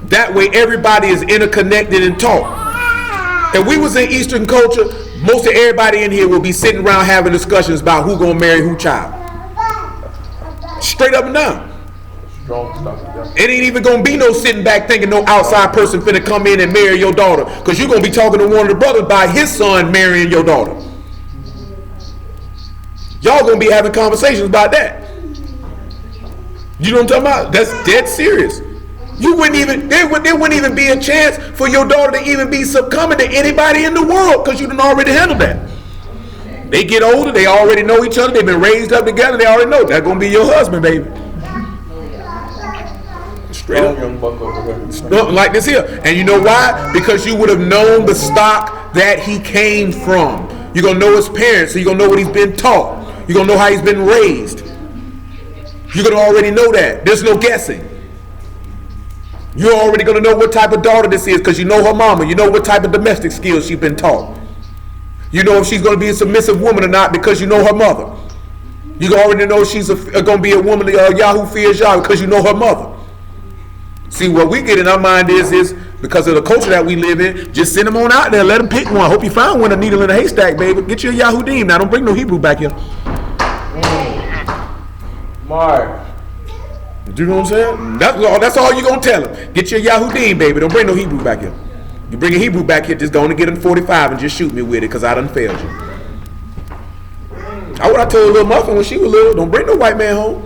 Speaker 1: That way everybody is interconnected and taught. If we was in Eastern culture, most of everybody in here will be sitting around having discussions about who gonna marry who child. Straight up and down. It ain't even gonna be no sitting back thinking no outside person finna come in and marry your daughter, because you're gonna be talking to one of the brothers about his son marrying your daughter. Y'all gonna be having conversations about that. You know what I'm talking about? That's dead serious. You wouldn't even, there wouldn't even be a chance for your daughter to even be succumbing to anybody in the world, because you done already handled that. They get older, they already know each other, they've been raised up together, they already know that's gonna be your husband, baby. Straight up. Like this here. And you know why? Because you would have known the stock that he came from. You're gonna know his parents, so you're gonna know what he's been taught. You're gonna know how he's been raised. You're gonna already know that. There's no guessing. You're already going to know what type of daughter this is, because you know her mama. You know what type of domestic skills she's been taught. You know if she's going to be a submissive woman or not, because you know her mother. You already know she's going to be a woman Yahoo fears Yah, because you know her mother. See, what we get in our mind is because of the culture that we live in, just send them on out there, let them pick one. Hope you find one, a needle in a haystack, baby. Get you a Yahudim. Now, don't bring no Hebrew back here.
Speaker 2: Mark.
Speaker 1: You know what I'm saying? That's all you're going to tell them. Get your Yahudim, baby. Don't bring no Hebrew back here. You bring a Hebrew back here, just go on and get him 45 and just shoot me with it, because I done failed you. I told little Muffin when she was little, don't bring no white man home.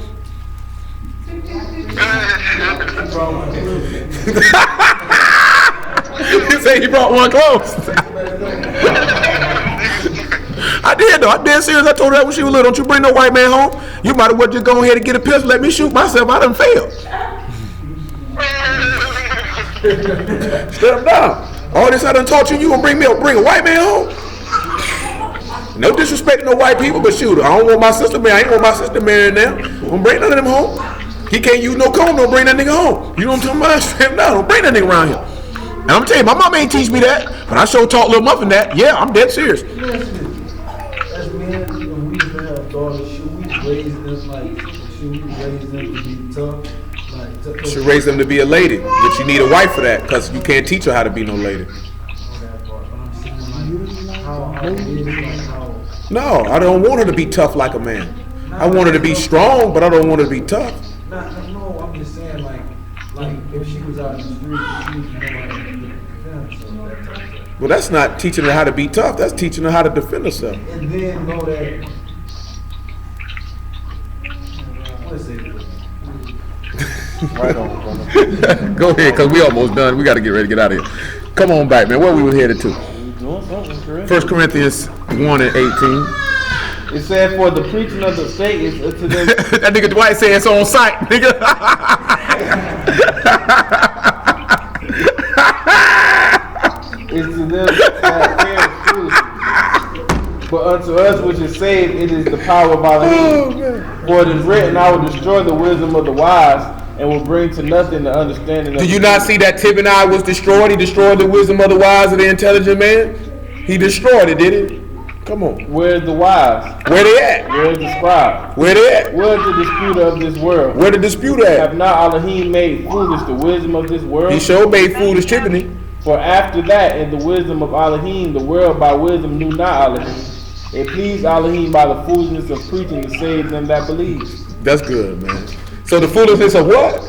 Speaker 1: You say he brought one close. I did though. I did serious. I told her that when she was little. Don't you bring no white man home. You might as well just go ahead and get a pistol. Let me shoot myself. I done failed. Step down. All this I done taught you. You gonna bring a white man home? No disrespect to no white people, but shoot, I don't want my sister married. I ain't want my sister married now. Don't bring none of them home. He can't use no comb. Don't bring that nigga home. You know what I'm talking about? Step down. Don't bring that nigga around here. And I'm telling you, my mom ain't teach me that, but I sure taught little Muffin that. Yeah, I'm dead serious.
Speaker 4: As men, when we have daughters, should we raise them to be tough?
Speaker 1: Should raise them to be a lady, but you need a wife for that, because you can't teach her how to be no lady. No, I don't want her to be tough like a man. I want her to be strong, but I don't want her to be tough.
Speaker 4: No, I'm just saying, like if she was out in the street, she was
Speaker 1: well, that's not teaching her how to be tough. That's teaching her how to defend herself.
Speaker 4: And then know that. What is it?
Speaker 2: Right on.
Speaker 1: Go ahead, because we almost done. We got to get ready to get out of here. Come on back, man. Where we were headed to? 1 Corinthians 1 and 18.
Speaker 2: It said, for the preaching of the state is to them.
Speaker 1: That nigga Dwight said it's on site, nigga.
Speaker 2: Is to them that fear foolishness. But unto us which is saved, it is the power of Elohim. For it is written, I will destroy the wisdom of the wise, and will bring to nothing the understanding of
Speaker 1: Do you not see that Timri was destroyed? He destroyed the wisdom of the wise and the intelligent man? He destroyed it, did he? Come on.
Speaker 2: Where's the wise?
Speaker 1: Where they at?
Speaker 2: Where's the scribe?
Speaker 1: Where they at?
Speaker 2: Where's the disputer of this world?
Speaker 1: Where the dispute at?
Speaker 2: Have not Elohim made foolish the wisdom of this world?
Speaker 1: He sure made foolish Timri.
Speaker 2: For after that, in the wisdom of Elohim, the world by wisdom knew not Elohim. It pleased Elohim by the foolishness of preaching to save them that believe.
Speaker 1: That's good, man. So the foolishness of what?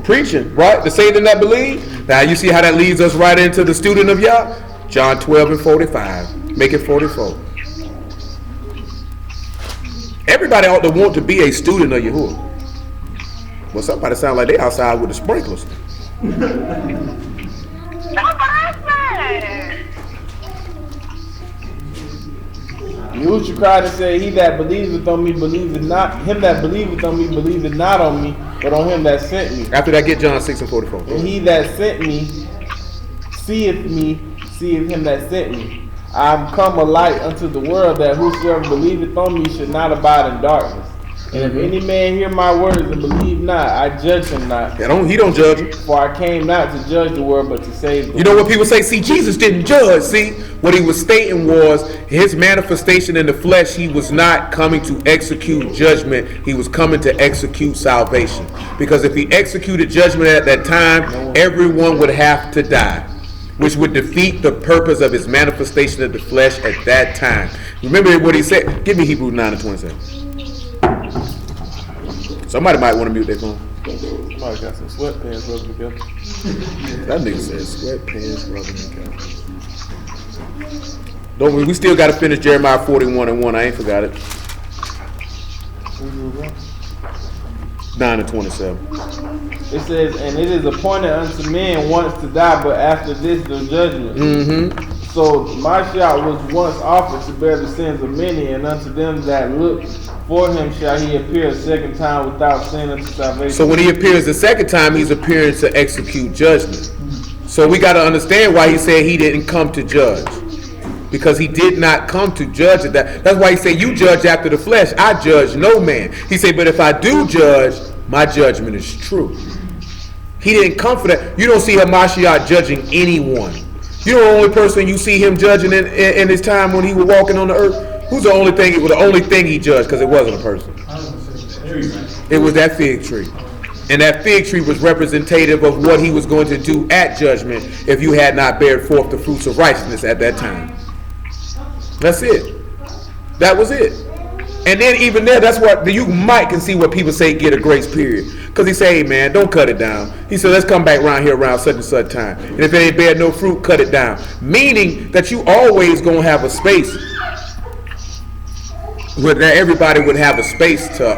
Speaker 1: Preaching, right? To save them that believe. Now you see how that leads us right into the student of Yah? John 12 and 45. Make it 44. Everybody ought to want to be a student of Yahuwah. Well, somebody sound like they outside with the sprinklers.
Speaker 2: Yahushua cried and said, He that believeth on me believeth not. Him that believeth on me believeth not on me, but on him that sent me.
Speaker 1: After that, get John 6:44.
Speaker 2: And he that sent me, seeth him that sent me. I am come a light unto the world, that whosoever believeth on me should not abide in darkness. And if any man hear my words and believe not, I judge him not.
Speaker 1: He don't judge him.
Speaker 2: For I came not to judge the world, but to save the world.
Speaker 1: You know what people say? See, Jesus didn't judge. See, what he was stating was his manifestation in the flesh. He was not coming to execute judgment. He was coming to execute salvation. Because if he executed judgment at that time, everyone would have to die, which would defeat the purpose of his manifestation of the flesh at that time. Remember what he said? Give me Hebrews 9:27. Somebody might want to mute their phone.
Speaker 2: Somebody got some sweatpants rubbing together.
Speaker 1: That nigga said sweatpants rubbing together. Don't we still got to finish Jeremiah 41:1. I ain't forgot it. 9:27.
Speaker 2: It says, and it is appointed unto men once to die, but after this the judgment.
Speaker 1: Mm-hmm.
Speaker 2: So Mashiach was once offered to bear the sins of many, and unto them that look for him shall he appear a second time without sin unto salvation.
Speaker 1: So when he appears the second time, he's appearing to execute judgment. So we got to understand why he said he didn't come to judge. Because he did not come to judge. That's why he said, you judge after the flesh. I judge no man. He said, but if I do judge, my judgment is true. He didn't come for that. You don't see Hamashiach judging anyone. You're the only person you see him judging in his time when he was walking on the earth. Who's the only thing? It was the only thing he judged, because it wasn't a person. It was that fig tree. And that fig tree was representative of what he was going to do at judgment if you had not bared forth the fruits of righteousness at that time. That's it. That was it. And then even there, that's what you might can see what people say get a grace period. Because he say, hey man, don't cut it down. He said, let's come back around here around such and such time. And if it ain't bear no fruit, cut it down. Meaning that you always gonna have a space where everybody would have a space to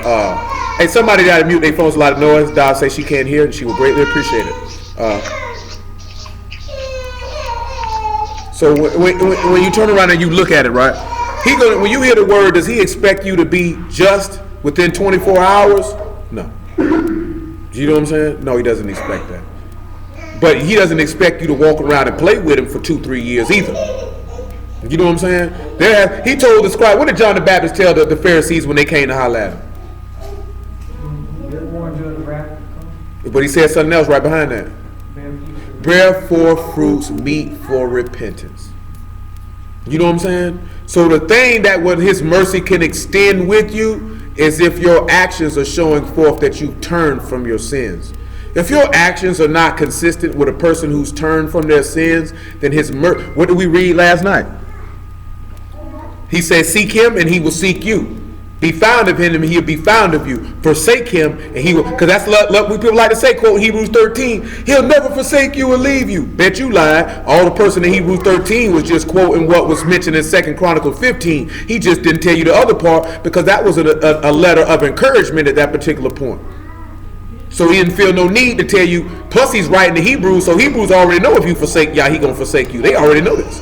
Speaker 1: hey, somebody gotta mute their phones, a lot of noise. Doll say she can't hear and she would greatly appreciate it. So when you turn around and you look at it, right? When you hear the word, does he expect you to be just within 24 hours? No. You know what I'm saying? No, he doesn't expect that. But he doesn't expect you to walk around and play with him for 2-3 years either. You know what I'm saying? He told the scribe, what did John the Baptist tell the Pharisees when they came to holler at him? But he said something else right behind that. Bear forth fruits meet for repentance. You know what I'm saying? So the thing that what his mercy can extend with you is if your actions are showing forth that you turn from your sins. If your actions are not consistent with a person who's turned from their sins, then his mercy. What did we read last night? He said, seek him and he will seek you. Be found of him and he'll be found of you. Forsake him and he will, because that's what people like to say, quote Hebrews 13, he'll never forsake you or leave you. Bet you lie. All the person in Hebrews 13 was just quoting what was mentioned in 2 Chronicles 15. He just didn't tell you the other part because that was a letter of encouragement at that particular point. So he didn't feel no need to tell you. Plus he's writing the Hebrews, so Hebrews already know if you forsake Yah, he gonna forsake you. They already know this.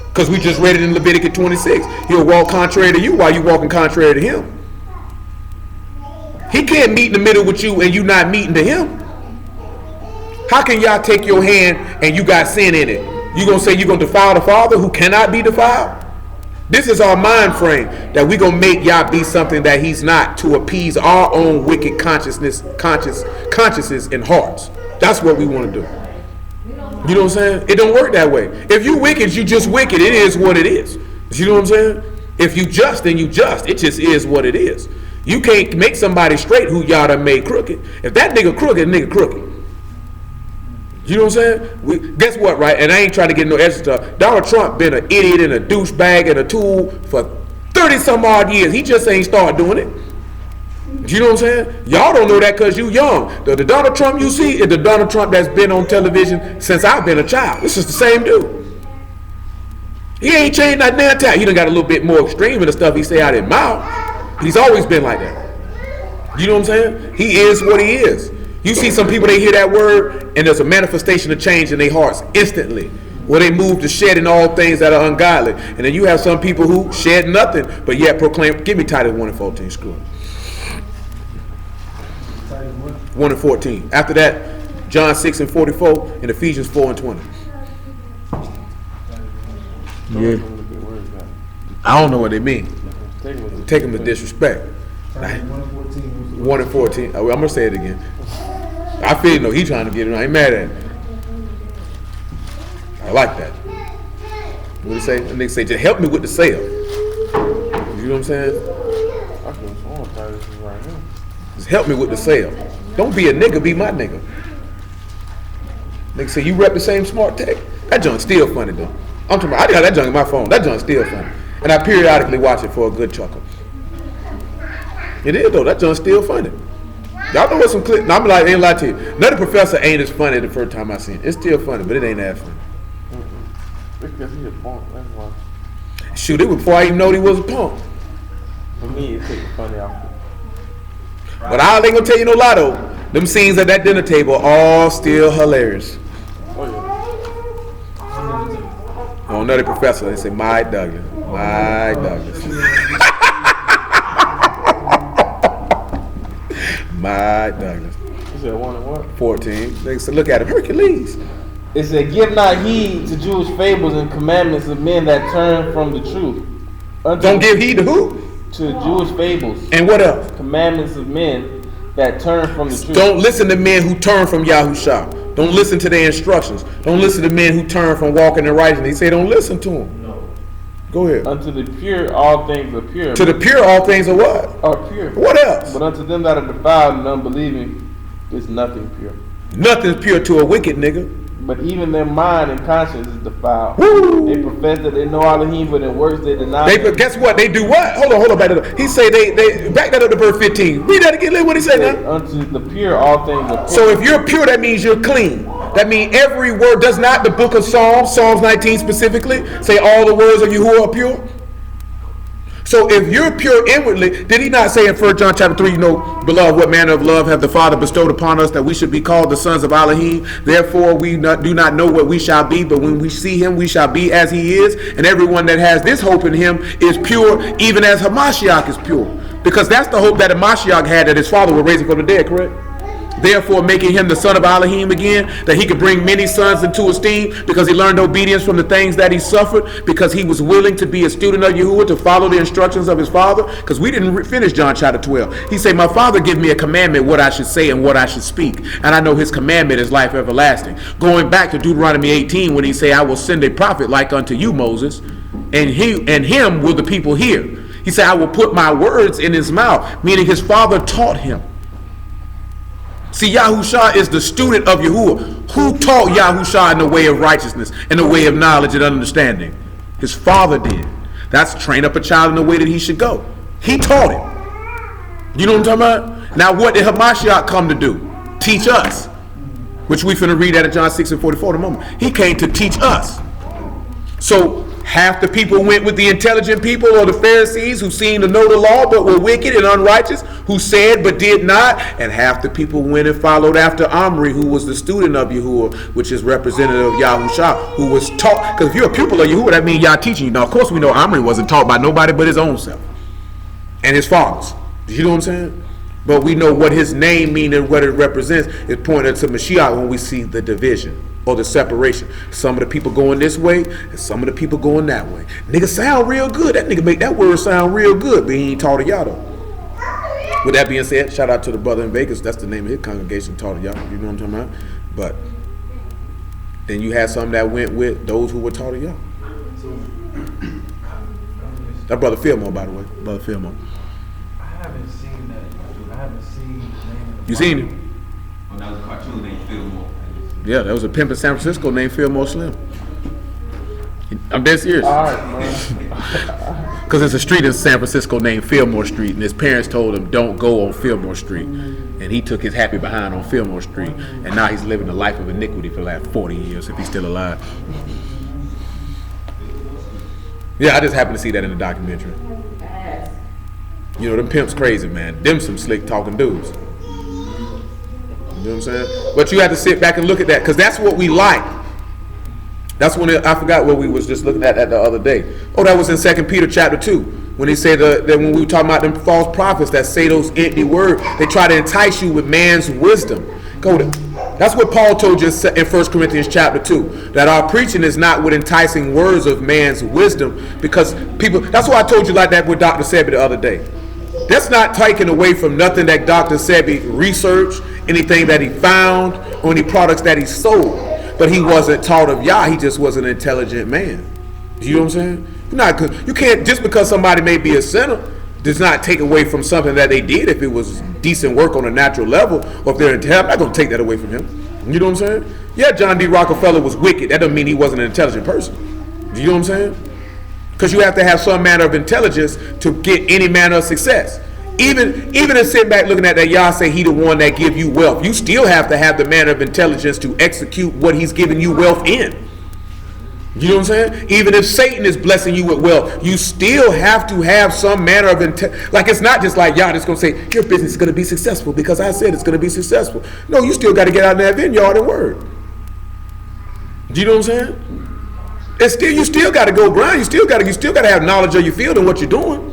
Speaker 1: Because we just read it in Leviticus 26. He'll walk contrary to you while you walking contrary to him. He can't meet in the middle with you and you not meeting to him. How can y'all take your hand and you got sin in it? You gonna say you gonna defile the Father who cannot be defiled? This is our mind frame that we gonna make Yah be something that he's not to appease our own wicked consciousness and hearts. That's what we want to do. You know what I'm saying? It don't work that way. If you wicked, you just wicked. It is what it is. You know what I'm saying? If you just, then you just. It just is what it is. You can't make somebody straight who y'all done made crooked. If that nigga crooked, nigga crooked. You know what I'm saying? Guess what, right? And I ain't trying to get no extra stuff. Donald Trump been an idiot and a douchebag and a tool for 30 some odd years. He just ain't started doing it. You know what I'm saying? Y'all don't know that because you young. The Donald Trump you see is the Donald Trump that's been on television since I've been a child. This is the same dude. He ain't changed that damn time. He done got a little bit more extreme in the stuff he say out his mouth. He's always been like that. You know what I'm saying? He is what he is. You see some people, they hear that word and there's a manifestation of change in their hearts instantly. where they move to shedding all things that are ungodly. And then you have some people who shed nothing, but yet proclaim. Give me Titus 1 and 14. Screw it. 1 and 14. After that, John 6 and 44 and Ephesians 4 and 20. Yeah. I don't know what they mean. Take them with disrespect. 1 and 14. I'm going to say it again. I feel you know he trying to get it. I ain't mad at it. I like that. What do you say? And they say, just help me with the sale. You know what I'm saying? Just help me with the sale. Don't be a nigga, be my nigga. Nigga say, you rep the same smart tech? That junk's still funny though. I'm talking about, I got that junk in my phone. That junk's still funny. And I periodically watch it for a good chuckle. It is though, that junk's still funny. Y'all know what some clips, no, I'm like, ain't lie to you. Another professor ain't as funny the first time I seen it. It's still funny, but it ain't that funny.
Speaker 2: Because he's a punk, that's why.
Speaker 1: Shoot, it was before I even know he was a punk.
Speaker 2: For me, it takes funny off.
Speaker 1: But I ain't gonna tell you no lie though. Them scenes at that dinner table are all still hilarious.
Speaker 2: Oh yeah.
Speaker 1: Oh, another professor, they say, Mike Douglas. Mike Douglas. Mike Douglas.
Speaker 2: You said 1 and what?
Speaker 1: 14. They said, look at him, Hercules.
Speaker 2: It said, give not heed to Jewish fables and commandments of men that turn from the truth.
Speaker 1: Don't give heed to who?
Speaker 2: To Jewish fables.
Speaker 1: And what else?
Speaker 2: Commandments of men that turn from the truth.
Speaker 1: Don't listen to men who turn from Yahushua. Don't listen to their instructions. Don't listen to men who turn from walking in righteousness. He said, don't listen to them.
Speaker 4: No.
Speaker 1: Go ahead.
Speaker 2: Unto the pure, all things are pure.
Speaker 1: To the pure, all things are what?
Speaker 2: Are pure.
Speaker 1: What else?
Speaker 2: But unto them that are defiled and unbelieving, is nothing pure.
Speaker 1: Nothing's pure to a wicked nigga.
Speaker 2: But even their mind and conscience is defiled.
Speaker 1: Woo.
Speaker 2: They profess that they know Elohim, but in works they deny.
Speaker 1: Guess what? They do what? Hold on, back that up. He say they back that up to verse 15. Read that again. Look what he say now.
Speaker 2: Unto the pure, all things are pure.
Speaker 1: So if you're pure, that means you're clean. That means every word. Does not the book of Psalms, Psalms 19 specifically, say all the words of Yahuwah are pure? So if you're pure inwardly, did he not say in 1 John chapter 3, you know, beloved, what manner of love hath the Father bestowed upon us that we should be called the sons of Elohim? Therefore we do not know what we shall be, but when we see him, we shall be as he is. And everyone that has this hope in him is pure, even as Hamashiach is pure. Because that's the hope that Hamashiach had, that his Father would raise him from the dead, correct? Therefore making him the son of Elohim again, that he could bring many sons into esteem, because he learned obedience from the things that he suffered, because he was willing to be a student of Yahuwah, to follow the instructions of his Father. Because we didn't finish John chapter 12. He said, my Father give me a commandment, what I should say and what I should speak, and I know his commandment is life everlasting. Going back to Deuteronomy 18, when he say, I will send a prophet like unto you, Moses, and him will the people hear. He said, I will put my words in his mouth, meaning his Father taught him. See, Yahushua is the student of Yahuwah. Who taught Yahushua in the way of righteousness, in the way of knowledge and understanding? His Father did. That's train up a child in the way that he should go. He taught him. You know what I'm talking about? Now, what did Hamashiach come to do? Teach us. Which we finna read out of John 6 and 44 in a moment. He came to teach us. So, half the people went with the intelligent people, or the Pharisees, who seemed to know the law but were wicked and unrighteous, who said but did not. And half the people went and followed after Omri, who was the student of Yahuwah, which is representative of Yahushua, who was taught. Because if you're a pupil of Yahuwah, that means y'all teaching you. Now, of course, we know Omri wasn't taught by nobody but his own self and his fathers. You know what I'm saying? But we know what his name means and what it represents. It pointed to Mashiach when we see the division or the separation. Some of the people going this way and some of the people going that way. Nigga sound real good. That nigga make that word sound real good, but he ain't taught y'all though. With that being said, shout out to the brother in Vegas. That's the name of his congregation, taught y'all. You know what I'm talking about? But then you had some that went with those who were taught y'all. That brother Fillmore, by the way. Brother Fillmore.
Speaker 4: I haven't seen that. I haven't seen the name of the
Speaker 1: You seen him?
Speaker 6: Well, that was a cartoon named Fillmore.
Speaker 1: Yeah, there was a pimp in San Francisco named Fillmore Slim. I'm dead serious.
Speaker 2: All right, man.
Speaker 1: Because there's a street in San Francisco named Fillmore Street, and his parents told him, don't go on Fillmore Street. And he took his happy behind on Fillmore Street. And now he's living the life of iniquity for the last 40 years, if he's still alive. Yeah, I just happened to see that in the documentary. You know, them pimps crazy, man. Them some slick talking dudes. You know what I'm saying? But you have to sit back and look at that, because that's what we like. That's when I forgot what we was just looking at the other day. Oh, that was in 2 Peter chapter 2. When he said that when we were talking about them false prophets that say those empty words, they try to entice you with man's wisdom. That's what Paul told you in 1 Corinthians chapter 2. That our preaching is not with enticing words of man's wisdom. Because people, that's why I told you like that with Dr. Sebi the other day. That's not taken away from nothing that Dr. Sebi researched, anything that he found, or any products that he sold. But he wasn't taught of Yah, he just was an intelligent man. You know what I'm saying? You can't, just because somebody may be a sinner, does not take away from something that they did if it was decent work on a natural level, or if they're intelligent. I'm not going to take that away from him. You know what I'm saying? Yeah, John D. Rockefeller was wicked. That doesn't mean he wasn't an intelligent person. You know what I'm saying? Because you have to have some manner of intelligence to get any manner of success. Even in sitting back looking at that, Yah say he the one that give you wealth. You still have to have the manner of intelligence to execute what he's giving you wealth in. You know what I'm saying? Even if Satan is blessing you with wealth, you still have to have some manner of intelligence. Like, it's not just like Yah just going to say, your business is going to be successful because I said it's going to be successful. No, you still got to get out in that vineyard and word. Do you know what I'm saying? It's still, you still got to go grind. You still got to have knowledge of your field and what you're doing.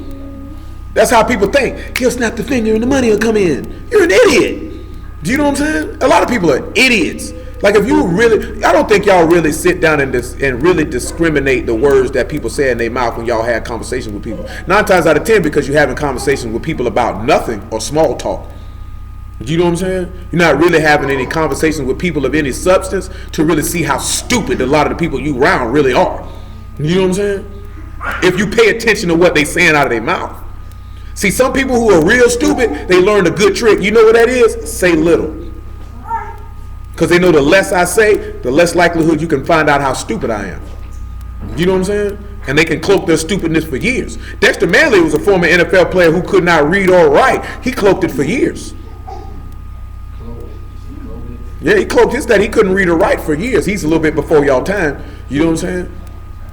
Speaker 1: That's how people think. He'll snap the finger and the money will come in. You're an idiot. Do you know what I'm saying? A lot of people are idiots. Like, if you really, I don't think y'all really sit down and really discriminate the words that people say in their mouth when y'all have conversations with people. 9 times out of 10, because you're having conversations with people about nothing or small talk. Do you know what I'm saying? You're not really having any conversations with people of any substance to really see how stupid a lot of the people you around really are. You know what I'm saying? If you pay attention to what they saying out of their mouth. See, some people who are real stupid, they learned a good trick. You know what that is? Say little. Because they know the less I say, the less likelihood you can find out how stupid I am. You know what I'm saying? And they can cloak their stupidness for years. Dexter Manley was a former NFL player who could not read or write. He cloaked it for years. Yeah, he cloaked his that he couldn't read or write for years. He's a little bit before y'all time. You know what I'm saying?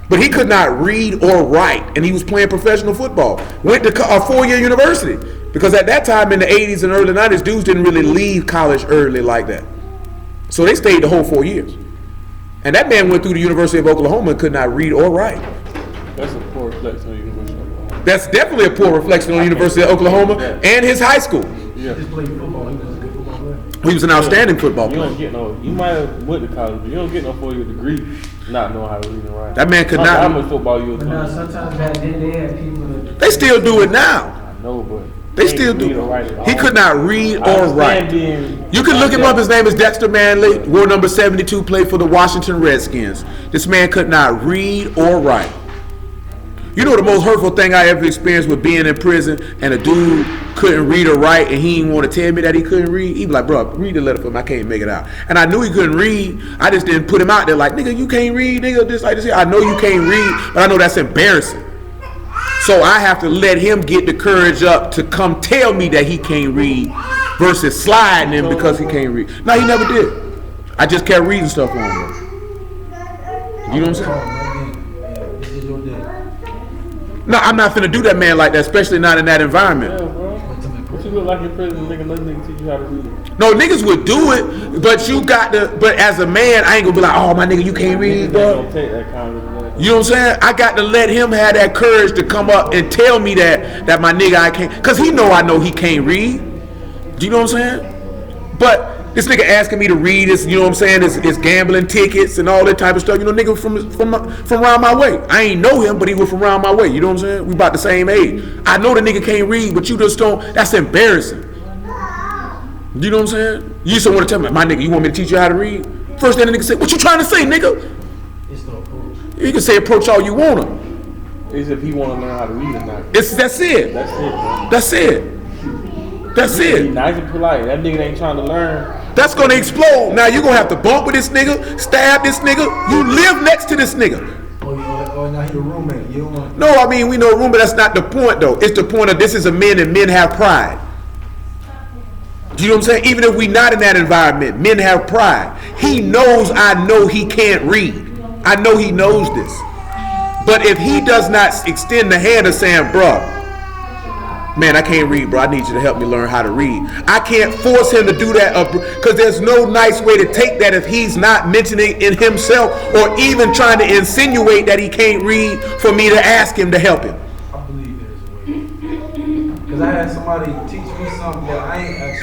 Speaker 1: But he could not read or write, and he was playing professional football. Went to a 4-year university. Because at that time in the 80s and early 90s, dudes didn't really leave college early like that. So they stayed the whole 4 years. And that man went through the University of Oklahoma and could not read or write.
Speaker 2: That's a poor reflection on the University of Oklahoma.
Speaker 1: That's definitely a poor reflection on the University of Oklahoma and his high school.
Speaker 2: Yeah.
Speaker 4: He just played football. He was a good football player.
Speaker 1: He was an outstanding football
Speaker 2: You
Speaker 1: player.
Speaker 2: don't get no. You might have went to college, but you don't get no 4-year degree not knowing how to read and write.
Speaker 1: That man could
Speaker 2: How
Speaker 1: not.
Speaker 2: much football you
Speaker 5: But now sometimes back then they had people that
Speaker 1: They still do it now.
Speaker 2: I know, but
Speaker 1: They still do. He could not read or write. You can look him up. His name is Dexter Manley. War number 72, played for the Washington Redskins. This man could not read or write. You know the most hurtful thing I ever experienced with being in prison, and a dude couldn't read or write, and he didn't want to tell me that he couldn't read. He'd be like, bro, read the letter for me. I can't make it out. And I knew he couldn't read. I just didn't put him out there like, nigga, you can't read, nigga, just like this. I know you can't read, but I know that's embarrassing. So I have to let him get the courage up to come tell me that he can't read versus sliding him because he can't read. No, he never did. I just kept reading stuff on him. You know what I'm saying?
Speaker 4: This is your day.
Speaker 1: No, I'm not finna do that man like that, especially not in that environment.
Speaker 2: Yeah, bro. What you look like in prison, nigga? Let nigga teach you how to read.
Speaker 1: No, niggas would do it, but you got to. But as a man, I ain't gonna be like, oh my nigga, you can't read, bro.
Speaker 2: Don't take that kind of.
Speaker 1: You know what I'm saying? I got to let him have that courage to come up and tell me that my nigga I can't, cause he know I know he can't read. Do you know what I'm saying? But this nigga asking me to read is, you know what I'm saying? It's gambling tickets and all that type of stuff. You know, nigga from around my way. I ain't know him, but he was from around my way. You know what I'm saying? We about the same age. I know the nigga can't read, but you just don't. That's embarrassing. You know what I'm saying? You just don't want to tell me, my nigga, you want me to teach you how to read? First thing the nigga say, what you trying to say, nigga?
Speaker 4: It's the approach.
Speaker 1: You can say approach all you want to.
Speaker 2: Is if he want to learn how to read or not.
Speaker 1: That's it.
Speaker 2: That's it, bro.
Speaker 1: That's it. That's
Speaker 2: Be
Speaker 1: it.
Speaker 2: nice and polite. That nigga ain't trying to learn.
Speaker 1: That's gonna explode. Now you're gonna have to bump with this nigga, stab this nigga. You live next to this nigga.
Speaker 4: Oh, now he your roommate. You don't want.
Speaker 1: No, I mean we know room, but that's not the point though. It's the point of this is a man and men have pride. Do you know what I'm saying? Even if we not in that environment, men have pride. He knows I know he can't read. I know he knows this. But if he does not extend the hand of saying, bruh, man, I can't read, bro. I need you to help me learn how to read. I can't force him to do that because there's no nice way to take that if he's not mentioning in himself or even trying to insinuate that he can't read for me to ask him to help him.
Speaker 4: I believe there's a way. Because I had somebody teach me something that I ain't actually.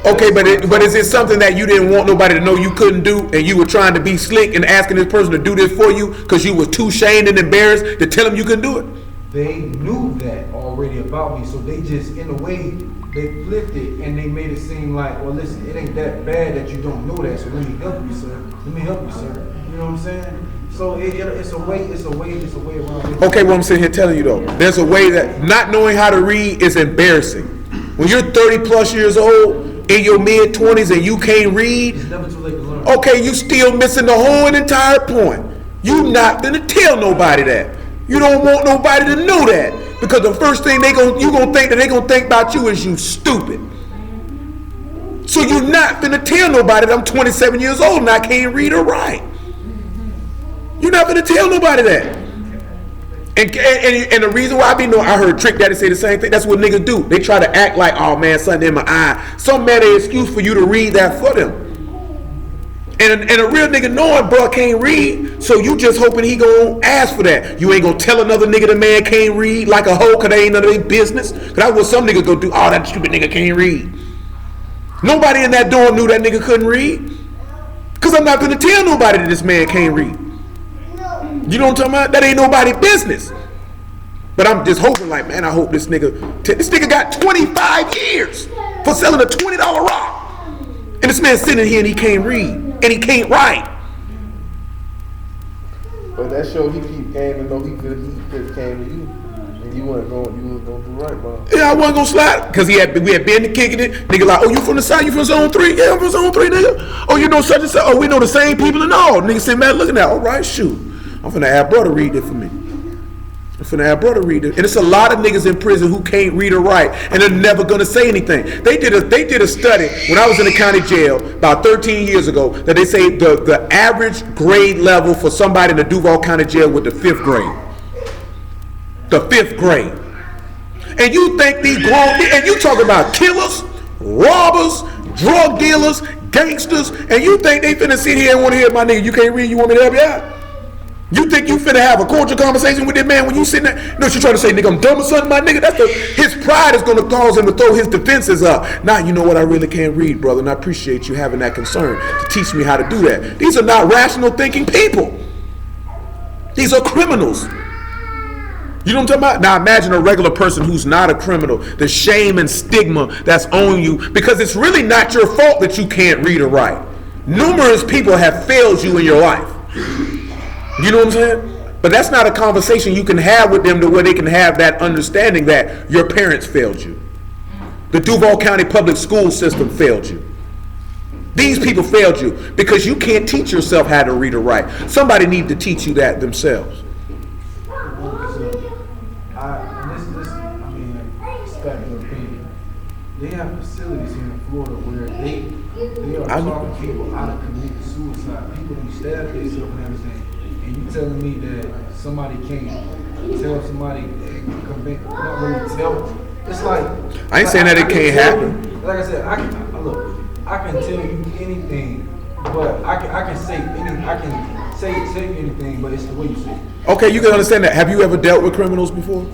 Speaker 1: Okay, but is it something that you didn't want nobody to know you couldn't do, and you were trying to be slick and asking this person to do this for you because you was too ashamed and embarrassed to tell him you couldn't do it?
Speaker 4: They knew that already about me, so they just, in a way, they flipped it and they made it seem like, well, listen, it ain't that bad that you don't know that, so let me help you, sir. Let me help you, sir. You know what I'm saying? So it's a way around it.
Speaker 1: Okay, well, I'm sitting here telling you though, there's a way that not knowing how to read is embarrassing. When you're 30 plus years old, in your mid 20s, and you can't read,
Speaker 4: It's never too late to learn.
Speaker 1: okay, you still missing the whole and entire point. You not gonna tell nobody that. You don't want nobody to know that, because the first thing you gonna think that they gonna think about you is you stupid. So you're not gonna tell nobody that I'm 27 years old and I can't read or write. You're not gonna tell nobody that. And the reason why I heard Trick Daddy say the same thing. That's what niggas do. They try to act like, oh man, something in my eye. Some man an excuse for you to read that for them. And a real nigga knowing bro can't read, so you just hoping he gonna ask for that. You ain't gonna tell another nigga the man can't read like a hoe, cause they ain't none of their business. Cause that's what some niggas gonna do. Oh, that stupid nigga can't read. Nobody in that door knew that nigga couldn't read. Cause I'm not gonna tell nobody that this man can't read. You know what I'm talking about? That ain't nobody's business. But I'm just hoping, like, man, I hope this nigga got 25 years for selling a $20 rock. And this man sitting here and he can't read and he can't write.
Speaker 2: But that show he keep gaming though he could came to you. And you was gonna do right, bro.
Speaker 1: Yeah, I wasn't gonna slide. Cause we had been kicking it. Nigga like, oh, you from the side, you from zone 3? Yeah, I'm from zone 3, nigga. Oh, you know such and such. Oh, we know the same people and all. Nigga say, man, look at that. All right, shoot. I'm finna have brother read it for me. I'm finna have brother read it. And it's a lot of niggas in prison who can't read or write, and they're never gonna say anything. They did a study when I was in the county jail about 13 years ago that they say the average grade level for somebody in the Duval County jail was the 5th grade. The 5th grade. And you think these grown, and you talk about killers, robbers, drug dealers, gangsters, and you think they finna sit here and wanna hear my nigga, you can't read, you want me to help you out? You think you finna have a cordial conversation with that man when you sitting there? No, she's trying to say, nigga, I'm dumb or something, my nigga. His pride is gonna cause him to throw his defenses up. Now, you know what, I really can't read, brother, and I appreciate you having that concern to teach me how to do that. These are not rational thinking people. These are criminals. You know what I'm talking about? Now imagine a regular person who's not a criminal, the shame and stigma that's on you, because it's really not your fault that you can't read or write. Numerous people have failed you in your life. You know what I'm saying? But that's not a conversation you can have with them to where they can have that understanding that your parents failed you. The Duval County public school system failed you. These people failed you because you can't teach yourself how to read or write. Somebody needs to teach you that themselves.
Speaker 4: They have facilities here in Florida where they are talking people out of committing suicide. People who stab themselves and everything. And you telling me that somebody can't tell somebody not really tell. It's like
Speaker 1: I ain't saying that it can't happen.
Speaker 4: Like I said, I can tell you anything, but I can say tell you anything, but it's the way you say it.
Speaker 1: Okay, you can understand that. Have you ever dealt with criminals before?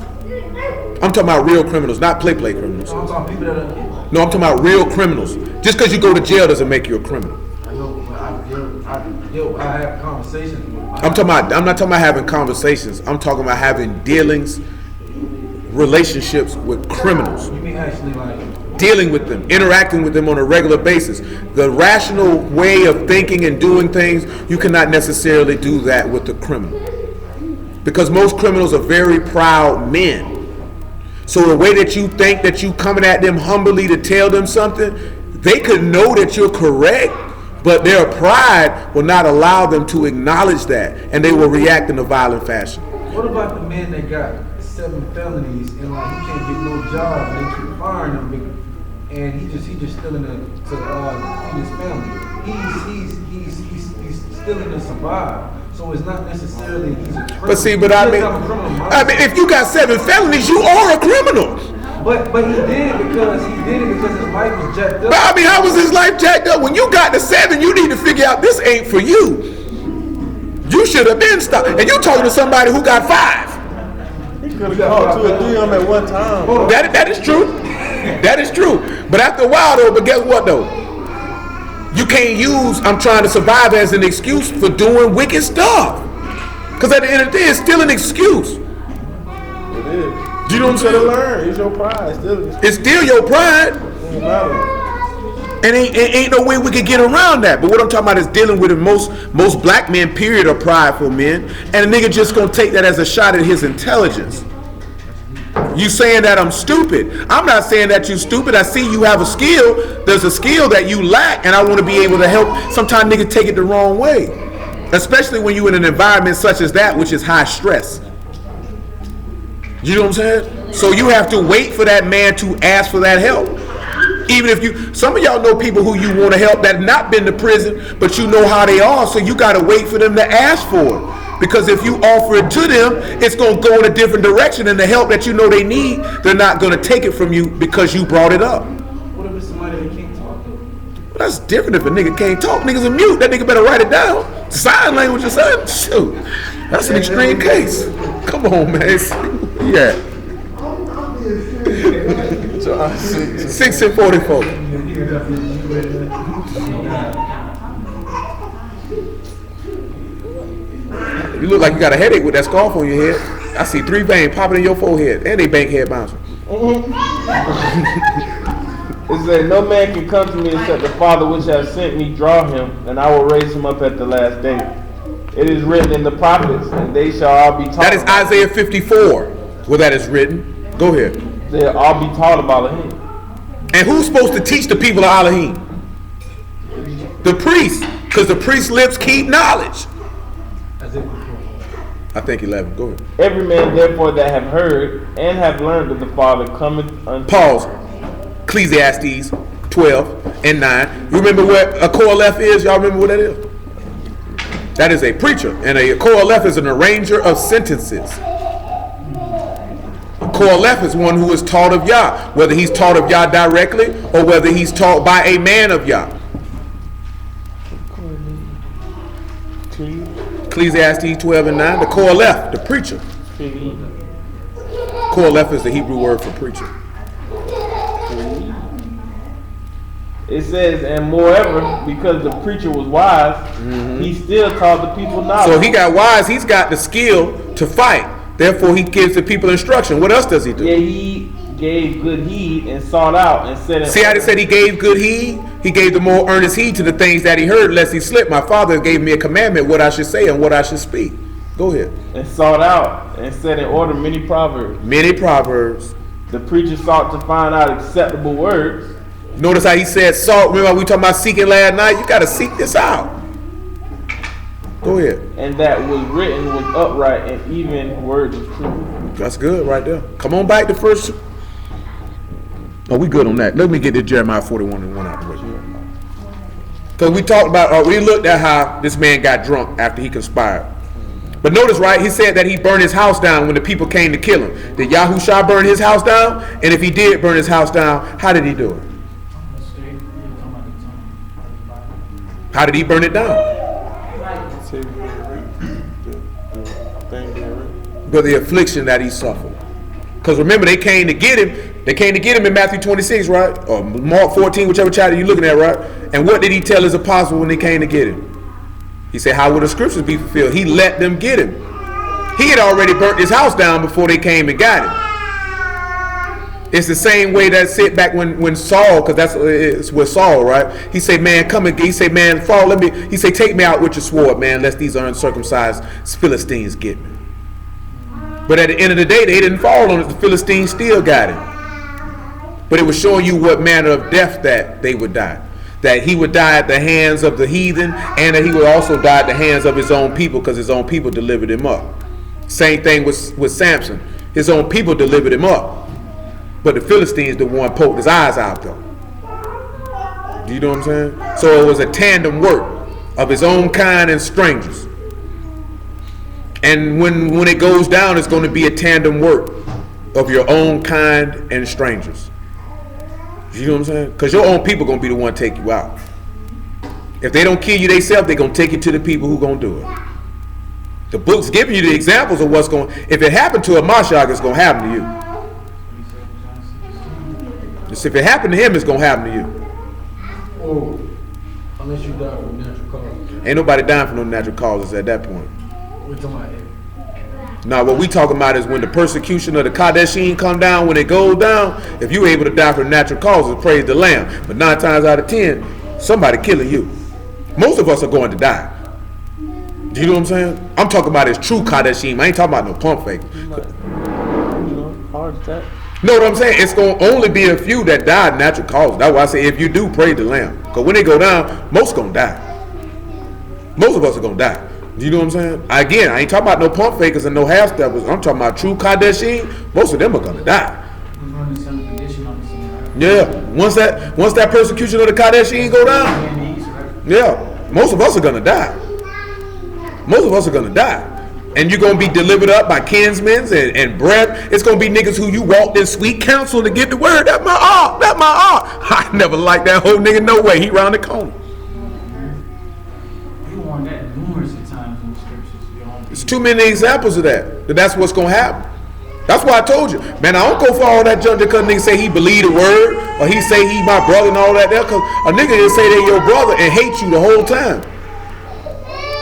Speaker 1: I'm talking about real criminals, not play criminals.
Speaker 4: I'm talking people that are.
Speaker 1: No, I'm talking about real criminals. Just because you go to jail doesn't make you a criminal.
Speaker 4: I know, but I have conversations with.
Speaker 1: I'm not talking about having conversations. I'm talking about having dealings, relationships with criminals.
Speaker 4: You mean actually like
Speaker 1: dealing with them, interacting with them on a regular basis. The rational way of thinking and doing things, you cannot necessarily do that with the criminal. Because most criminals are very proud men. So the way that you think that you coming at them humbly to tell them something, they could know that you're correct, but their pride will not allow them to acknowledge that, and they will react in a violent fashion.
Speaker 4: What about the men that got 7 felonies and like he can't get no job and they keep firing him, and he just stealing to feed his family. He's stealing to survive. So it's not necessarily he's a criminal.
Speaker 1: But see, but I mean, if you got 7 felonies, you are a criminal.
Speaker 4: But he did it because his life was jacked up.
Speaker 1: But I mean, how was his life jacked up? When you got to 7, you need to figure out this ain't for you. You should have been stopped. And you talking to somebody who got 5.
Speaker 2: He could have caught 2 or 3 on at one time.
Speaker 1: That is true. That is true. But after a while, though, but guess what, though? You can't use "I'm trying to survive" as an excuse for doing wicked stuff. Because at the end of the day, it's still an excuse.
Speaker 2: It is.
Speaker 1: You know what I'm saying?
Speaker 2: Learn. It's your pride.
Speaker 1: It's still your pride.
Speaker 2: It matter.
Speaker 1: And ain't no way we could get around that. But what I'm talking about is dealing with it. Most black men, period, are prideful men. And a nigga just gonna take that as a shot at his intelligence. You saying that I'm stupid. I'm not saying that you're stupid. I see you have a skill. There's a skill that you lack, and I want to be able to help. Sometimes niggas take it the wrong way. Especially when you're in an environment such as that, which is high stress. You know what I'm saying? So you have to wait for that man to ask for that help. Even if some of y'all know people who you want to help that have not been to prison, but you know how they are, so you got to wait for them to ask for it. Because if you offer it to them, it's going to go in a different direction, and the help that you know they need, they're not going to take it from you because you brought it up.
Speaker 4: What if it's somebody that can't talk though?
Speaker 1: Well, that's different if a nigga can't talk. Niggas are mute. That nigga better write it down. Sign language or something. Shoot. That's an extreme case. Come on, man. Yeah. 6 and 44. You look like you got a headache with that scarf on your head. I see 3 veins popping in your forehead, and they bank head bouncing.
Speaker 2: It said, "No man can come to me except the Father which has sent me draw him, and I will raise him up at the last day. It is written in the prophets, and they shall all be taught."
Speaker 1: That is Isaiah 54, where that is written. Go ahead.
Speaker 2: They'll all be taught about him.
Speaker 1: And who's supposed to teach the people of Elohim? The priest, because the priest's lips keep knowledge. I think 11. Go ahead.
Speaker 2: Every man therefore that have heard and have learned of the Father cometh unto.
Speaker 1: Pause. Ecclesiastes 12 and 9. You remember what a Korelef is? Y'all remember what that is? That is a preacher. And a Korelef is an arranger of sentences. A Korelef is one who is taught of Yah. Whether he's taught of Yah directly or whether he's taught by a man of Yah. Ecclesiastes 12 and 9. The Korelef, the preacher. Korelef is the Hebrew word for preacher.
Speaker 2: It says, "And moreover, because the preacher was wise, he still taught the people knowledge."
Speaker 1: So he got wise, he's got the skill to fight. Therefore, he gives the people instruction. What else does he do?
Speaker 2: Yeah, he gave good heed and sought out and said.
Speaker 1: See how they said he gave good heed? He gave the more earnest heed to the things that he heard, lest he slip. My Father gave me a commandment, what I should say and what I should speak. Go ahead.
Speaker 2: And sought out and set in order many proverbs.
Speaker 1: Many proverbs.
Speaker 2: The preacher sought to find out acceptable words.
Speaker 1: Notice how he said salt. Remember we talking about seeking last night? You got to seek this out. Go ahead.
Speaker 2: And that was written with upright and even words of truth.
Speaker 1: That's good right there. Come on back to first. Oh, we good on that. Let me get to Jeremiah 41 and 1 out of the way. Because we talked about, we looked at how this man got drunk after he conspired. But notice, right, he said that he burned his house down when the people came to kill him. Did Yahushua burn his house down? And if he did burn his house down, how did he do it? How did he burn it down? But the affliction that he suffered. Because remember, they came to get him. They came to get him in Matthew 26, right? Or Mark 14, whichever chapter you're looking at, right? And what did he tell his apostles when they came to get him? He said, how will the scriptures be fulfilled? He let them get him. He had already burnt his house down before they came and got him. It's the same way that said back when Saul, because that's it's with Saul, right? He said, man, come and he said, man, Saul, let me. He said, take me out with your sword, man, lest these uncircumcised Philistines get me. But at the end of the day, they didn't fall on it. The Philistines still got him. But it was showing you what manner of death that they would die. That he would die at the hands of the heathen, and that he would also die at the hands of his own people, because his own people delivered him up. Same thing with Samson. His own people delivered him up. But the Philistines, the one poked his eyes out though. You know what I'm saying? So it was a tandem work of his own kind and strangers. And when it goes down, it's going to be a tandem work of your own kind and strangers. You know what I'm saying? Because your own people going to be the one to take you out. If they don't kill you themselves, they're going to take you to the people who going to do it. The book's giving you the examples of what's going. If it happened to a Mashiach, it's going to happen to you. Just if it happened to him, it's going to happen to you.
Speaker 4: Oh, unless you die from natural causes.
Speaker 1: Ain't nobody dying from no natural causes at that point.
Speaker 4: We're talking about it.
Speaker 1: Now, what we talking about is when the persecution of the Kadeshim come down, when it goes down, if you able to die from natural causes, praise the Lamb. But 9 times out of 10, somebody killing you. Most of us are going to die. Do you know what I'm saying? I'm talking about his true Kadeshim. I ain't talking about no pump fake.
Speaker 2: Heart attack.
Speaker 1: Know what I'm saying? It's going to only be a few that died natural causes. That's why I say if you do, praise the Lamb. Because when they go down, most going to die. Most of us are going to die. Do you know what I'm saying? Again, I ain't talking about no pump fakers and no half steppers. I'm talking about true Kadeshim. Most of them are going to die. Yeah. Once that persecution of the Kadeshim go down, yeah, most of us are going to die. Most of us are going to die. And you're going to be delivered up by kinsmen and breath. It's going to be niggas who you walked in sweet counsel to get the word. That's my art. That's my art. I never liked that whole nigga. No way. He round the corner.
Speaker 5: You want that numerous times in the scriptures.
Speaker 1: There's too many examples of that. That's what's going to happen. That's why I told you. Man, I don't go for all that junk because niggas say he believe the word or he say he my brother and all that there. Because a nigga will say they your brother and hate you the whole time.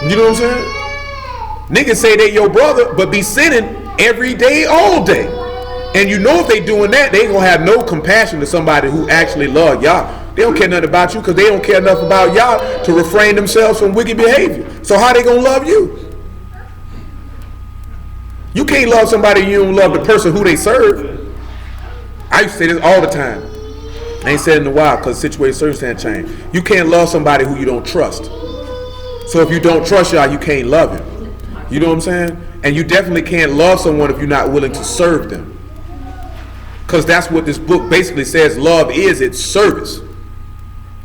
Speaker 1: You know what I'm saying? Niggas say they your brother, but be sinning every day, all day. And you know if they doing that, they ain't gonna have no compassion to somebody who actually love y'all. They don't care nothing about you because they don't care enough about y'all to refrain themselves from wicked behavior. So how they gonna love you? You can't love somebody you don't love the person who they serve. I used to say this all the time. I ain't said it in a while because situation circumstance change. You can't love somebody who you don't trust. So if you don't trust y'all, you can't love him. You know what I'm saying? And you definitely can't love someone if you're not willing to serve them. Because that's what this book basically says love is. It's service.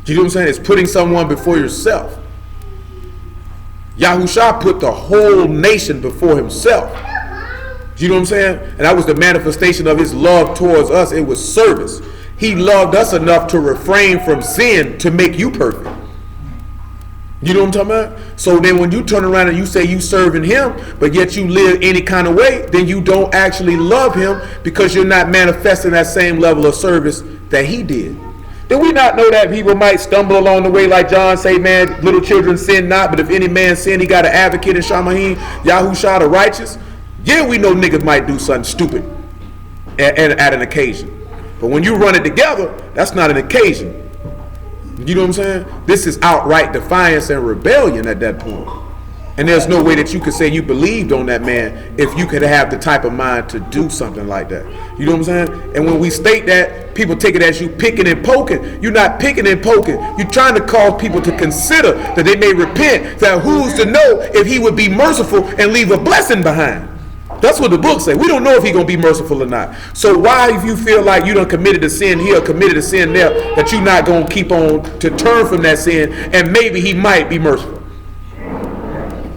Speaker 1: You know what I'm saying? It's putting someone before yourself. Yahusha put the whole nation before himself. You know what I'm saying? And that was the manifestation of his love towards us. It was service. He loved us enough to refrain from sin to make you perfect. You know what I'm talking about? So then when you turn around and you say you serving him, but yet you live any kind of way, then you don't actually love him because you're not manifesting that same level of service that he did. Did we not know that people might stumble along the way like John say, man, little children sin not, but if any man sin, he got an advocate in Shamahim, Yahusha the righteous. Yeah, we know niggas might do something stupid at an occasion. But when you run it together, that's not an occasion. You know what I'm saying? This is outright defiance and rebellion at that point. And there's no way that you could say you believed on that man if you could have the type of mind to do something like that. You know what I'm saying? And when we state that, people take it as you picking and poking. You're not picking and poking. You're trying to cause people to consider that they may repent. That who's to know if he would be merciful and leave a blessing behind. That's what the book say. We don't know if he's going to be merciful or not. So why, if you feel like you done committed a sin here, committed a sin there, that you're not going to keep on to turn from that sin and maybe he might be merciful?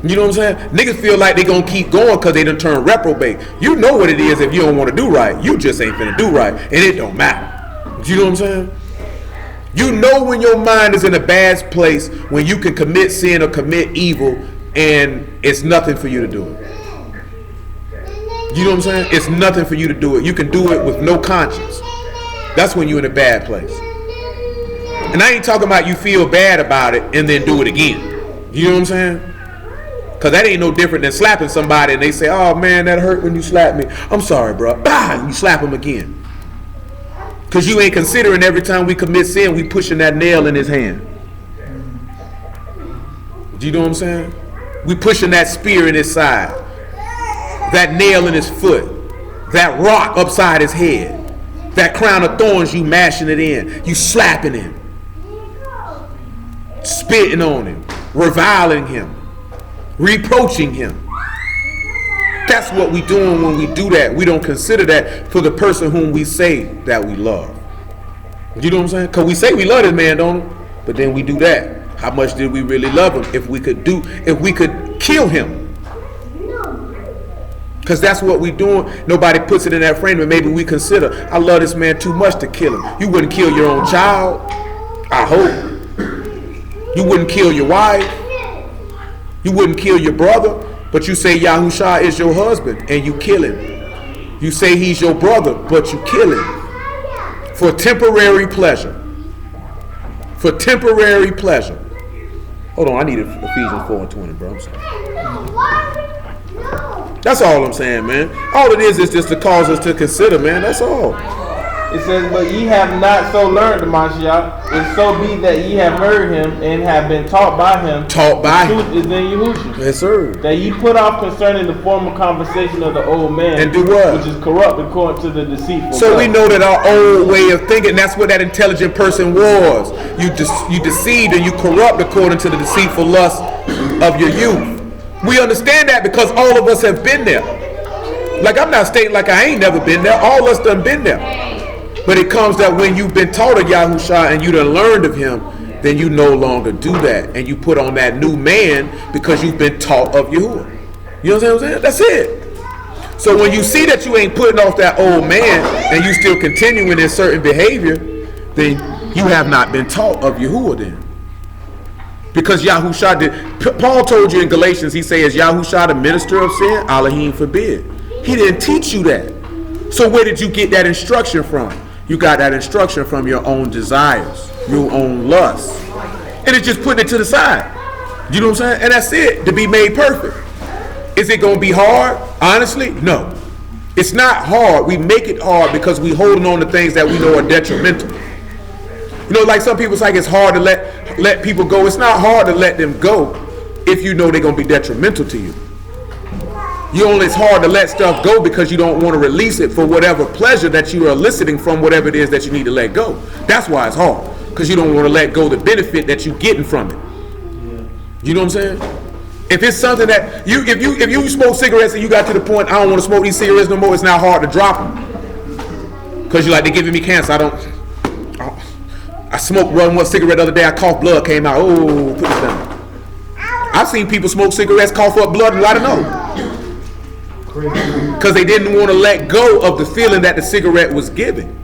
Speaker 1: You know what I'm saying? Niggas feel like they going to keep going because they done turn reprobate. You know what it is if you don't want to do right. You just ain't finna do right and it don't matter. You know what I'm saying? You know when your mind is in a bad place when you can commit sin or commit evil and it's nothing for you to do it. You know what I'm saying? It's nothing for you to do it. You can do it with no conscience. That's when you're in a bad place. And I ain't talking about you feel bad about it and then do it again. You know what I'm saying? Because that ain't no different than slapping somebody and they say, oh man, that hurt when you slapped me. I'm sorry, bro. You slap them again. Because you ain't considering every time we commit sin, we pushing that nail in his hand. Do you know what I'm saying? We pushing that spear in his side. That nail in his foot, that rock upside his head, that crown of thorns, you mashing it in, you slapping him, spitting on him, reviling him, reproaching him. That's what we doing when we do that. We don't consider that for the person whom we say that we love. You know what I'm saying? Because we say we love this man, don't we? But then we do that. How much did we really love him? If we could kill him. Because that's what we doing. Nobody puts it in that frame, and maybe we consider, I love this man too much to kill him. You wouldn't kill your own child, I hope. You wouldn't kill your wife. You wouldn't kill your brother. But you say Yahusha is your husband, and you kill him. You say he's your brother, but you kill him. For temporary pleasure. For temporary pleasure. Hold on, I need Ephesians 4:20, bro. I'm sorry. That's all I'm saying, man. All it is just to cause us to consider, man. That's all.
Speaker 2: It says, but ye have not so learned the Mashiach, and so be that ye have heard him and have been taught by him.
Speaker 1: Taught by him.
Speaker 2: Truth is in Yahushua.
Speaker 1: Yes, sir.
Speaker 2: That ye put off concerning the former conversation of the old man.
Speaker 1: And do what?
Speaker 2: Which is corrupt according to the deceitful.
Speaker 1: So we know that our old way of thinking, that's what that intelligent person was. You deceived and you corrupt according to the deceitful lust of your youth. We understand that because all of us have been there. Like, I'm not stating like I ain't never been there. All of us done been there. But it comes that when you've been taught of Yahusha and you done learned of him, then you no longer do that. And you put on that new man because you've been taught of Yahuwah. You know what I'm saying? That's it. So when you see that you ain't putting off that old man and you still continuing in certain behavior, then you have not been taught of Yahuwah then. Because Yahusha did. Paul told you in Galatians, he says, Yahusha the minister of sin? Elohim forbid. He didn't teach you that. So where did you get that instruction from? You got that instruction from your own desires, your own lusts. And it's just putting it to the side. You know what I'm saying? And that's it, to be made perfect. Is it going to be hard? Honestly, no. It's not hard. We make it hard because we holding on to things that we know are detrimental. You know, like some people, it's like it's hard to let people go. It's not hard to let them go if you know they're going to be detrimental to you. It's hard to let stuff go because you don't want to release it for whatever pleasure that you are eliciting from whatever it is that you need to let go. That's why it's hard, because you don't want to let go the benefit that you're getting from it. Yeah. You know what I'm saying? If it's something that if you smoke cigarettes and you got to the point, I don't want to smoke these cigarettes no more, it's not hard to drop them. Because you're like, they're giving me cancer. I smoked one cigarette the other day, I coughed, blood came out. Oh, put this down. I've seen people smoke cigarettes, cough up blood, and I don't know. Because they didn't want to let go of the feeling that the cigarette was giving.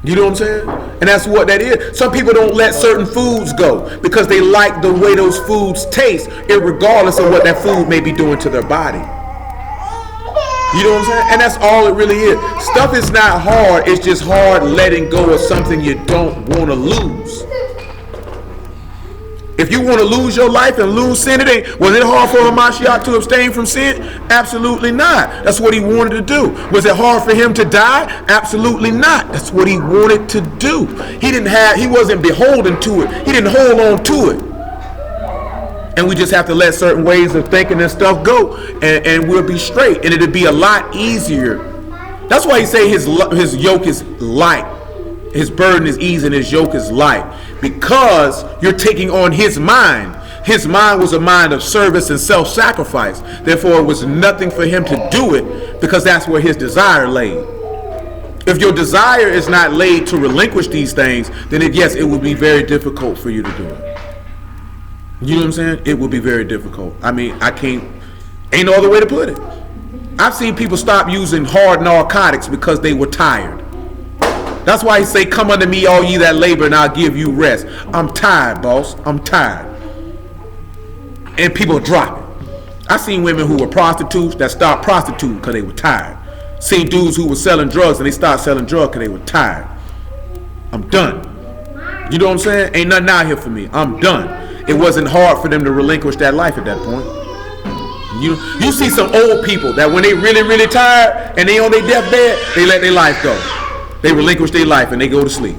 Speaker 1: You know what I'm saying? And that's what that is. Some people don't let certain foods go because they like the way those foods taste, irregardless of what that food may be doing to their body. You know what I'm saying? And that's all it really is. Stuff is not hard. It's just hard letting go of something you don't want to lose. If you want to lose your life and lose sin, was it hard for Hamashiach to abstain from sin? Absolutely not. That's what he wanted to do. Was it hard for him to die? Absolutely not. That's what he wanted to do. He wasn't beholden to it. He didn't hold on to it. And we just have to let certain ways of thinking and stuff go, and we'll be straight. And it'll be a lot easier. That's why he say his yoke is light. His burden is easy and his yoke is light. Because you're taking on his mind. His mind was a mind of service and self-sacrifice. Therefore, it was nothing for him to do it because that's where his desire lay. If your desire is not laid to relinquish these things, then yes, it would be very difficult for you to do it. You know what I'm saying? It would be very difficult. I mean, ain't no other way to put it. I've seen people stop using hard narcotics because they were tired. That's why he say, come unto me, all ye that labor, and I'll give you rest. I'm tired, boss. I'm tired. And people drop it. I've seen women who were prostitutes that stopped prostituting because they were tired. Seen dudes who were selling drugs and they stopped selling drugs because they were tired. I'm done. You know what I'm saying? Ain't nothing out here for me. I'm done. It wasn't hard for them to relinquish that life at that point. You see some old people that when they really, really tired and they on their deathbed, they let their life go. They relinquish their life and they go to sleep.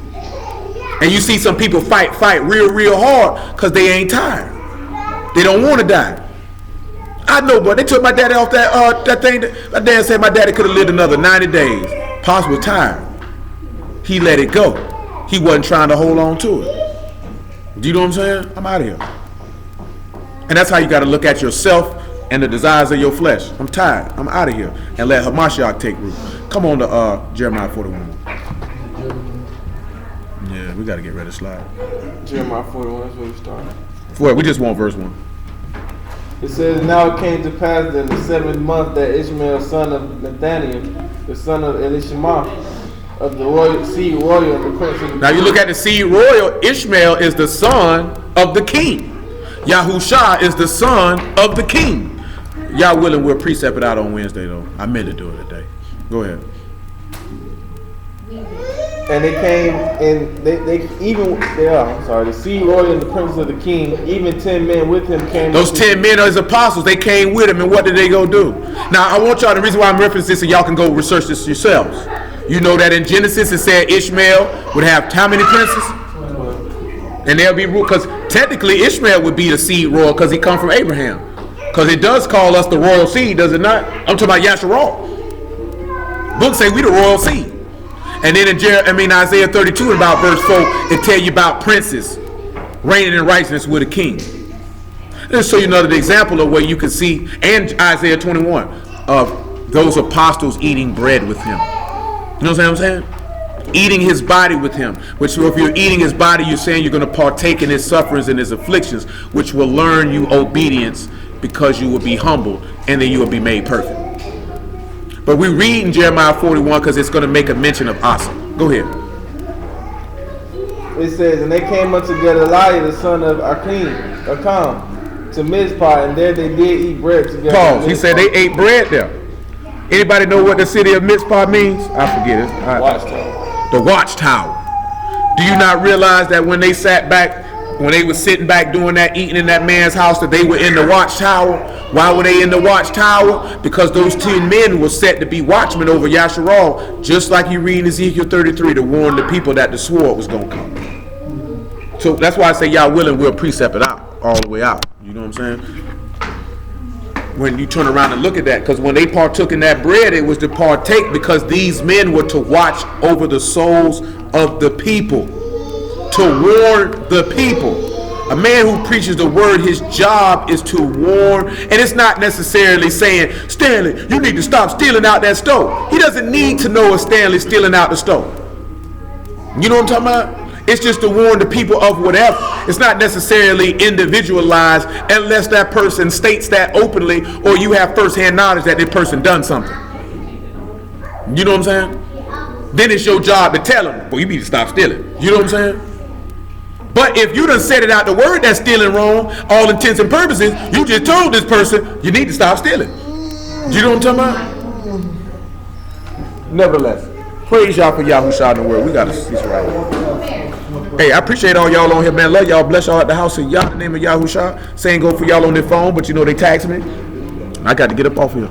Speaker 1: And you see some people fight real, real hard because they ain't tired. They don't want to die. I know, but they took my daddy off that thing. My dad said my daddy could have lived another 90 days. Pops was tired. He let it go. He wasn't trying to hold on to it. Do you know what I'm saying? I'm out of here. And that's how you got to look at yourself and the desires of your flesh. I'm tired. I'm out of here. And let Hamashiach take root. Come on to Jeremiah 41. Yeah, we got to get ready to slide.
Speaker 2: Jeremiah 41, that's where we started.
Speaker 1: We just want verse 1.
Speaker 2: It says, now it came to pass in the 7th month that Ishmael, son of Nathaniel, the son of Elishama, of the royal seed royal, and the prince of the
Speaker 1: Now you look at the seed royal. Ishmael is the son of the king. Yahusha is the son of the king. Y'all willing, we'll precept it out on Wednesday though. I meant to do it today. Go ahead.
Speaker 2: And they came and the seed royal and the prince of the king, even 10 men with him came.
Speaker 1: Those 10 men are his apostles. They came with him, and what did they go do? Now I want y'all, the reason why I'm referencing this, and y'all can go research this yourselves. You know that in Genesis it said Ishmael would have how many princes? And they'll be ruled, because technically Ishmael would be the seed royal because he come from Abraham. Because it does call us the royal seed, does it not? I'm talking about Yahsar'al. Books say we the royal seed. And then in Isaiah 32, about verse 4, it tell you about princes reigning in righteousness with a king. Let's show you another example of where you can see, and Isaiah 21, of those apostles eating bread with him. You know what I'm saying? Eating his body with him. Which, if you're eating his body, you're saying you're going to partake in his sufferings and his afflictions, which will learn you obedience, because you will be humbled, and then you will be made perfect. But we read in Jeremiah 41 because it's going to make a mention of Asa. Go ahead.
Speaker 2: It says, and they came unto Gedaliah, the son of Acham, to Mizpah, and there they did eat bread together.
Speaker 1: Pause. He said they ate bread there. Anybody know what the city of Mizpah means? I forget it.
Speaker 2: Watchtower.
Speaker 1: The watchtower. Do you not realize that when they sat back, when they were sitting back doing that, eating in that man's house, that they were in the watchtower? Why were they in the watchtower? Because those 10 men were set to be watchmen over Yahsar'al, just like you read in Ezekiel 33 to warn the people that the sword was going to come. So that's why I say y'all willing, we'll precept it out, all the way out. You know what I'm saying? When you turn around and look at that, because when they partook in that bread, it was to partake because these men were to watch over the souls of the people, to warn the people. A man who preaches the word, his job is to warn, and it's not necessarily saying, Stanley, you need to stop stealing out that stove. He doesn't need to know if Stanley's stealing out the stove. You know what I'm talking about? It's just to warn the people of whatever. It's not necessarily individualized unless that person states that openly, or you have first-hand knowledge that that person done something. You know what I'm saying? Then it's your job to tell them, well, you need to stop stealing. You know what I'm saying? But if you done said it out the word that's stealing wrong, all intents and purposes, you just told this person, you need to stop stealing. You know what I'm talking about? Nevertheless, praise y'all for Yahusha in the word. We got to cease right here. Hey, I appreciate all y'all on here, man. Love y'all. Bless y'all at the house of Yah, in the name of Yahusha. Saying go for y'all on their phone, but you know they tax me. I got to get up off here.